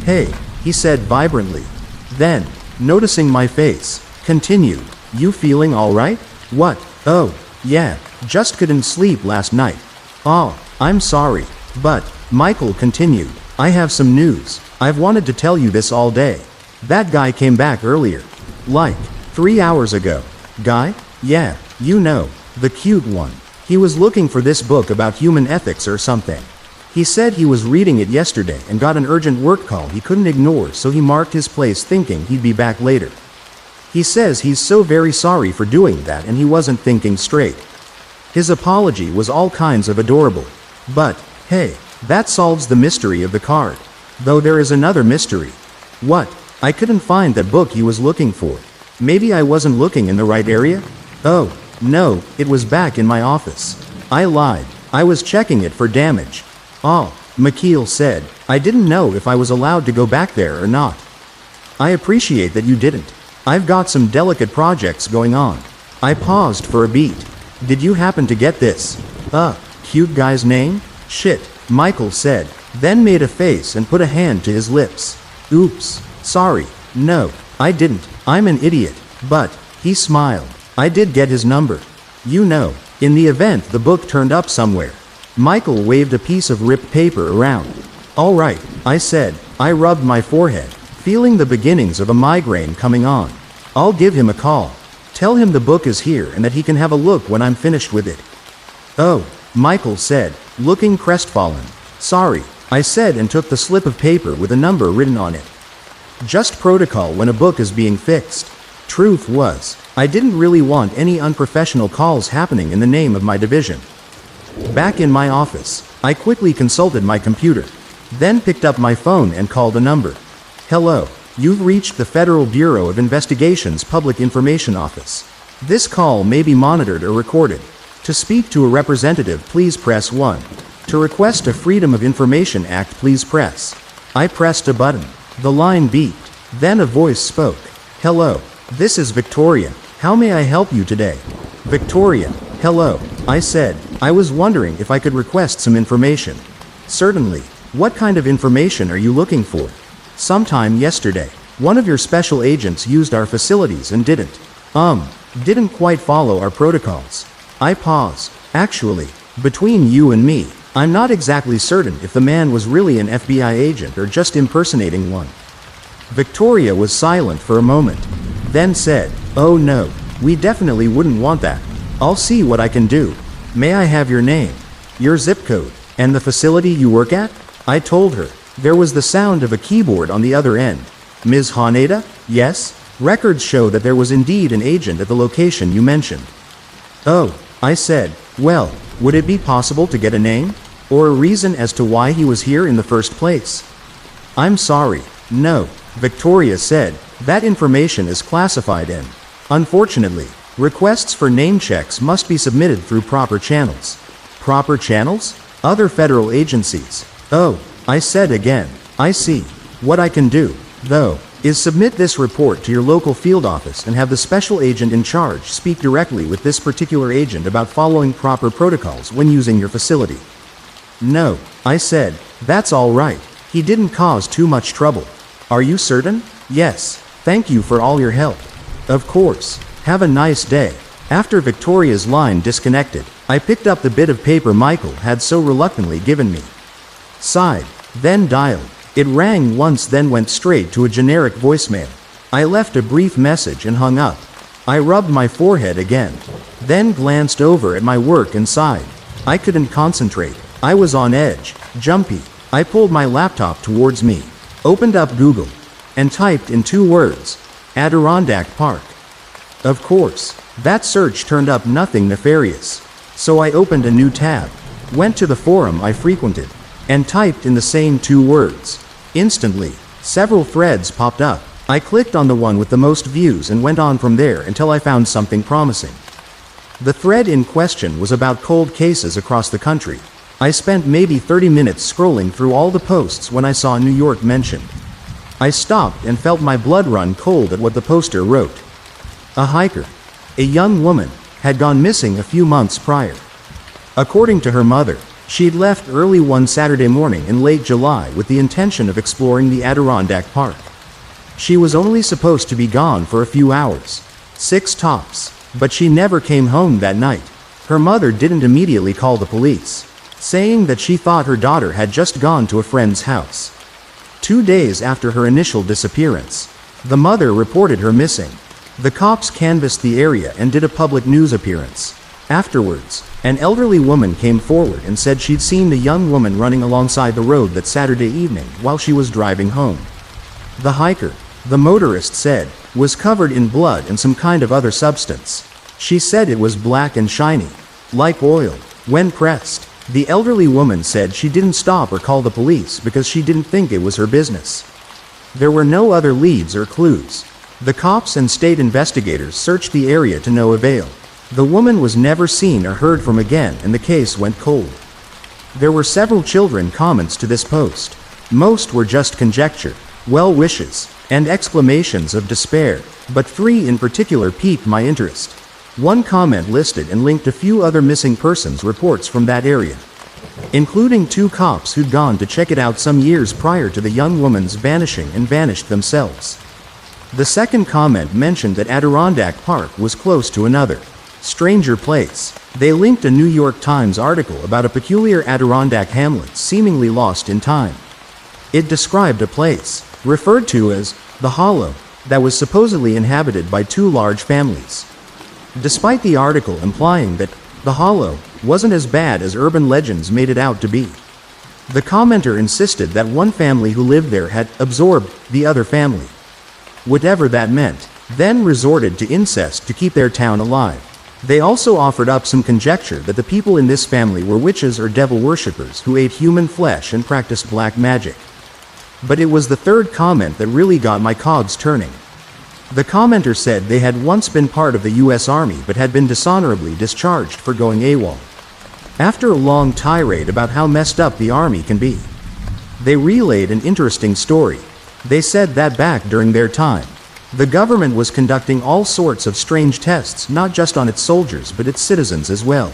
"Hey," he said vibrantly. Then, noticing my face, continued, "You feeling all right?" "What? Oh, yeah, just couldn't sleep last night." "Oh, I'm sorry. But," Michael continued, "I have some news. I've wanted to tell you this all day. That guy came back earlier. Like, 3 hours ago." "Guy?" "Yeah, you know, the cute one. He was looking for this book about human ethics or something. He said he was reading it yesterday and got an urgent work call he couldn't ignore, so he marked his place thinking he'd be back later. He says he's so very sorry for doing that and he wasn't thinking straight. His apology was all kinds of adorable. But, hey, that solves the mystery of the card. Though there is another mystery." "What?" "I couldn't find that book he was looking for. Maybe I wasn't looking in the right area?" "Oh, no, it was back in my office. I lied. I was checking it for damage." "Oh," McKeel said, "I didn't know if I was allowed to go back there or not." "I appreciate that you didn't. I've got some delicate projects going on." I paused for a beat. "Did you happen to get this? Cute guy's name?" "Shit," Michael said, then made a face and put a hand to his lips. "Oops, sorry. No, I didn't. I'm an idiot." "But," he smiled, "I did get his number. You know, in the event the book turned up somewhere." Michael waved a piece of ripped paper around. "All right," I said. I rubbed my forehead, feeling the beginnings of a migraine coming on. "I'll give him a call. Tell him the book is here and that he can have a look when I'm finished with it." "Oh," Michael said, looking crestfallen. "Sorry," I said and took the slip of paper with a number written on it. Just protocol when a book is being fixed. Truth was, I didn't really want any unprofessional calls happening in the name of my division. Back in my office, I quickly consulted my computer, then picked up my phone and called a number. "Hello, you've reached the Federal Bureau of Investigation's Public Information Office. This call may be monitored or recorded. To speak to a representative, please press 1. To request a Freedom of Information Act, please press." I pressed a button. The line beeped. Then a voice spoke. "Hello, this is Victoria. How may I help you today?" "Victoria, hello," I said. I was wondering if I could request some information. "Certainly. What kind of information are you looking for?" "Sometime yesterday, one of your special agents used our facilities and didn't quite follow our protocols." I paused. "Actually, between you and me, I'm not exactly certain if the man was really an FBI agent or just impersonating one." Victoria was silent for a moment, then said, "Oh no, we definitely wouldn't want that. I'll see what I can do. May I have your name, your zip code, and the facility you work at?" I told her. There was the sound of a keyboard on the other end. "Ms. Haneda? Yes? Records show that there was indeed an agent at the location you mentioned." "Oh," I said. "Well, would it be possible to get a name? Or a reason as to why he was here in the first place?" "I'm sorry. No," Victoria said. "That information is classified and, unfortunately, requests for name checks must be submitted through proper channels." "Proper channels?" "Other federal agencies." "Oh," I said again. "I see. What I can do, though, is submit this report to your local field office and have the special agent in charge speak directly with this particular agent about following proper protocols when using your facility." "No," I said. "That's all right. He didn't cause too much trouble." "Are you certain?" "Yes. Thank you for all your help." "Of course. Have a nice day." After Victoria's line disconnected, I picked up the bit of paper Michael had so reluctantly given me. Sighed, then dialed. It rang once, then went straight to a generic voicemail. I left a brief message and hung up. I rubbed my forehead again, then glanced over at my work and sighed. I couldn't concentrate. I was on edge, jumpy. I pulled my laptop towards me, opened up Google, and typed in 2 words, Adirondack Park. Of course, that search turned up nothing nefarious. So I opened a new tab, went to the forum I frequented, and typed in the same 2 words. Instantly, several threads popped up. I clicked on the one with the most views and went on from there until I found something promising. The thread in question was about cold cases across the country. I spent maybe 30 minutes scrolling through all the posts when I saw New York mentioned. I stopped and felt my blood run cold at what the poster wrote. A hiker. a young woman, had gone missing a few months prior. According to her mother, she'd left early one Saturday morning in late July with the intention of exploring the Adirondack Park. She was only supposed to be gone for a few hours, 6 tops, but she never came home that night. Her mother didn't immediately call the police, saying that she thought her daughter had just gone to a friend's house. 2 days after her initial disappearance, the mother reported her missing. The cops canvassed the area and did a public news appearance. Afterwards, an elderly woman came forward and said she'd seen the young woman running alongside the road that Saturday evening while she was driving home. The hiker, the motorist said, was covered in blood and some kind of other substance. She said it was black and shiny, like oil, when pressed. The elderly woman said she didn't stop or call the police because she didn't think it was her business. There were no other leads or clues. The cops and state investigators searched the area to no avail. The woman was never seen or heard from again and the case went cold. There were several children comments to this post. Most were just conjecture, well wishes, and exclamations of despair, but 3 in particular piqued my interest. One comment listed and linked a few other missing persons reports from that area, including 2 cops who'd gone to check it out some years prior to the young woman's vanishing and vanished themselves. The second comment mentioned that Adirondack Park was close to another, stranger place. They linked a New York Times article about a peculiar Adirondack hamlet seemingly lost in time. It described a place, referred to as the Hollow, that was supposedly inhabited by 2 large families. Despite the article implying that the Hollow wasn't as bad as urban legends made it out to be, the commenter insisted that one family who lived there had absorbed the other family, whatever that meant, then resorted to incest to keep their town alive. They also offered up some conjecture that the people in this family were witches or devil worshippers who ate human flesh and practiced black magic. But it was the third comment that really got my cogs turning. The commenter said they had once been part of the U.S. Army but had been dishonorably discharged for going AWOL. After a long tirade about how messed up the Army can be, they relayed an interesting story. They said that back during their time, the government was conducting all sorts of strange tests not just on its soldiers but its citizens as well.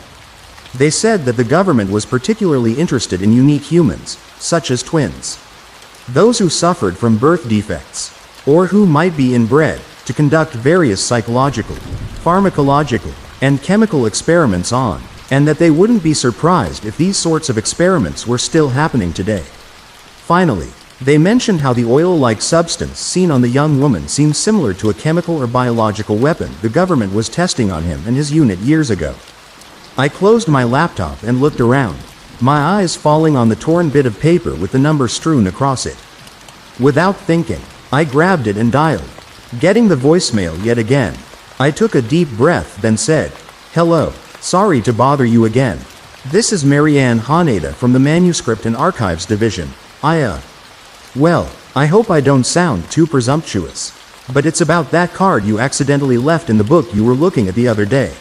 They said that the government was particularly interested in unique humans, such as twins, those who suffered from birth defects, or who might be inbred, to conduct various psychological, pharmacological, and chemical experiments on, and that they wouldn't be surprised if these sorts of experiments were still happening today. Finally, they mentioned how the oil-like substance seen on the young woman seemed similar to a chemical or biological weapon the government was testing on him and his unit years ago. I closed my laptop and looked around, my eyes falling on the torn bit of paper with the number strewn across it. Without thinking, I grabbed it and dialed, getting the voicemail yet again. I took a deep breath then said, "Hello, sorry to bother you again. This is Marianne Haneda from the Manuscript and Archives Division. Well, I hope I don't sound too presumptuous, but it's about that card you accidentally left in the book you were looking at the other day.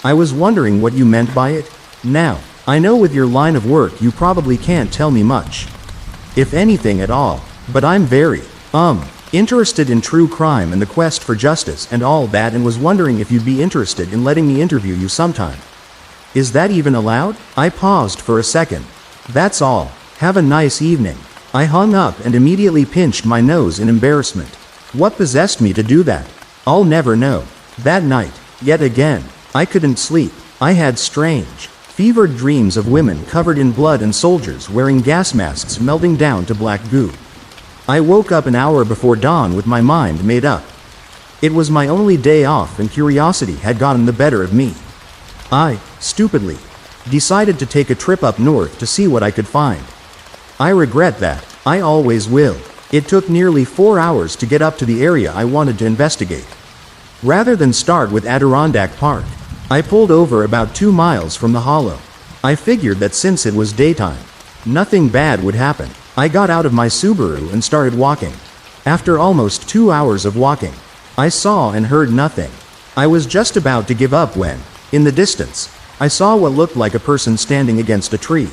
I was wondering what you meant by it. Now, I know with your line of work you probably can't tell me much, if anything at all, but I'm very, interested in true crime and the quest for justice and all that, and was wondering if you'd be interested in letting me interview you sometime. Is that even allowed?" I paused for a second. "That's all. Have a nice evening." I hung up and immediately pinched my nose in embarrassment. What possessed me to do that? I'll never know. That night, yet again, I couldn't sleep. I had strange, fevered dreams of women covered in blood and soldiers wearing gas masks melting down to black goo. I woke up an hour before dawn with my mind made up. It was my only day off and curiosity had gotten the better of me. I, stupidly, decided to take a trip up north to see what I could find. I regret that. I always will. It took nearly 4 hours to get up to the area I wanted to investigate. Rather than start with Adirondack Park, I pulled over about 2 miles from the Hollow. I figured that since it was daytime, nothing bad would happen. I got out of my Subaru and started walking. After almost 2 hours of walking, I saw and heard nothing. I was just about to give up when, in the distance, I saw what looked like a person standing against a tree.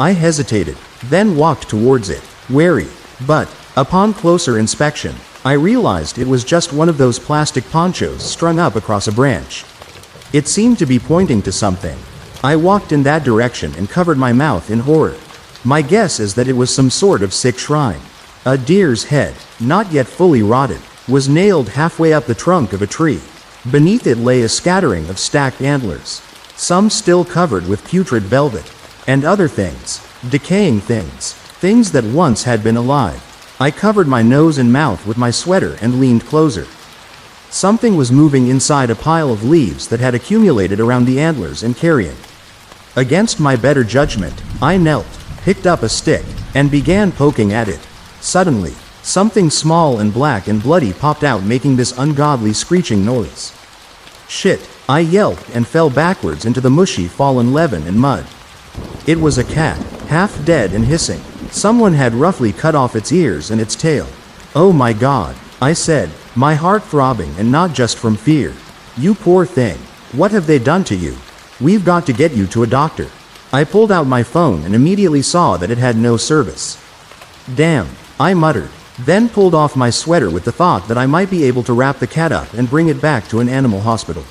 I hesitated, then walked towards it, wary, but, upon closer inspection, I realized it was just one of those plastic ponchos strung up across a branch. It seemed to be pointing to something. I walked in that direction and covered my mouth in horror. My guess is that it was some sort of sick shrine. A deer's head, not yet fully rotted, was nailed halfway up the trunk of a tree. Beneath it lay a scattering of stacked antlers, some still covered with putrid velvet, and other things, decaying things, things that once had been alive. I covered my nose and mouth with my sweater and leaned closer. Something was moving inside a pile of leaves that had accumulated around the antlers and carrion. Against my better judgment, I knelt, picked up a stick, and began poking at it. Suddenly, something small and black and bloody popped out, making this ungodly screeching noise. Shit, I yelped and fell backwards into the mushy fallen leaven and mud. It was a cat, half dead and hissing. Someone had roughly cut off its ears and its tail. Oh my God, I said, my heart throbbing, and not just from fear. You poor thing, what have they done to you? We've got to get you to a doctor. I pulled out my phone and immediately saw that it had no service. Damn, I muttered, then pulled off my sweater with the thought that I might be able to wrap the cat up and bring it back to an animal hospital.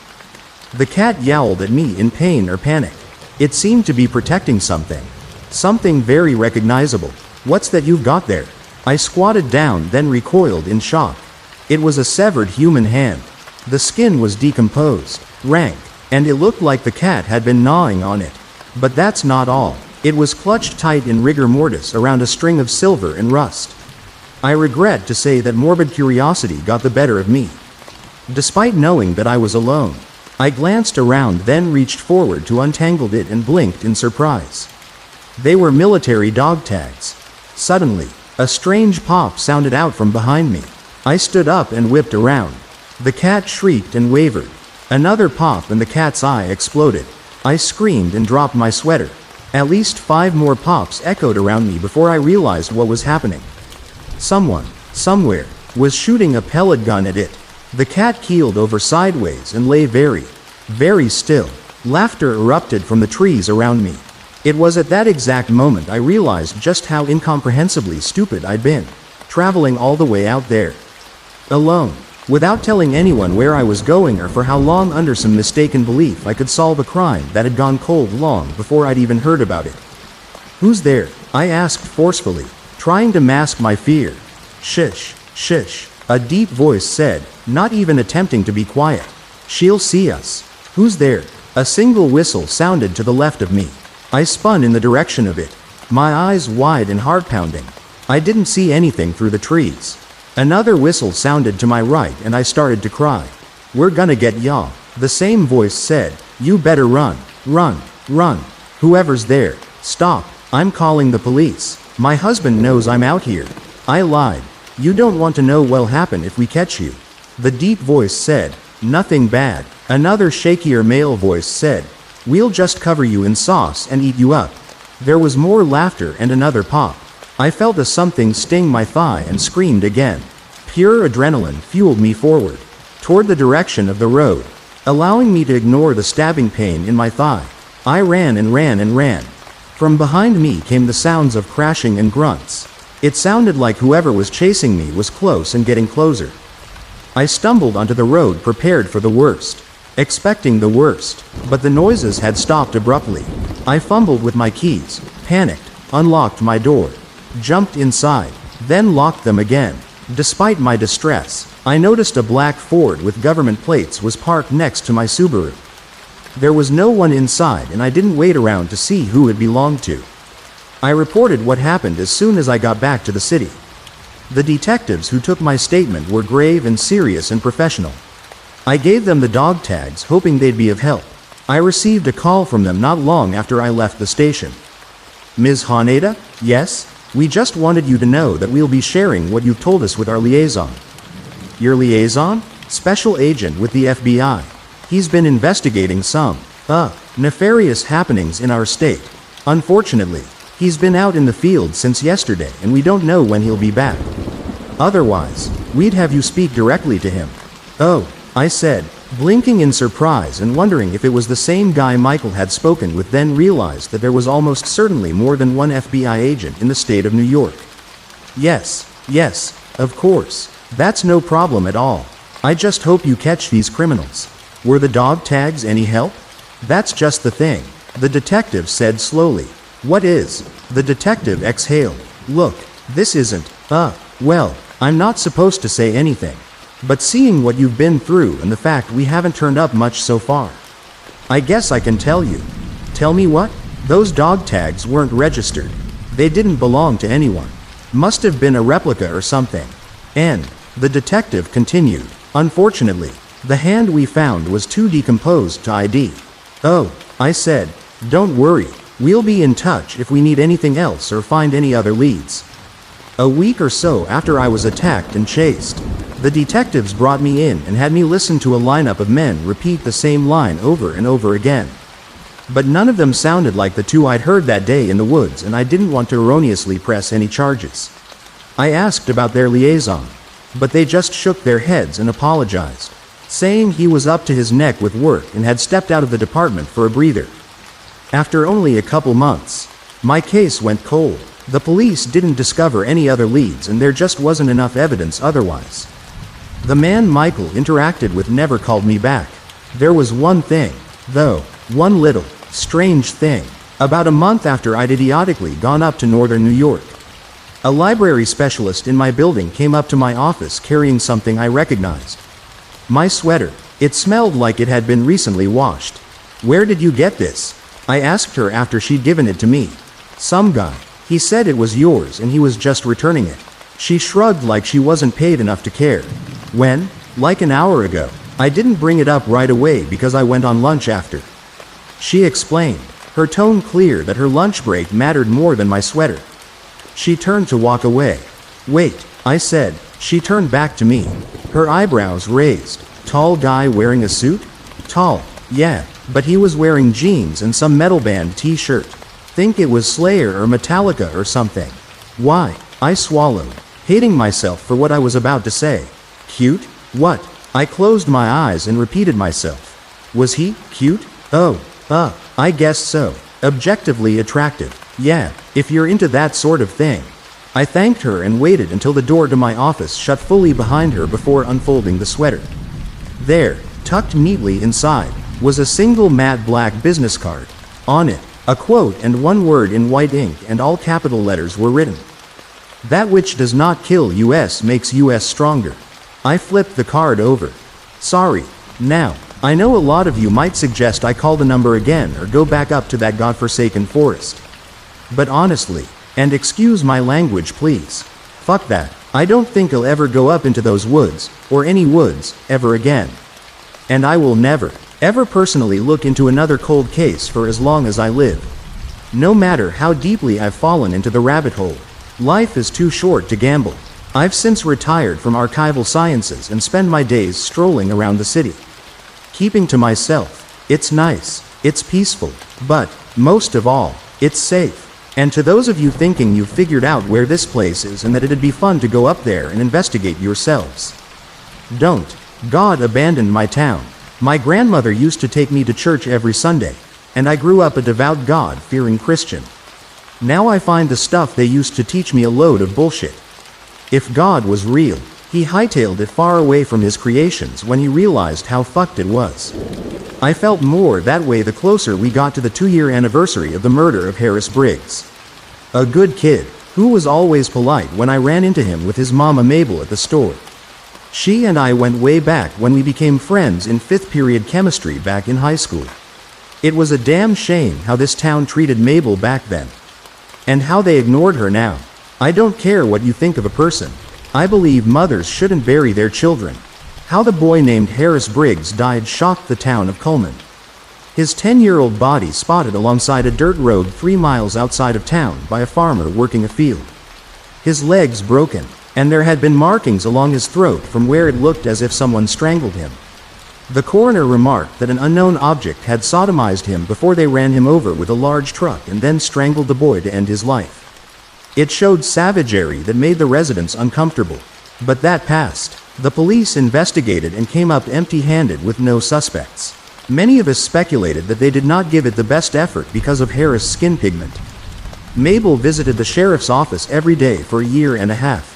The cat yowled at me in pain or panic. It seemed to be protecting something. Something very recognizable. What's that you've got there? I squatted down, then recoiled in shock. It was a severed human hand. The skin was decomposed, rank, and it looked like the cat had been gnawing on it. But that's not all. It was clutched tight in rigor mortis around a string of silver and rust. I regret to say that morbid curiosity got the better of me. Despite knowing that I was alone, I glanced around, then reached forward to untangle it and blinked in surprise. They were military dog tags. Suddenly, a strange pop sounded out from behind me. I stood up and whipped around. The cat shrieked and wavered. Another pop and the cat's eye exploded. I screamed and dropped my sweater. At least 5 more pops echoed around me before I realized what was happening. Someone, somewhere, was shooting a pellet gun at it. The cat keeled over sideways and lay very, very still. Laughter erupted from the trees around me. It was at that exact moment I realized just how incomprehensibly stupid I'd been, traveling all the way out there, alone, without telling anyone where I was going or for how long, under some mistaken belief I could solve a crime that had gone cold long before I'd even heard about it. Who's there? I asked forcefully, trying to mask my fear. Shish, shish, a deep voice said, not even attempting to be quiet. She'll see us. Who's there? A single whistle sounded to the left of me. I spun in the direction of it, my eyes wide and heart-pounding. I didn't see anything through the trees. Another whistle sounded to my right and I started to cry. We're gonna get ya. The same voice said, you better run, run, run. Whoever's there, stop, I'm calling the police. My husband knows I'm out here. I lied. You don't want to know what'll happen if we catch you. The deep voice said, nothing bad. Another shakier male voice said, we'll just cover you in sauce and eat you up. There was more laughter and another pop. I felt a something sting my thigh and screamed again. Pure adrenaline fueled me forward, toward the direction of the road, allowing me to ignore the stabbing pain in my thigh. I ran and ran and ran. From behind me came the sounds of crashing and grunts. It sounded like whoever was chasing me was close and getting closer. I stumbled onto the road, prepared for the worst, expecting the worst, but the noises had stopped abruptly. I fumbled with my keys, panicked, unlocked my door, jumped inside, then locked them again. Despite my distress, I noticed a black Ford with government plates was parked next to my Subaru. There was no one inside and I didn't wait around to see who it belonged to. I reported what happened as soon as I got back to the city. The detectives who took my statement were grave and serious and professional. I gave them the dog tags, hoping they'd be of help. I received a call from them not long after I left the station. Ms. Haneda? Yes? We just wanted you to know that we'll be sharing what you've told us with our liaison. Your liaison? Special agent with the FBI. He's been investigating some, nefarious happenings in our state. Unfortunately, he's been out in the field since yesterday and we don't know when he'll be back. Otherwise, we'd have you speak directly to him. Oh, I said, blinking in surprise and wondering if it was the same guy Michael had spoken with, then realized that there was almost certainly more than one FBI agent in the state of New York. Yes, of course. That's no problem at all. I just hope you catch these criminals. Were the dog tags any help? That's just the thing, the detective said slowly. What is? The detective exhaled. Look, this isn't, well, I'm not supposed to say anything. But seeing what you've been through and the fact we haven't turned up much so far, I guess I can tell you. Tell me what? Those dog tags weren't registered. They didn't belong to anyone. Must have been a replica or something. And, the detective continued, unfortunately, the hand we found was too decomposed to ID. Oh, I said, don't worry, we'll be in touch if we need anything else or find any other leads. A week or so after I was attacked and chased, the detectives brought me in and had me listen to a lineup of men repeat the same line over and over again. But none of them sounded like the two I'd heard that day in the woods, and I didn't want to erroneously press any charges. I asked about their liaison, but they just shook their heads and apologized, saying he was up to his neck with work and had stepped out of the department for a breather. After only a couple months, my case went cold. The police didn't discover any other leads, and there just wasn't enough evidence otherwise. The man Michael interacted with never called me back. There was one thing, though, one little, strange thing. About a month after I'd idiotically gone up to northern New York, a library specialist in my building came up to my office carrying something I recognized. My sweater. It smelled like it had been recently washed. Where did you get this? I asked her after she'd given it to me. Some guy. He said it was yours and he was just returning it. She shrugged like she wasn't paid enough to care. When? Like an hour ago. I didn't bring it up right away because I went on lunch after. She explained, her tone clear that her lunch break mattered more than my sweater. She turned to walk away. Wait, I said. She turned back to me, her eyebrows raised. Tall guy wearing a suit? Tall, yeah, but he was wearing jeans and some metal band t-shirt. Think it was Slayer or Metallica or something. Why? I swallowed, hating myself for what I was about to say. Cute? What? I closed my eyes and repeated myself. Was he cute? Oh, I guess so. Objectively attractive. Yeah, if you're into that sort of thing. I thanked her and waited until the door to my office shut fully behind her before unfolding the sweater. There, tucked neatly inside, was a single matte black business card. On it, a quote and one word in white ink and all capital letters were written. That which does not kill US makes US stronger. I flipped the card over. Sorry. Now, I know a lot of you might suggest I call the number again or go back up to that godforsaken forest. But honestly, and excuse my language please, fuck that. I don't think I'll ever go up into those woods, or any woods, ever again. And I will never, ever personally look into another cold case for as long as I live. No matter how deeply I've fallen into the rabbit hole, life is too short to gamble. I've since retired from archival sciences and spend my days strolling around the city. Keeping to myself. It's nice, it's peaceful, but, most of all, it's safe. And to those of you thinking you've figured out where this place is and that it'd be fun to go up there and investigate yourselves, don't. God abandoned my town. My grandmother used to take me to church every Sunday, and I grew up a devout God-fearing Christian. Now I find the stuff they used to teach me a load of bullshit. If God was real, he hightailed it far away from his creations when he realized how fucked it was. I felt more that way the closer we got to the 2-year anniversary of the murder of Harris Briggs. A good kid, who was always polite when I ran into him with his mama Mabel at the store. She and I went way back when we became friends in 5th period chemistry back in high school. It was a damn shame how this town treated Mabel back then. And how they ignored her now. I don't care what you think of a person. I believe mothers shouldn't bury their children. How the boy named Harris Briggs died shocked the town of Coleman. His 10-year-old body spotted alongside a dirt road 3 miles outside of town by a farmer working a field. His legs broken, and there had been markings along his throat from where it looked as if someone strangled him. The coroner remarked that an unknown object had sodomized him before they ran him over with a large truck and then strangled the boy to end his life. It showed savagery that made the residents uncomfortable. But that passed. The police investigated and came up empty-handed with no suspects. Many of us speculated that they did not give it the best effort because of Harris' skin pigment. Mabel visited the sheriff's office every day for a year and a half.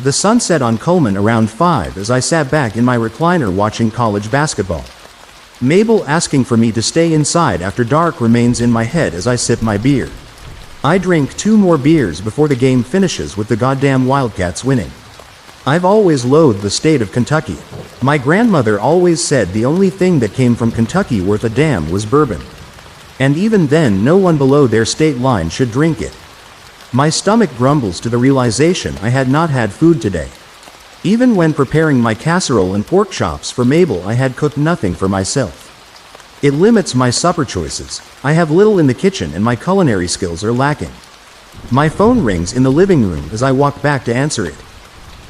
The sun set on Coleman around 5 as I sat back in my recliner watching college basketball. Mabel asking for me to stay inside after dark remains in my head as I sip my beer. I drink 2 more beers before the game finishes with the goddamn Wildcats winning. I've always loathed the state of Kentucky. My grandmother always said the only thing that came from Kentucky worth a damn was bourbon. And even then, no one below their state line should drink it. My stomach grumbles to the realization I had not had food today. Even when preparing my casserole and pork chops for Mabel, I had cooked nothing for myself. It limits my supper choices. I have little in the kitchen and my culinary skills are lacking. My phone rings in the living room as I walk back to answer it.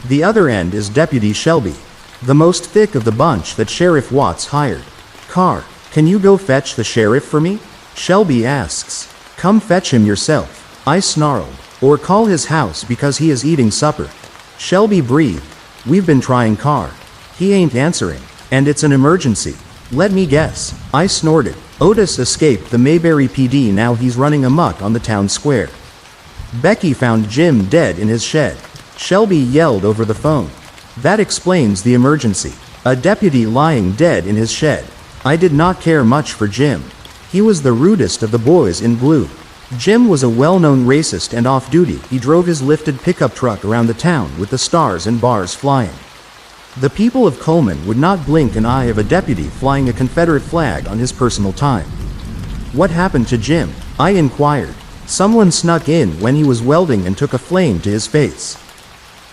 The other end is Deputy Shelby, the most thick of the bunch that Sheriff Watts hired. "Carr, can you go fetch the sheriff for me?" Shelby asks. "Come fetch him yourself," I snarled. "Or call his house because he is eating supper." Shelby breathed. "We've been trying Carr. He ain't answering. And it's an emergency." "Let me guess," I snorted. "Otis escaped the Mayberry PD, now he's running amok on the town square." "Becky found Jim dead in his shed," Shelby yelled over the phone. "That explains the emergency. A deputy lying dead in his shed." I did not care much for Jim. He was the rudest of the boys in blue. Jim was a well-known racist and off-duty. He drove his lifted pickup truck around the town with the stars and bars flying. The people of Coleman would not blink an eye of a deputy flying a Confederate flag on his personal time. "What happened to Jim?" I inquired. "Someone snuck in when he was welding and took a flame to his face."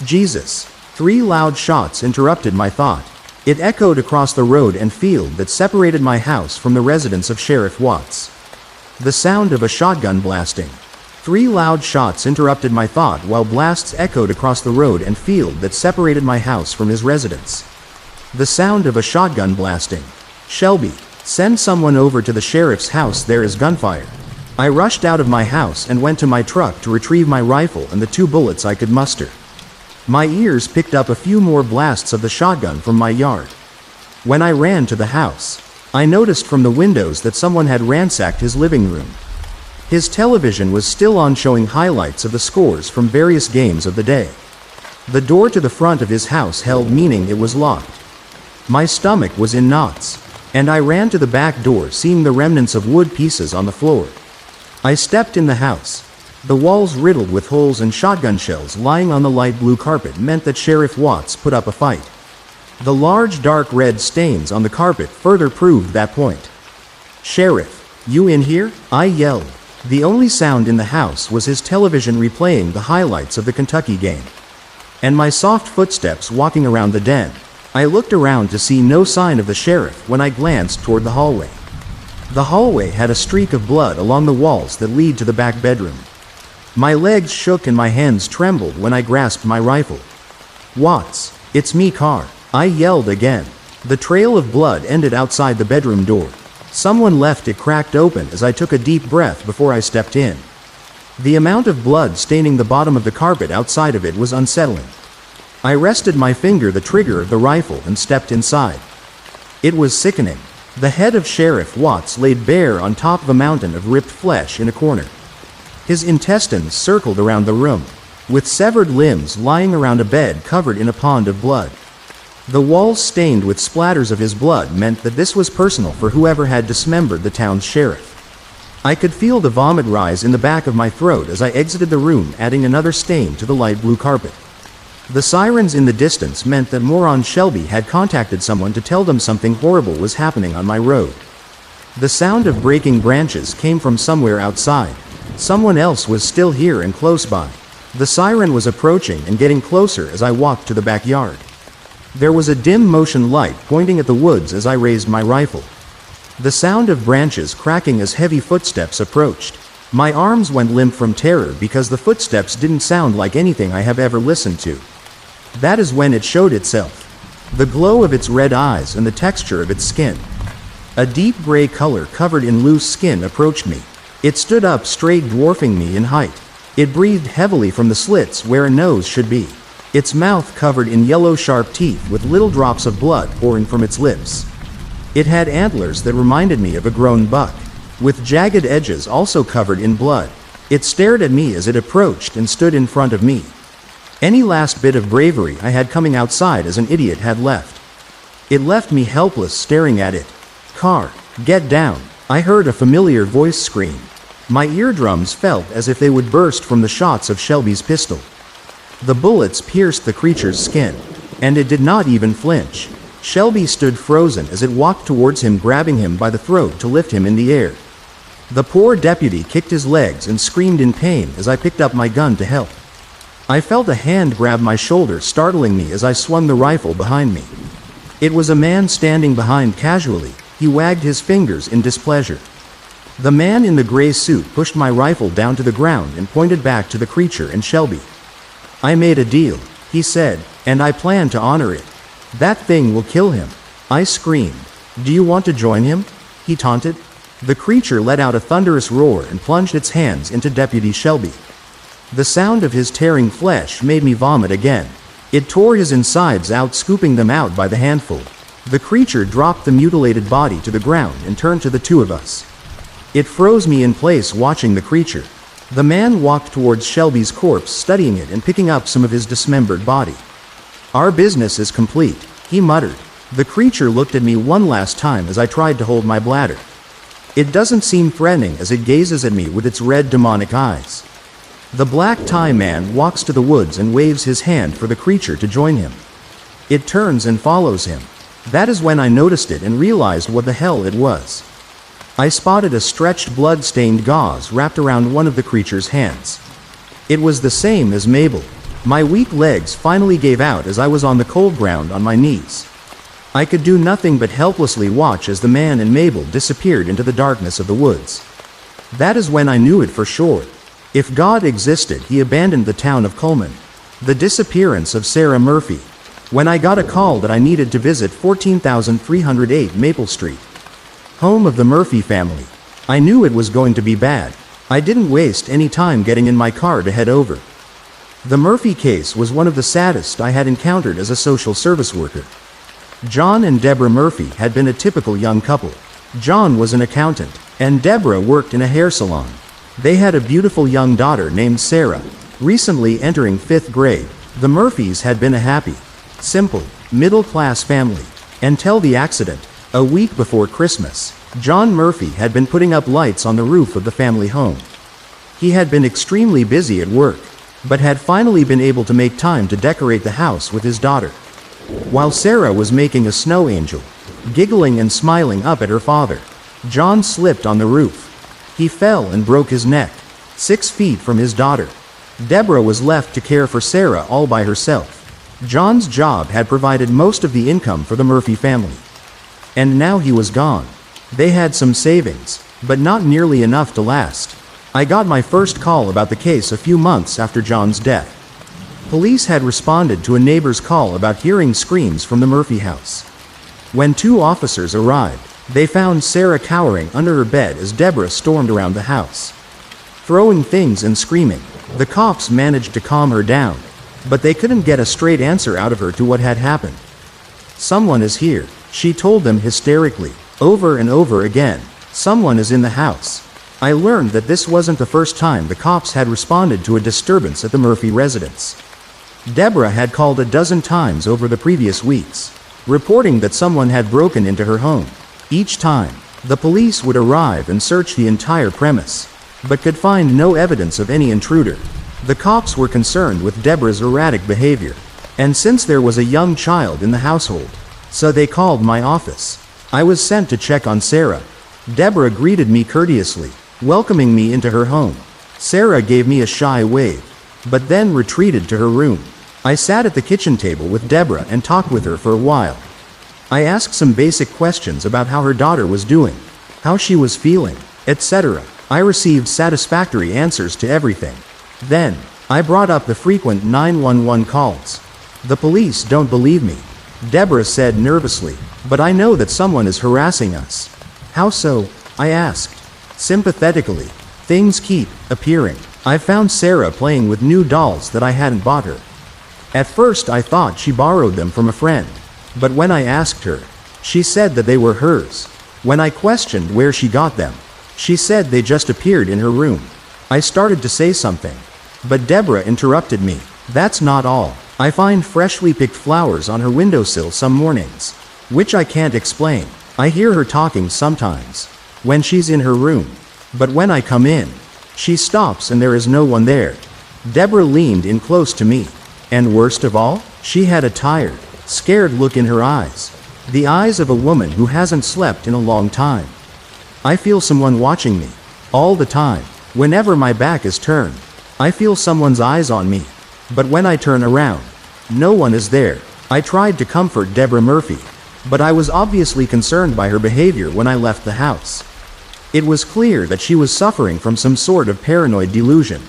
Jesus. 3 loud shots interrupted my thought. It echoed across the road and field that separated my house from the residence of Sheriff Watts. The sound of a shotgun blasting. 3 loud shots interrupted my thought while blasts echoed across the road and field that separated my house from his residence. The sound of a shotgun blasting. "Shelby, send someone over to the sheriff's house, there is gunfire." I rushed out of my house and went to my truck to retrieve my rifle and the 2 bullets I could muster. My ears picked up a few more blasts of the shotgun from my yard. When I ran to the house, I noticed from the windows that someone had ransacked his living room. His television was still on, showing highlights of the scores from various games of the day. The door to the front of his house held, meaning it was locked. My stomach was in knots, and I ran to the back door, seeing the remnants of wood pieces on the floor. I stepped in the house. The walls riddled with holes and shotgun shells lying on the light blue carpet meant that Sheriff Watts put up a fight. The large dark red stains on the carpet further proved that point. "Sheriff, you in here?" I yelled. The only sound in the house was his television replaying the highlights of the Kentucky game, and my soft footsteps walking around the den. I looked around to see no sign of the sheriff when I glanced toward the hallway. The hallway had a streak of blood along the walls that lead to the back bedroom. My legs shook and my hands trembled when I grasped my rifle. "Watts, it's me, Carr," I yelled again. The trail of blood ended outside the bedroom door. Someone left it cracked open as I took a deep breath before I stepped in. The amount of blood staining the bottom of the carpet outside of it was unsettling. I rested my finger the trigger of the rifle and stepped inside. It was sickening. The head of Sheriff Watts laid bare on top of a mountain of ripped flesh in a corner. His intestines circled around the room, with severed limbs lying around a bed covered in a pond of blood. The walls stained with splatters of his blood meant that this was personal for whoever had dismembered the town's sheriff. I could feel the vomit rise in the back of my throat as I exited the room, adding another stain to the light blue carpet. The sirens in the distance meant that moron Shelby had contacted someone to tell them something horrible was happening on my road. The sound of breaking branches came from somewhere outside. Someone else was still here and close by. The siren was approaching and getting closer as I walked to the backyard. There was a dim motion light pointing at the woods as I raised my rifle. The sound of branches cracking as heavy footsteps approached. My arms went limp from terror because the footsteps didn't sound like anything I have ever listened to. That is when it showed itself. The glow of its red eyes and the texture of its skin. A deep gray color covered in loose skin approached me. It stood up straight, dwarfing me in height. It breathed heavily from the slits where a nose should be. Its mouth covered in yellow sharp teeth with little drops of blood pouring from its lips. It had antlers that reminded me of a grown buck, with jagged edges also covered in blood. It stared at me as it approached and stood in front of me. Any last bit of bravery I had coming outside as an idiot had left. It left me helpless staring at it. "Car, get down," I heard a familiar voice scream. My eardrums felt as if they would burst from the shots of Shelby's pistol. The bullets pierced the creature's skin, and it did not even flinch. Shelby stood frozen as it walked towards him, grabbing him by the throat to lift him in the air. The poor deputy kicked his legs and screamed in pain as I picked up my gun to help. I felt a hand grab my shoulder, startling me as I swung the rifle behind me. It was a man standing behind casually. He wagged his fingers in displeasure. The man in the gray suit pushed my rifle down to the ground and pointed back to the creature and Shelby. "I made a deal," he said, "and I plan to honor it. That thing will kill him." I screamed. "Do you want to join him?" he taunted. The creature let out a thunderous roar and plunged its hands into Deputy Shelby. The sound of his tearing flesh made me vomit again. It tore his insides out, scooping them out by the handful. The creature dropped the mutilated body to the ground and turned to the two of us. It froze me in place watching the creature. The man walked towards Shelby's corpse, studying it and picking up some of his dismembered body. "Our business is complete," he muttered. The creature looked at me one last time as I tried to hold my bladder. It doesn't seem threatening as it gazes at me with its red demonic eyes. The black tie man walks to the woods and waves his hand for the creature to join him. It turns and follows him. That is when I noticed it and realized what the hell it was. I spotted a stretched blood-stained gauze wrapped around one of the creature's hands. It was the same as Mabel. My weak legs finally gave out as I was on the cold ground on my knees. I could do nothing but helplessly watch as the man and Mabel disappeared into the darkness of the woods. That is when I knew it for sure. If God existed, he abandoned the town of Coleman. The disappearance of Sarah Murphy. When I got a call that I needed to visit 14,308 Maple Street, home of the Murphy family, I knew it was going to be bad. I didn't waste any time getting in my car to head over. The Murphy case was one of the saddest I had encountered as a social service worker. John and Deborah Murphy had been a typical young couple. John was an accountant, and Deborah worked in a hair salon. They had a beautiful young daughter named Sarah, recently entering 5th grade. The Murphys had been a happy, simple, middle-class family, until the accident. A week before Christmas, John Murphy had been putting up lights on the roof of the family home. He had been extremely busy at work, but had finally been able to make time to decorate the house with his daughter. While Sarah was making a snow angel, giggling and smiling up at her father, John slipped on the roof. He fell and broke his neck, 6 feet from his daughter. Deborah was left to care for Sarah all by herself. John's job had provided most of the income for the Murphy family. And now he was gone. They had some savings, but not nearly enough to last. I got my first call about the case a few months after John's death. Police had responded to a neighbor's call about hearing screams from the Murphy house. When 2 officers arrived, they found Sarah cowering under her bed as Deborah stormed around the house, throwing things and screaming. The cops managed to calm her down, but they couldn't get a straight answer out of her to what had happened. "Someone is here," she told them hysterically, over and over again. "Someone is in the house." I learned that this wasn't the first time the cops had responded to a disturbance at the Murphy residence. Deborah had called a dozen times over the previous weeks, reporting that someone had broken into her home. Each time, the police would arrive and search the entire premise, but could find no evidence of any intruder. The cops were concerned with Deborah's erratic behavior, and since there was a young child in the household, so they called my office. I was sent to check on Sarah. Deborah greeted me courteously, welcoming me into her home. Sarah gave me a shy wave, but then retreated to her room. I sat at the kitchen table with Deborah and talked with her for a while. I asked some basic questions about how her daughter was doing, how she was feeling, etc. I received satisfactory answers to everything. Then, I brought up the frequent 911 calls. "The police don't believe me," Deborah said nervously, "but I know that someone is harassing us." "How so?" I asked. Sympathetically, "Things keep appearing. I found Sarah playing with new dolls that I hadn't bought her. At first I thought she borrowed them from a friend, but when I asked her, she said that they were hers. When I questioned where she got them, she said they just appeared in her room. I started to say something, but Deborah interrupted me. That's not all. I find freshly picked flowers on her windowsill some mornings, which I can't explain. I hear her talking sometimes, when she's in her room. But when I come in, she stops and there is no one there. Deborah leaned in close to me. And worst of all, she had a tired, scared look in her eyes. The eyes of a woman who hasn't slept in a long time. I feel someone watching me. All the time. Whenever my back is turned, I feel someone's eyes on me. But when I turn around, no one is there. I tried to comfort Deborah Murphy, but I was obviously concerned by her behavior when I left the house. It was clear that she was suffering from some sort of paranoid delusion,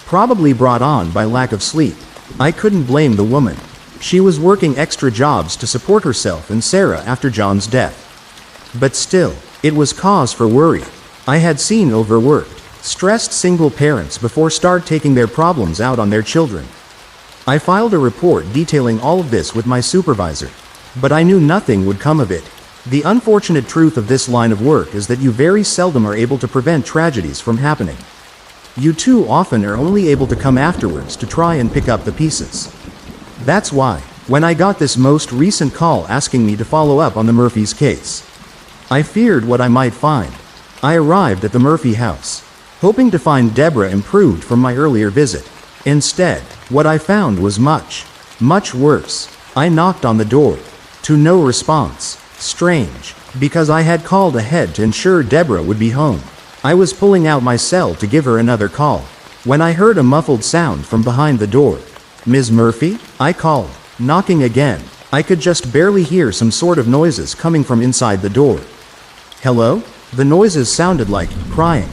probably brought on by lack of sleep. I couldn't blame the woman. She was working extra jobs to support herself and Sarah after John's death. But still, it was cause for worry. I had seen overworked, stressed single parents before start taking their problems out on their children. I filed a report detailing all of this with my supervisor, but I knew nothing would come of it. The unfortunate truth of this line of work is that you very seldom are able to prevent tragedies from happening. You too often are only able to come afterwards to try and pick up the pieces. That's why, when I got this most recent call asking me to follow up on the Murphy's case, I feared what I might find. I arrived at the Murphy house, hoping to find Deborah improved from my earlier visit. Instead, what I found was much, much worse. I knocked on the door. To no response. Strange, because I had called ahead to ensure Deborah would be home. I was pulling out my cell to give her another call, when I heard a muffled sound from behind the door. "Ms. Murphy?" I called. Knocking again. I could just barely hear some sort of noises coming from inside the door. "Hello?" The noises sounded like crying.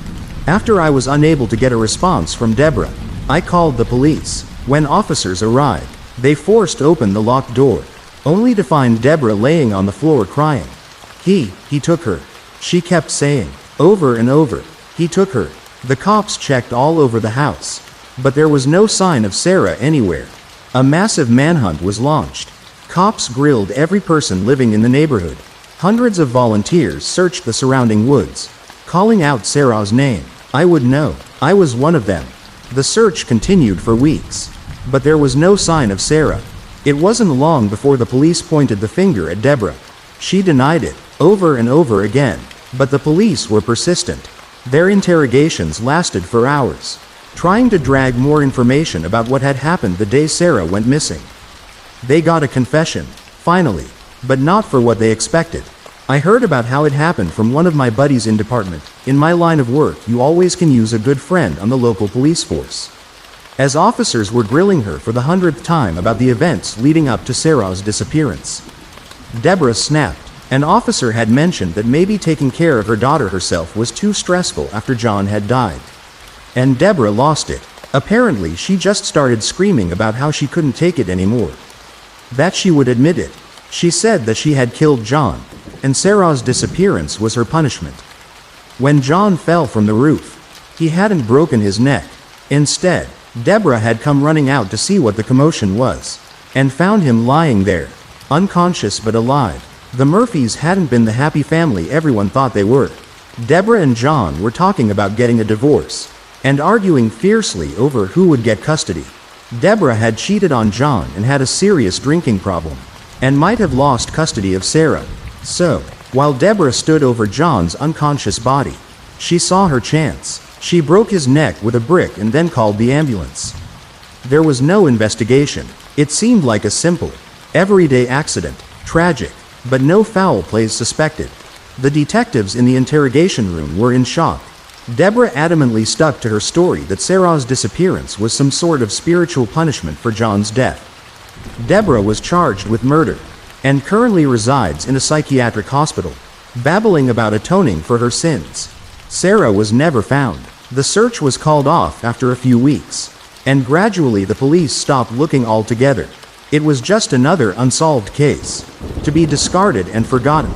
After I was unable to get a response from Deborah, I called the police. When officers arrived, they forced open the locked door, only to find Deborah laying on the floor crying. He took her. She kept saying, over and over, "He took her." The cops checked all over the house, but there was no sign of Sarah anywhere. A massive manhunt was launched. Cops grilled every person living in the neighborhood. Hundreds of volunteers searched the surrounding woods, calling out Sarah's name. I would know. I was one of them. The search continued for weeks, but there was no sign of Sarah. It wasn't long before the police pointed the finger at Deborah. She denied it, over and over again, but the police were persistent. Their interrogations lasted for hours, trying to drag more information about what had happened the day Sarah went missing. They got a confession, finally, but not for what they expected. I heard about how it happened from one of my buddies in department. In my line of work, you always can use a good friend on the local police force. As officers were grilling her for the 100th time about the events leading up to Sarah's disappearance, Deborah snapped. An officer had mentioned that maybe taking care of her daughter herself was too stressful after John had died. And Deborah lost it. Apparently, she just started screaming about how she couldn't take it anymore. That she would admit it. She said that she had killed John, and Sarah's disappearance was her punishment. When John fell from the roof, he hadn't broken his neck. Instead, Deborah had come running out to see what the commotion was, and found him lying there, unconscious but alive. The Murphys hadn't been the happy family everyone thought they were. Deborah and John were talking about getting a divorce, and arguing fiercely over who would get custody. Deborah had cheated on John and had a serious drinking problem, and might have lost custody of Sarah. So, while Deborah stood over John's unconscious body, she saw her chance. She broke his neck with a brick and then called the ambulance. There was no investigation. It seemed like a simple, everyday accident, tragic, but no foul plays suspected. The detectives in the interrogation room were in shock. Deborah adamantly stuck to her story that Sarah's disappearance was some sort of spiritual punishment for John's death. Deborah was charged with murder, and currently resides in a psychiatric hospital, babbling about atoning for her sins. Sarah was never found. The search was called off after a few weeks, and gradually the police stopped looking altogether. It was just another unsolved case, to be discarded and forgotten.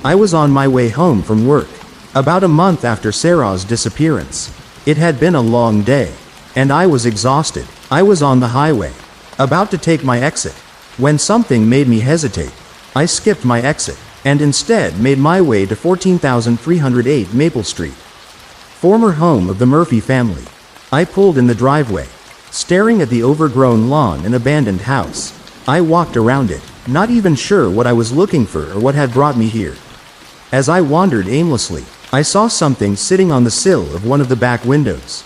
I was on my way home from work, about a month after Sarah's disappearance. It had been a long day, and I was exhausted. I was on the highway, about to take my exit, when something made me hesitate. I skipped my exit, and instead made my way to 14,308 Maple Street, former home of the Murphy family. I pulled in the driveway, staring at the overgrown lawn and abandoned house. I walked around it, not even sure what I was looking for or what had brought me here. As I wandered aimlessly, I saw something sitting on the sill of one of the back windows.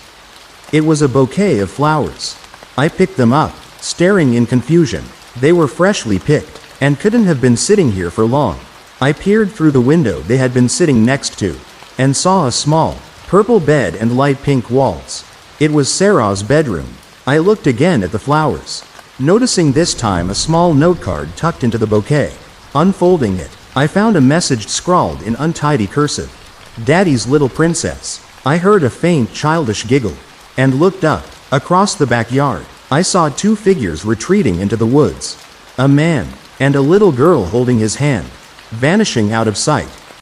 It was a bouquet of flowers. I picked them up, staring in confusion. They were freshly picked, and couldn't have been sitting here for long. I peered through the window they had been sitting next to, and saw a small, purple bed and light pink walls. It was Sarah's bedroom. I looked again at the flowers, noticing this time a small note card tucked into the bouquet. Unfolding it, I found a message scrawled in untidy cursive. "Daddy's little princess." I heard a faint childish giggle, and looked up. Across the backyard, I saw two figures retreating into the woods. A man, and a little girl holding his hand, vanishing out of sight.